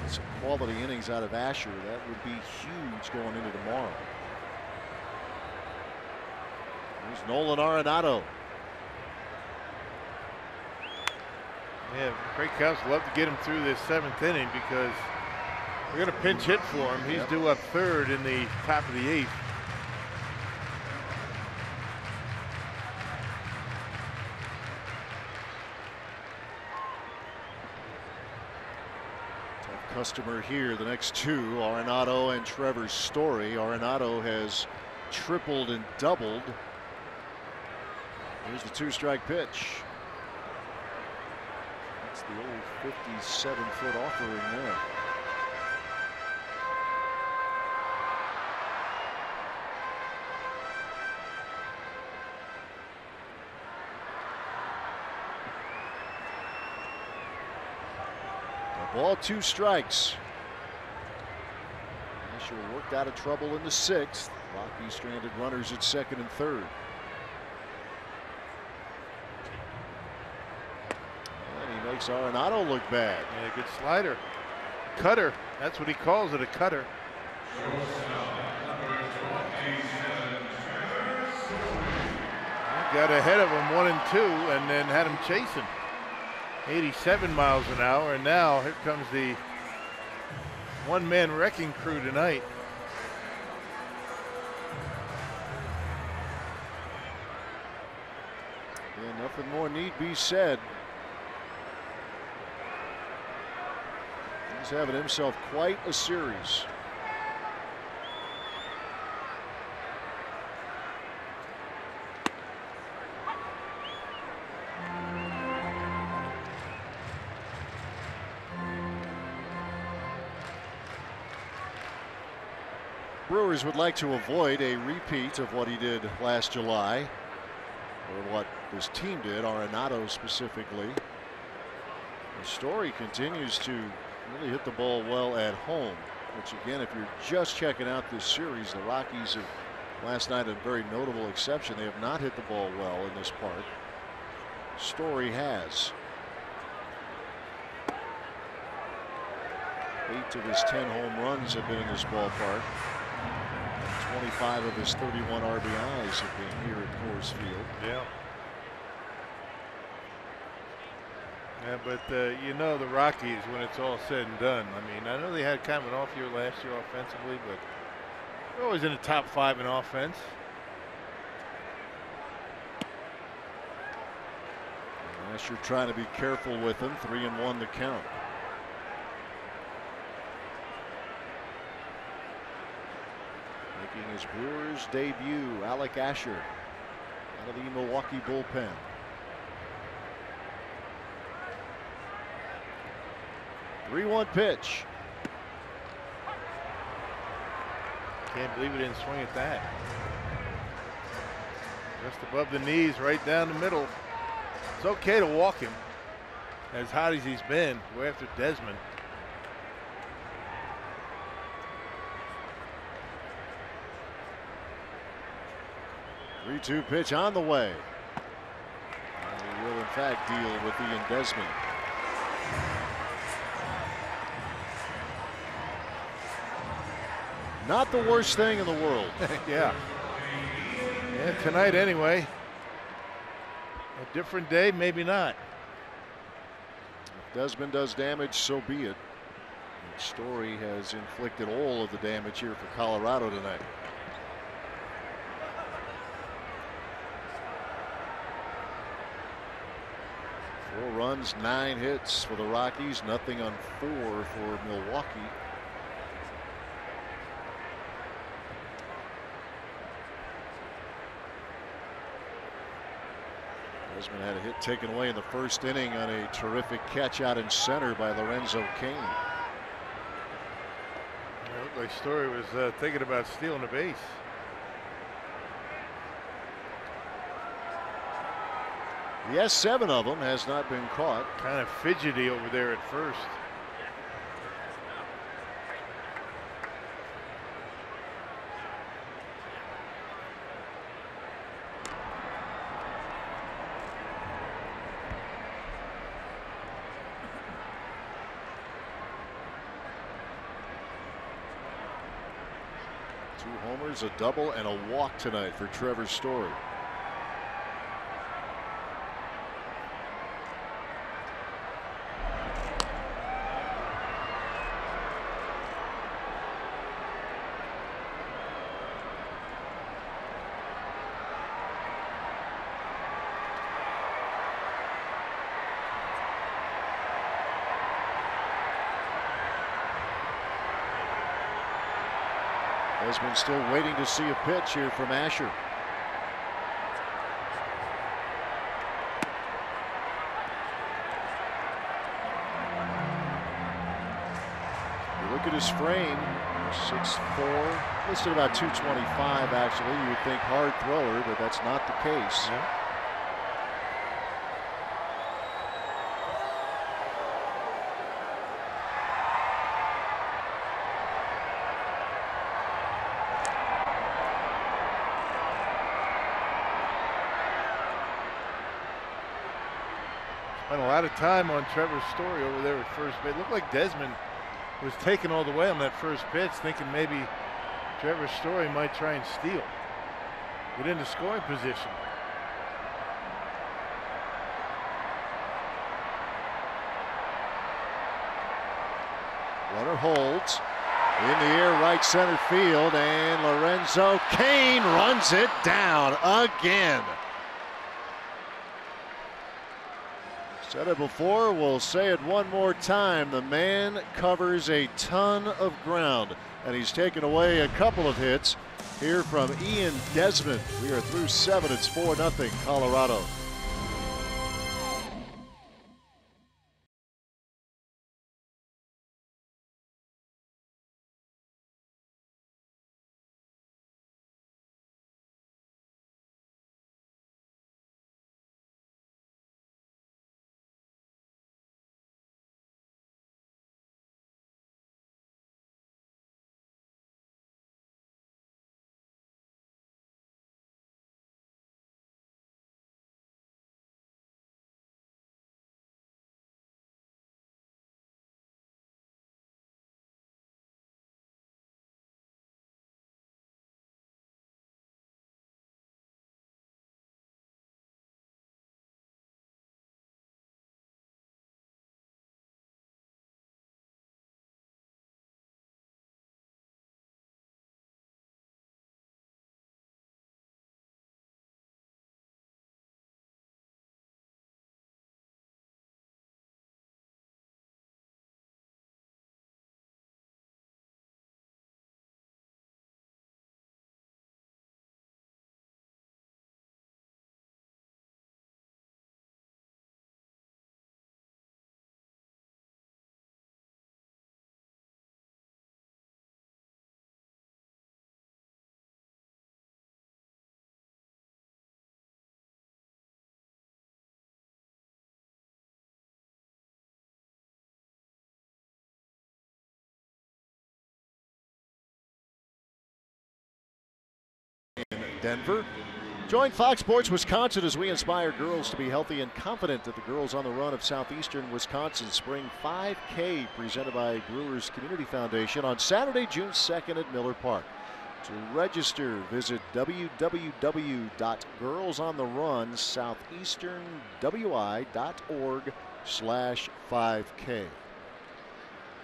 get some quality innings out of Asher, that would be huge going into tomorrow. There's Nolan Arenado. Yeah, Craig Counsell love to get him through this 7th inning because we're going to pinch hit for him. He's due up 3rd in the top of the 8th. Customer here, the next 2, Arenado and Trevor Story. Arenado has tripled and doubled. Here's the 2-strike pitch. That's the old 57-foot offering there. Ball, 2 strikes. Asher worked out of trouble in the 6th. Rocky stranded runners at 2nd and 3rd. And he makes Arenado look bad. Yeah, good slider. Cutter. That's what he calls it, a cutter. Got ahead of him 1 and 2 and then had him chasing. 87 miles an hour, and now here comes the one-man wrecking crew tonight. Yeah, nothing more need be said. He's having himself quite a series. Brewers would like to avoid a repeat of what he did last July, or what this team did, Arenado specifically. The Story continues to really hit the ball well at home, which again, if you're just checking out this series, the Rockies have last night a very notable exception. They have not hit the ball well in this park. Story has. 8 of his 10 home runs have been in this ballpark. 25 of his 31 RBIs have been here at Coors Field. Yeah. Yeah, but you know the Rockies, when it's all said and done, I mean, I know they had kind of an off year last year offensively, but they're always in the top 5 in offense. Asher trying to be careful with him. 3-1 the count. Making his Brewers debut, Alec Asher out of the Milwaukee bullpen. 3-1 pitch. Can't believe he didn't swing at that. Just above the knees, right down the middle. It's okay to walk him, as hot as he's been. Go after Desmond. 3-2 pitch on the way. And he will, in fact, deal with Ian Desmond. Not the worst thing in the world. Yeah. Yeah, tonight anyway. A different day, maybe not. If Desmond does damage, so be it. And Story has inflicted all of the damage here for Colorado tonight. Four runs, 9 hits for the Rockies, nothing on 4 for Milwaukee. Desmond had a hit taken away in the first inning on a terrific catch out in center by Lorenzo Cain. It looked like Story was thinking about stealing a base. Yes, 7 of them, has not been caught. Kind of fidgety over there at first. Two homers, a double, and a walk tonight for Trevor Story. Desmond still waiting to see a pitch here from Asher. You look at his frame, 6'4", listed about 225 actually. You would think hard thrower, but that's not the case. Yeah. Spent a lot of time on Trevor Story over there at first base. It looked like Desmond was taken all the way on that first pitch, thinking maybe Trevor Story might try and steal. Get into scoring position. Runner holds in the air, right center field, and Lorenzo Cain runs it down again. Said it before, we'll say it one more time. The man covers a ton of ground, and he's taken away a couple of hits here from Ian Desmond. We are through 7. It's 4-0 Colorado. Denver. Join Fox Sports Wisconsin as we inspire girls to be healthy and confident at the Girls on the Run of Southeastern Wisconsin Spring 5K presented by Brewers Community Foundation on Saturday, June 2nd at Miller Park. To register, visit www.girlsontherunsoutheasternwi.org/5K.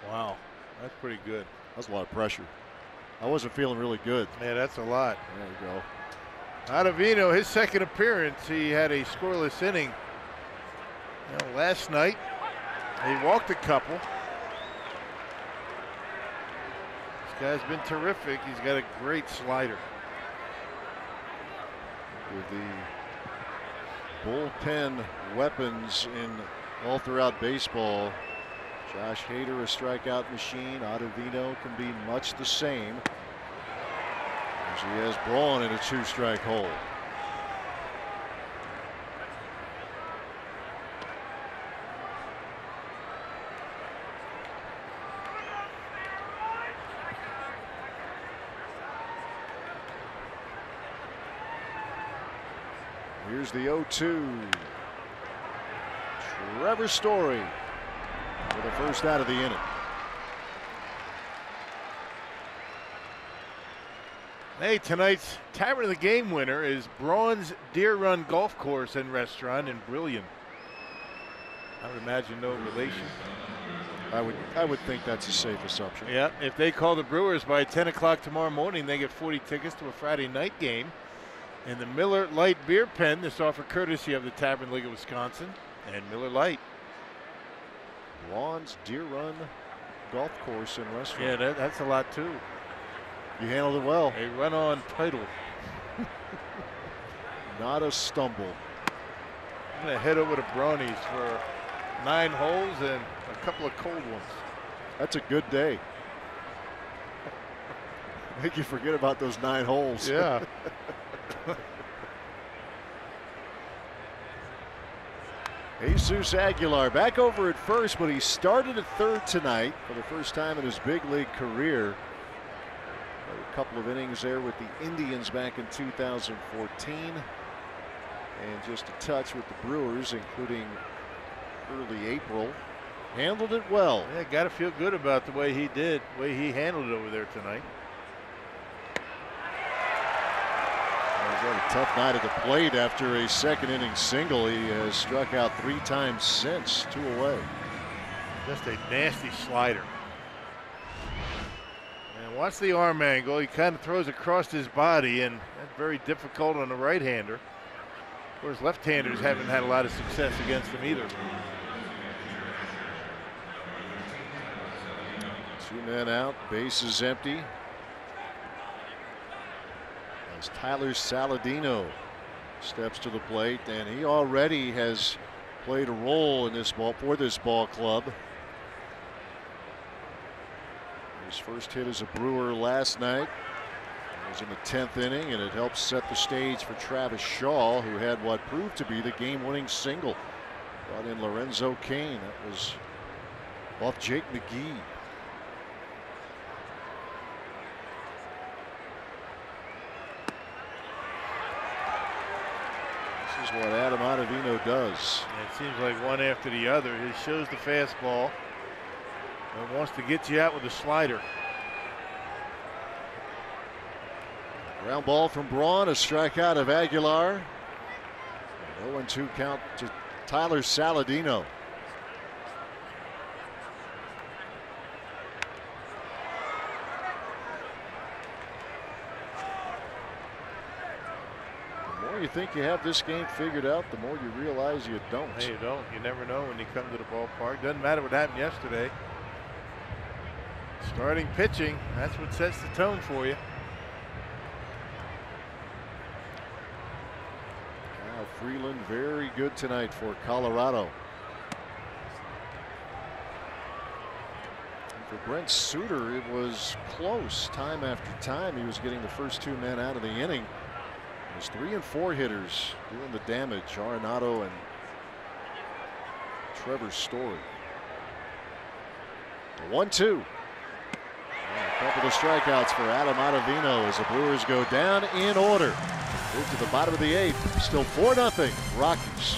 Wow, that's pretty good. That's a lot of pressure. I wasn't feeling really good. Yeah, that's a lot. There you go. Ottavino, his second appearance, he had a scoreless inning. Last night, he walked a couple. This guy's been terrific. He's got a great slider. With the bullpen weapons all throughout baseball, Josh Hader, a strikeout machine. Ottavino can be much the same, as he has Braun in a 2-strike hole. Here's the 0-2. Trevor Story for the first out of the inning. Hey, tonight's Tavern of the Game winner is Braun's Deer Run Golf Course and Restaurant in Brillion. I would imagine no relation. I would think that's a safe assumption. Yeah, if they call the Brewers by 10 o'clock tomorrow morning, they get 40 tickets to a Friday night game in the Miller Lite Beer Pen. This offer courtesy of the Tavern League of Wisconsin and Miller Lite. Braun's Deer Run Golf Course and Restaurant. Yeah, that's a lot too. You handled it well. A run-on title. Not a stumble. I'm going to head over to Brownies for 9 holes and a couple of cold ones. That's a good day. Make you forget about those 9 holes. Yeah. Jesus Aguilar back over at first, but he started at third tonight for the first time in his big league career. A couple of innings there with the Indians back in 2014, and just a touch with the Brewers, including early April. Handled it well. Yeah, got to feel good about the way he did, the way he handled it over there tonight. He's had a tough night at the plate after a second inning single. He has struck out 3 times since, 2 away. Just a nasty slider. And watch the arm angle. He kind of throws across his body, and that's very difficult on the right-hander. Of course, left-handers haven't had a lot of success against him either. 2 men out, bases empty. As Tyler Saladino steps to the plate, and he already has played a role in this for this ball club. His first hit as a Brewer last night was in the 10th inning, and it helps set the stage for Travis Shaw, who had what proved to be the game-winning single. Brought in Lorenzo Cain. That was off Jake McGee. This is what Adam Ottavino does. And it seems like one after the other. He shows the fastball and wants to get you out with a slider. Ground ball from Braun, a strikeout of Aguilar. 0-2 count to Tyler Saladino. The more you think you have this game figured out, the more you realize you don't. Hey, you don't. You never know when you come to the ballpark. Doesn't matter what happened yesterday. Starting pitching, that's what sets the tone for you. Kyle Freeland, very good tonight for Colorado. And for Brent Suter, it was close time after time. He was getting the first 2 men out of the inning. There's 3 and 4 hitters doing the damage. Arenado and Trevor Story. 1-2. A couple of strikeouts for Adam Ottavino as the Brewers go down in order. Move to the bottom of the 8th. Still 4-0 Rockies.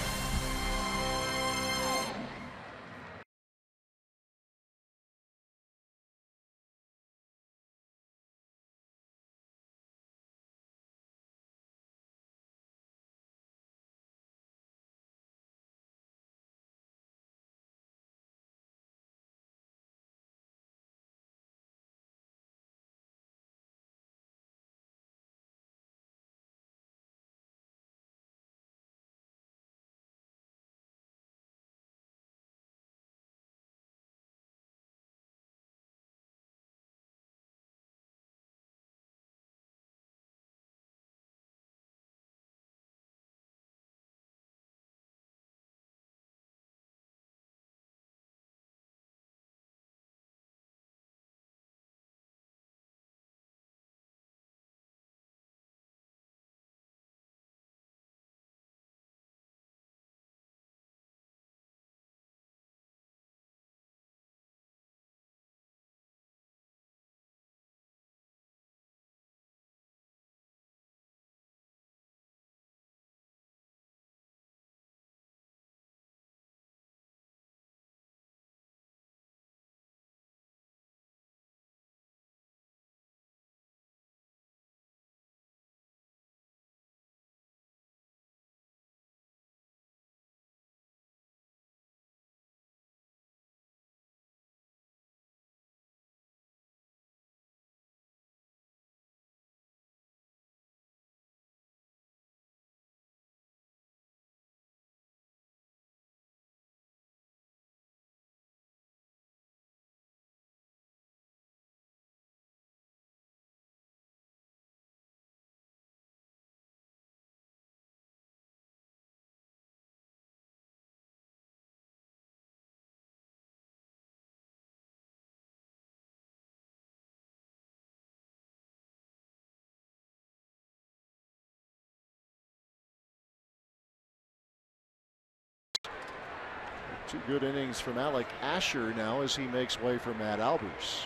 Two good innings from Alec Asher now as he makes way for Matt Albers.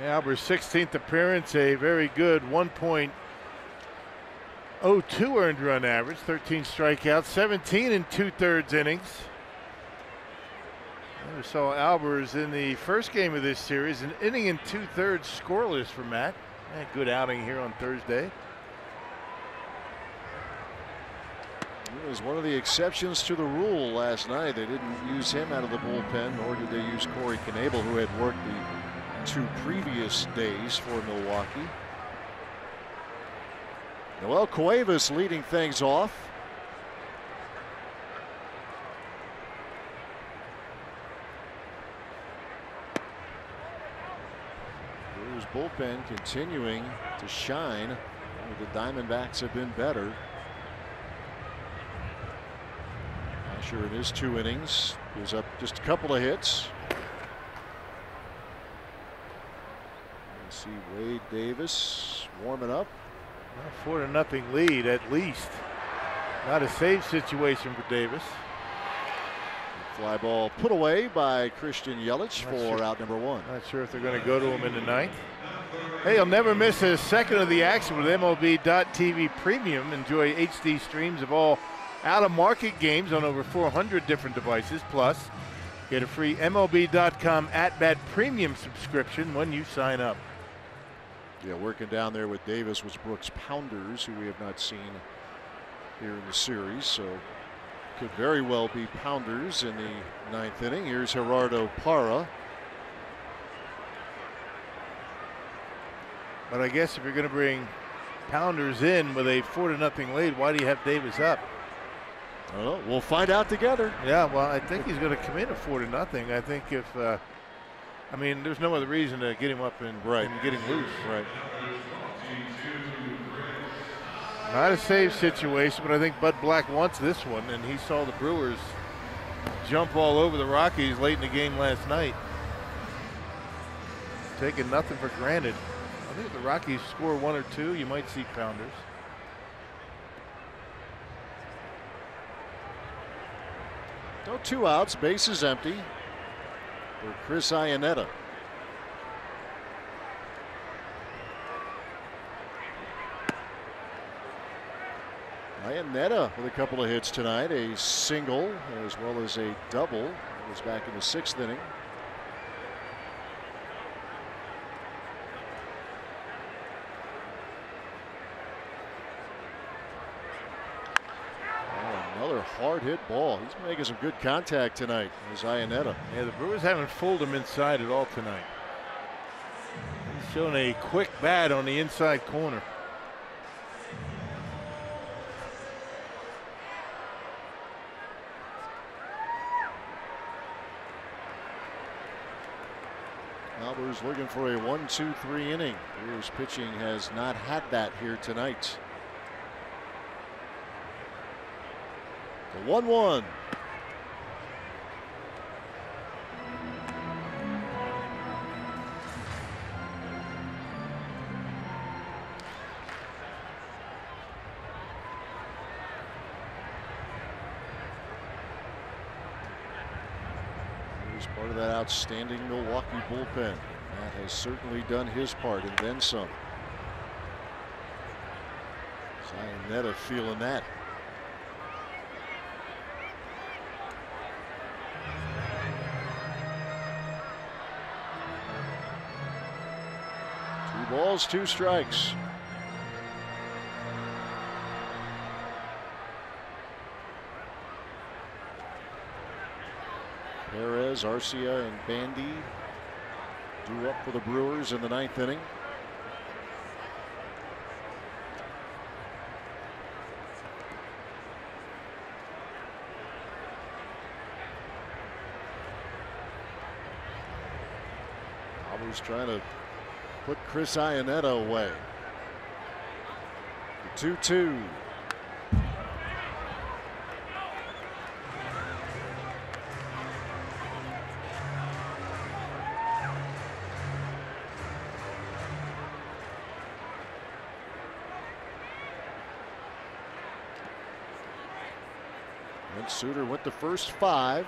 Albers' 16th appearance, a very good 1.02 earned run average, 13 strikeouts, 17 and 2/3 innings. We saw Albers in the first game of this series, an inning and 2/3 scoreless for Matt. Good outing here on Thursday. He was one of the exceptions to the rule last night. They didn't use him out of the bullpen, nor did they use Corey Knebel, who had worked the 2 previous days for Milwaukee. Noel Cuevas leading things off. Brewers bullpen continuing to shine. The Diamondbacks have been better. Asher in his 2 innings gives up just a couple of hits. You see Wade Davis warming up. Well, 4-0 lead at least. Not a save situation for Davis. Fly ball put away by Christian Yelich for out number 1. Not sure if they're going to go to him in the 9th. Hey, you'll never miss a second of the action with MLB.TV Premium. Enjoy HD streams of all out-of-market games on over 400 different devices. Plus, get a free MLB.com at-bat premium subscription when you sign up. Yeah, working down there with Davis was Brooks Pounders, who we have not seen here in the series. So could very well be Pounders in the 9th inning. Here's Gerardo Parra. But I guess if you're going to bring Pounders in with a 4-0 lead, why do you have Davis up? I don't know. We'll find out together. Yeah, well, I think he's going to come in at 4-0. I think if, I mean, there's no other reason to get him up and getting loose. Right. Not a save situation, but I think Bud Black wants this one, and he saw the Brewers jump all over the Rockies late in the game last night. Taking nothing for granted. I think if the Rockies score 1 or 2, you might see Pounders. No 2 outs, bases empty for Chris Iannetta. Iannetta with a couple of hits tonight, a single as well as a double. He was back in the 6th inning. Another hard hit ball. He's making some good contact tonight, is Iannetta. Yeah, the Brewers haven't fooled him inside at all tonight. He's showing a quick bat on the inside corner. Albers looking for a 1-2-3 inning. Brewers pitching has not had that here tonight. The 1-1. He's part of that outstanding Milwaukee bullpen. Matt has certainly done his part and then some. Iannetta feeling that. Balls, 2 strikes. Perez, Arcia, and Bandy due up for the Brewers in the 9th inning. Albers trying to put Chris Iannetta away. The 2-2. And Suter went the first 5.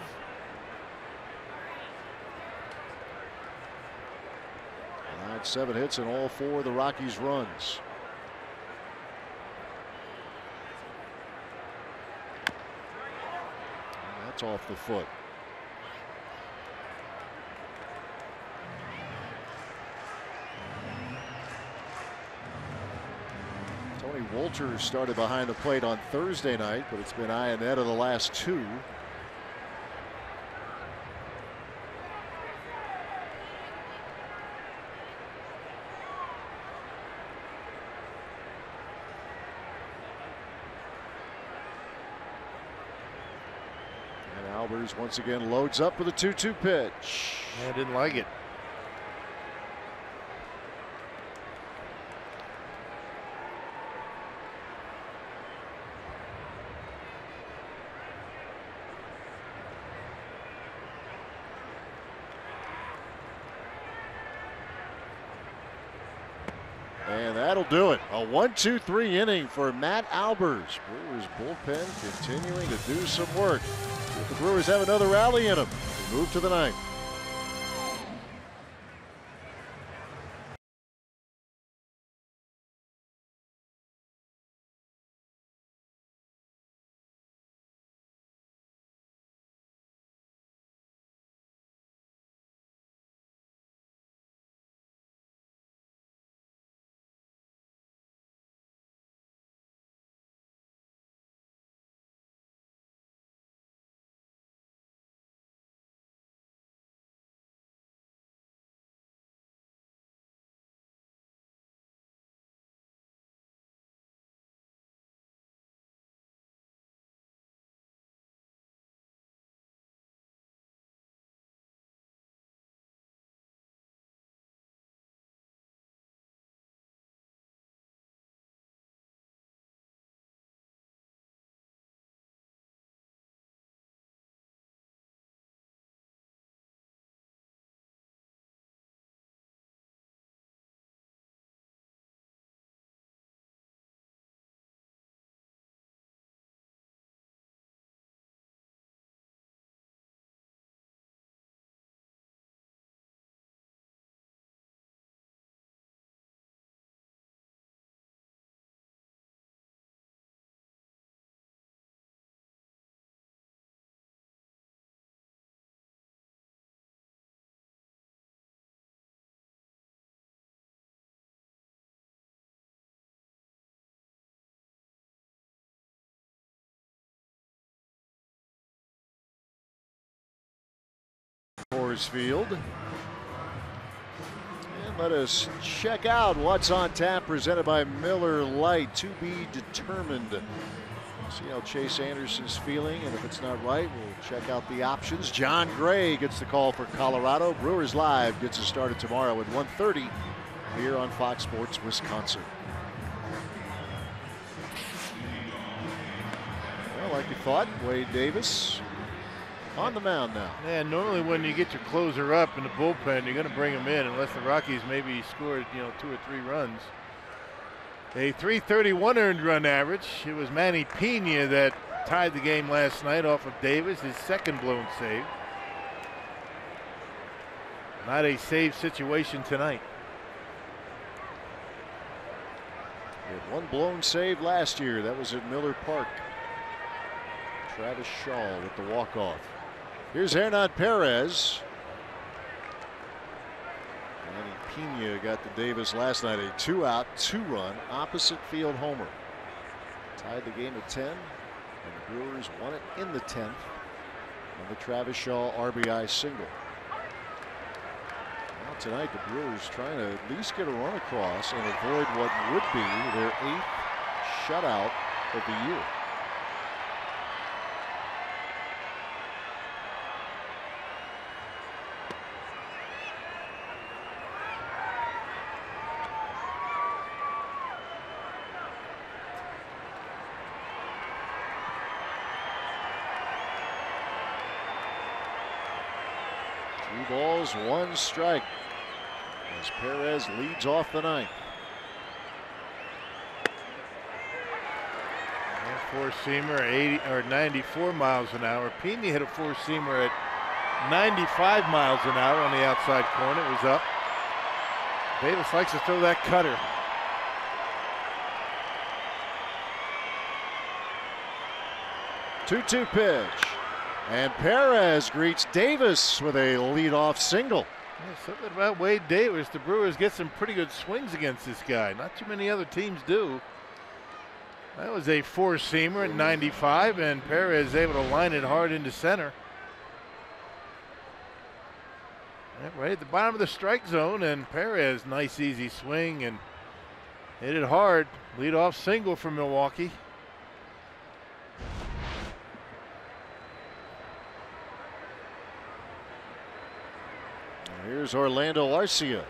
Allowed 7 hits and all 4 of the Rockies' runs. And that's off the foot. Tony Wolters started behind the plate on Thursday night, but it's been Iannetta the last 2. Albers once again loads up with a 2-2 pitch. Yeah, didn't like it. And that'll do it. A 1-2-3 inning for Matt Albers. Brewers bullpen continuing to do some work. The Brewers have another rally in them. Move to the 9th. Coors Field. And let us check out what's on tap, presented by Miller Lite. To be determined. See how Chase Anderson's feeling, and if it's not right, we'll check out the options. John Gray gets the call for Colorado. Brewers Live gets us started tomorrow at 1:30 here on Fox Sports Wisconsin. Well, like you thought, Wade Davis on the mound now. Yeah, normally when you get your closer up in the bullpen, you're going to bring him in unless the Rockies maybe scored, 2 or 3 runs. A .331 earned run average. It was Manny Pena that tied the game last night off of Davis, his second blown save. Not a save situation tonight. He had one blown save last year. That was at Miller Park. Travis Shaw with the walk-off. Here's Hernan Perez. Manny Pena got to Davis last night, a 2-out, 2-run opposite field homer. Tied the game at 10, and the Brewers won it in the 10th on the Travis Shaw RBI single. Now tonight the Brewers trying to at least get a run across and avoid what would be their 8th shutout of the year. Balls, 1 strike as Perez leads off the 9th. Four-seamer, 80 or 94 miles an hour. Pena hit a four-seamer at 95 miles an hour on the outside corner. It was up. Davis likes to throw that cutter. Two-two pitch. And Perez greets Davis with a leadoff single. Yeah, something about Wade Davis. The Brewers get some pretty good swings against this guy. Not too many other teams do. That was a four-seamer at 95, and Perez able to line it hard into center. Yeah, right at the bottom of the strike zone, and Perez, nice easy swing and hit it hard. Leadoff single for Milwaukee. Here's Orlando Arcia.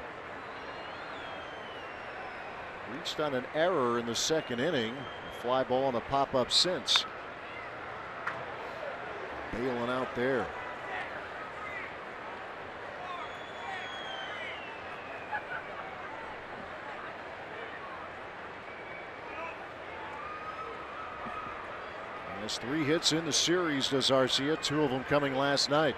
Reached on an error in the 2nd inning. A fly ball and a pop-up since. Bailing out there. He has 3 hits in the series, does Arcia, 2 of them coming last night.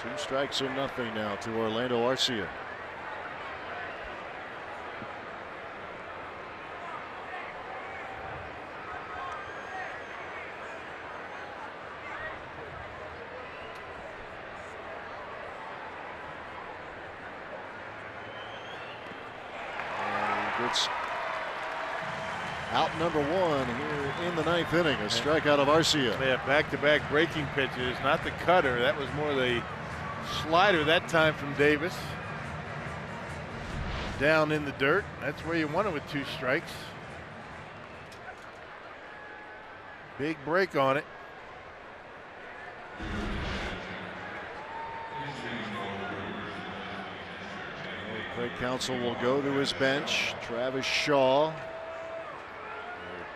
Two strikes and nothing now to Orlando Arcia. And gets out number 1 here in the 9th inning. A strikeout of Arcia. Yeah, back-to-back breaking pitches. Not the cutter. That was more the slider that time from Davis. Down in the dirt. That's where you want it with 2 strikes. Big break on it. Craig Counsell will go to his bench. Travis Shaw.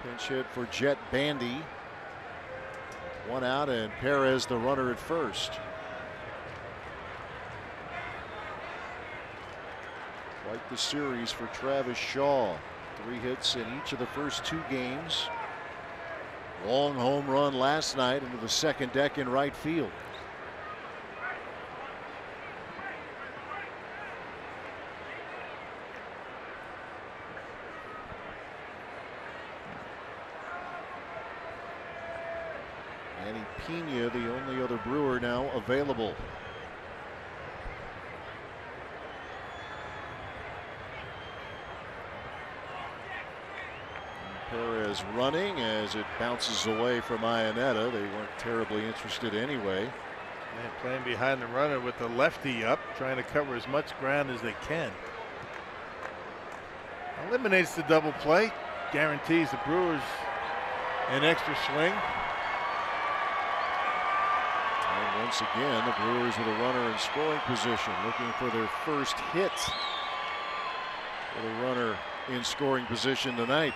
Pinch hit for Jet Bandy. 1 out, and Perez the runner at first. Quite the series for Travis Shaw. 3 hits in each of the first 2 games. Long home run last night into the 2nd deck in right field. Manny Pena, the only other Brewer now available. Melendez running as it bounces away from Ionetta. They weren't terribly interested anyway. And playing behind the runner with the lefty up, trying to cover as much ground as they can. Eliminates the double play, guarantees the Brewers an extra swing. And once again, the Brewers with a runner in scoring position, looking for their first hit with a runner in scoring position tonight.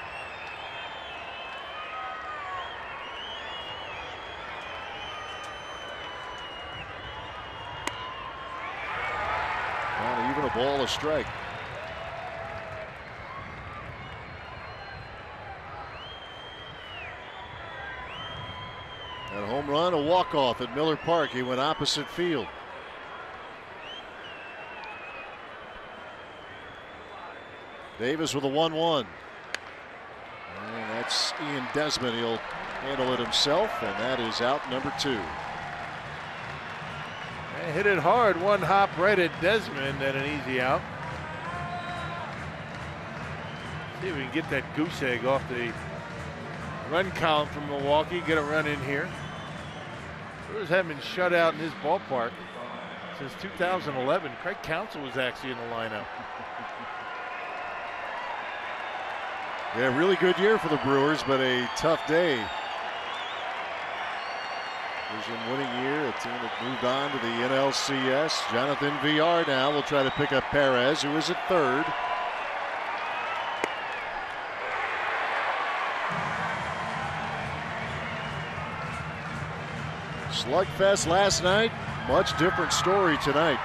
Not even a ball, a strike. And a home run, a walk-off at Miller Park. He went opposite field. Davis with a 1-1. And that's Ian Desmond. He'll handle it himself, and that is out number 2. And hit it hard, one hop right at Desmond, and an easy out. See if we can get that goose egg off the run column from Milwaukee, get a run in here. Brewers haven't been shut out in this ballpark since 2011. Craig Counsell was actually in the lineup. Yeah, really good year for the Brewers, but a tough day. Division winning year, a team that moved on to the NLCS. Jonathan Villar now will try to pick up Perez, who is at third. Slugfest last night, much different story tonight.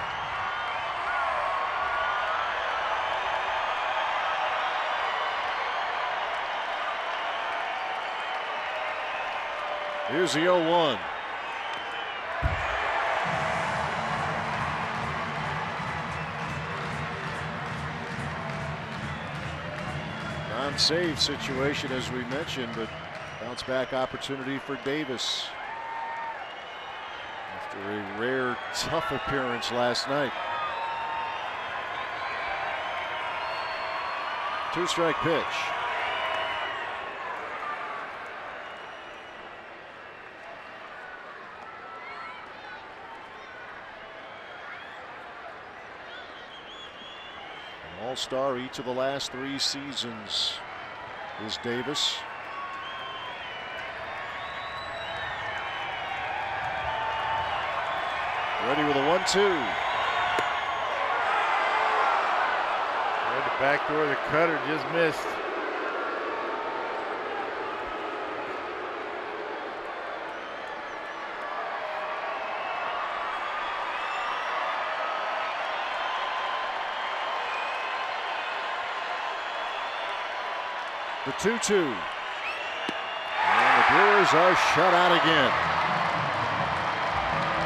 Here's the 0-1. Non-save situation, as we mentioned, but bounce back opportunity for Davis after a rare, tough appearance last night. 2-strike pitch. All-star each of the last 3 seasons is Davis. Ready with a 1-2. Right the back door, the cutter just missed. The 2-2. And the Brewers are shut out again.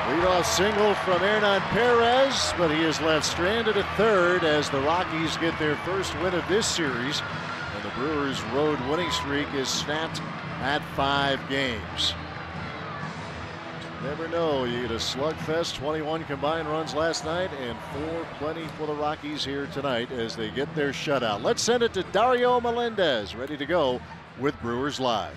Leadoff single from Hernan Perez, but he is left stranded at third as the Rockies get their first win of this series. And the Brewers' road winning streak is snapped at 5 games. Never know. You get a slugfest, 21 combined runs last night and 4 plenty for the Rockies here tonight as they get their shutout. Let's send it to Dario Melendez, ready to go with Brewers Live.